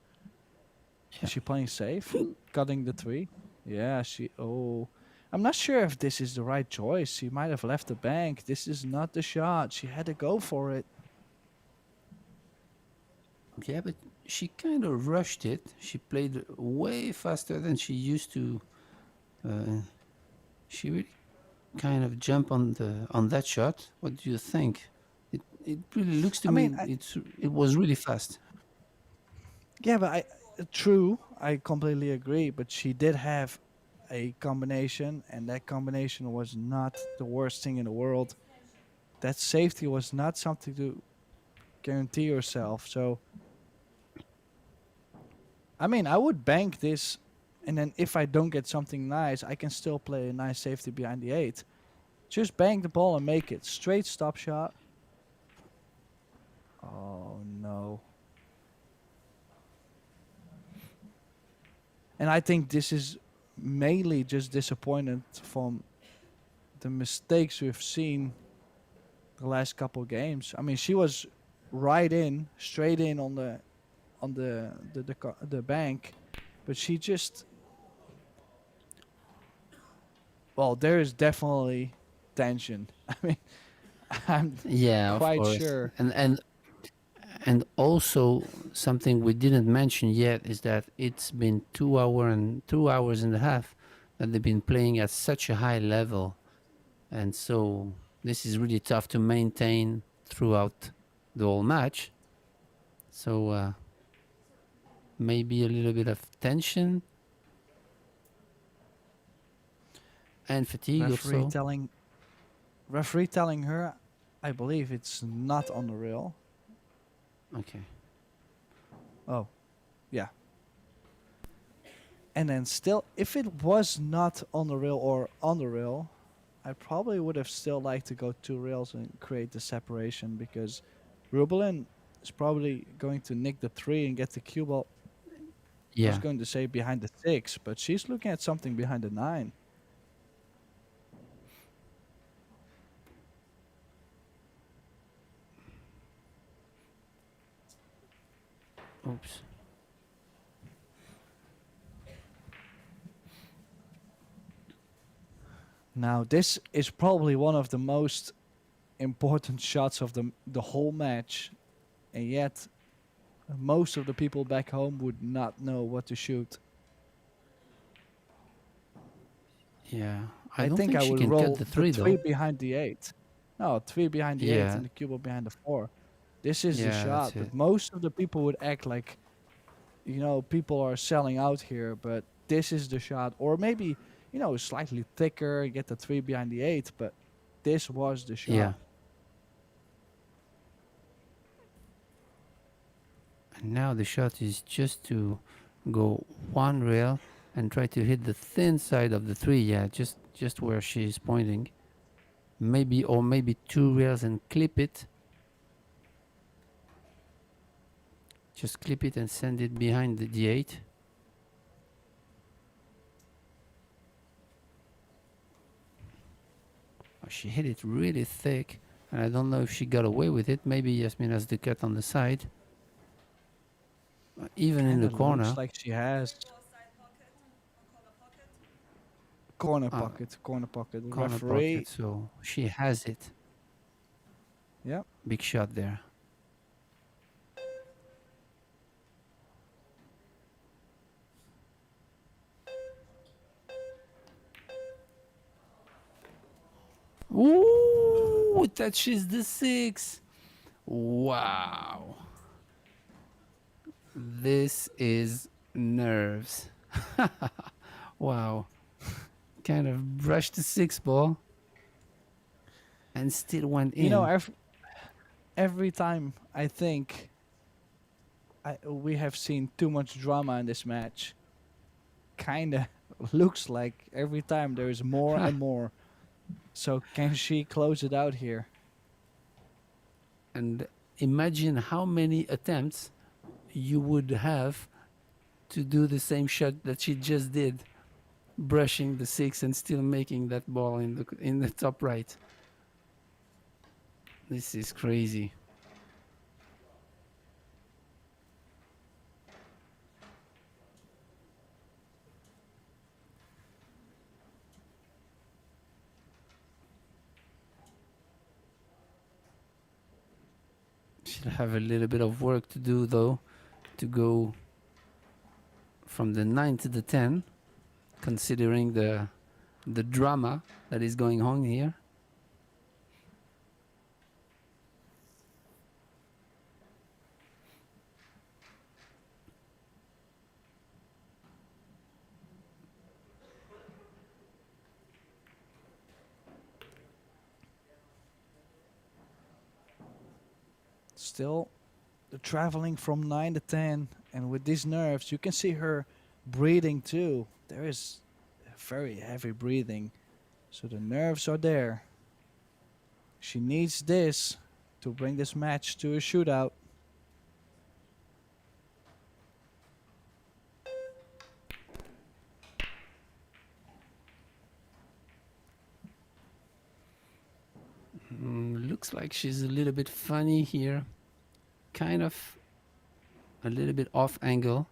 Yeah. Is she playing safe? Cutting the 3? Yeah, she. Oh. I'm not sure if this is the right choice. She might have left the bank. This is not the shot. She had to go for it. Yeah, but she kind of rushed it. She played way faster than she used to. She really kind of jump on that shot. What do you think? It really looks to I mean, me it was really fast. yeah, but true, I completely agree. But she did have a combination, and that combination was not the worst thing in the world. That safety was not something to guarantee yourself. So, I mean, I would bank this, and then if I don't get something nice, I can still play a nice safety behind the 8. Just bank the ball and make it. Straight stop shot. Oh, no. And I think this is mainly just disappointment from the mistakes we've seen the last couple games. I mean, she was right in, straight in on the bank, but she just, well, there is definitely tension. I mean, I'm Yeah, of quite course. sure. And also something we didn't mention yet is that it's been 2 hours and a half that they've been playing at such a high level, and so this is really tough to maintain throughout the whole match. So maybe a little bit of tension and fatigue Referee also. telling referee telling her, I believe it's not on the rail. Okay. Oh, yeah. And then still, if it was not on the rail or on the rail, I probably would have still liked to go 2 rails and create the separation, because RUBILEN is probably going to nick the 3 and get the cue ball. I was Yeah. going to say behind the 6, but she's looking at something behind the 9. Oops. Now, this is probably one of the most important shots of the whole match, and yet most of the people back home would not know what to shoot. Yeah. I I don't think think I she would can cut roll the the 3 3 though. behind the 8. No, 3 behind the 8 Yeah. and the cue ball behind the 4. This is the Yeah, shot, that's but it. most of the people would act like, people are selling out here, but this is the shot. Or maybe, slightly thicker, get the 3 behind the 8, but this was the Yeah. shot. And now the shot is just to go one rail and try to hit the thin side of the 3. Yeah, just where she's pointing. Maybe 2 rails and clip it. Just clip it and send it behind the 8. Oh, she hit it really thick, and I don't know if she got away with it. Maybe Yasmin has the cut on the side. Even in Kind the of looks corner. like she has corner Uh, pocket, corner pocket. The corner referee, pocket, so she has it. yeah. Big shot there. Ooh, touches the 6. Wow. This is nerves. Wow. Kind of brushed the 6 ball and still went You know, in. every time I think we have seen too much drama in this match, kind of looks like every time there is more and more. So can she close it out here? And imagine how many attempts you would have to do the same shot that she just did, brushing the 6 and still making that ball in the top right. This is crazy. She'll have a little bit of work to do though, to go from the 9 to the 10, considering the the drama that is going on here. Still, the traveling from 9 to 10, and with these nerves, you can see her breathing too. There is very heavy breathing, so the nerves are there. She needs this to bring this match to a shootout. Looks like she's a little bit funny here. Kind of a little bit off angle.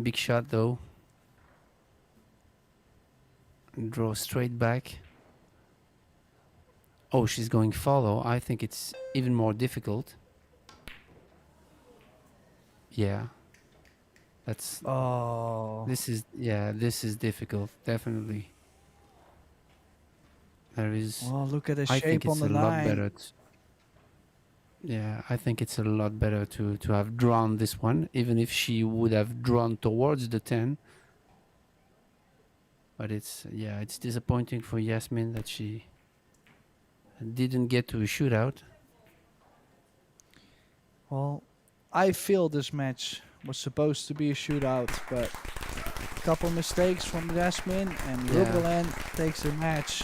Big shot though. Draw straight back. Oh, she's going follow. I think it's even more difficult. Yeah. That's Oh, this is difficult, definitely. There is well, look at the I think shape on it's the a lot line. better. Yeah, I think it's a lot better to have drawn this one, even if she would have drawn towards the 10. But it's disappointing for Yasmin that she didn't get to a shootout. Well, I feel this match was supposed to be a shootout, but a couple mistakes from Jasmine, and Yeah. RUBILEN takes the match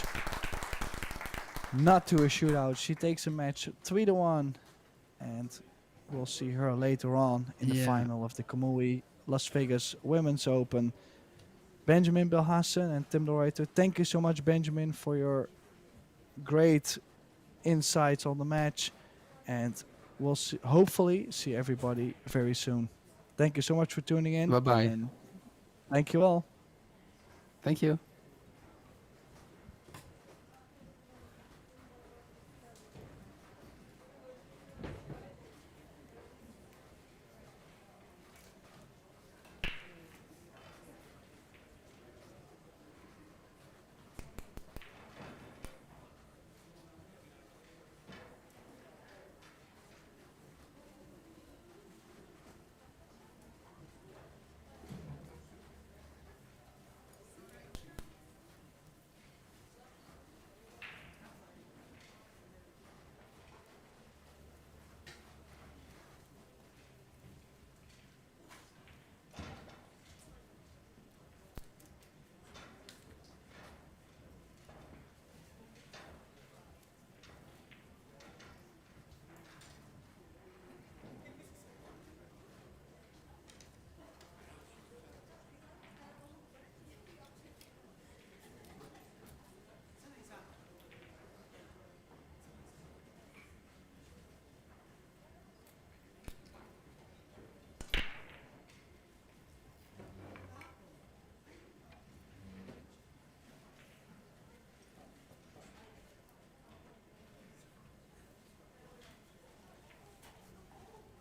not to a shootout. She takes a match 3-1, and we'll see her later on in the Yeah. final of the Kamui Las Vegas Women's Open. Benjamin Belhassen and Tim de Ruyter, thank you so much, Benjamin, for your great insights on the match, and we'll hopefully see everybody very soon. Thank you so much for tuning in. Bye-bye. And thank you all. Thank you.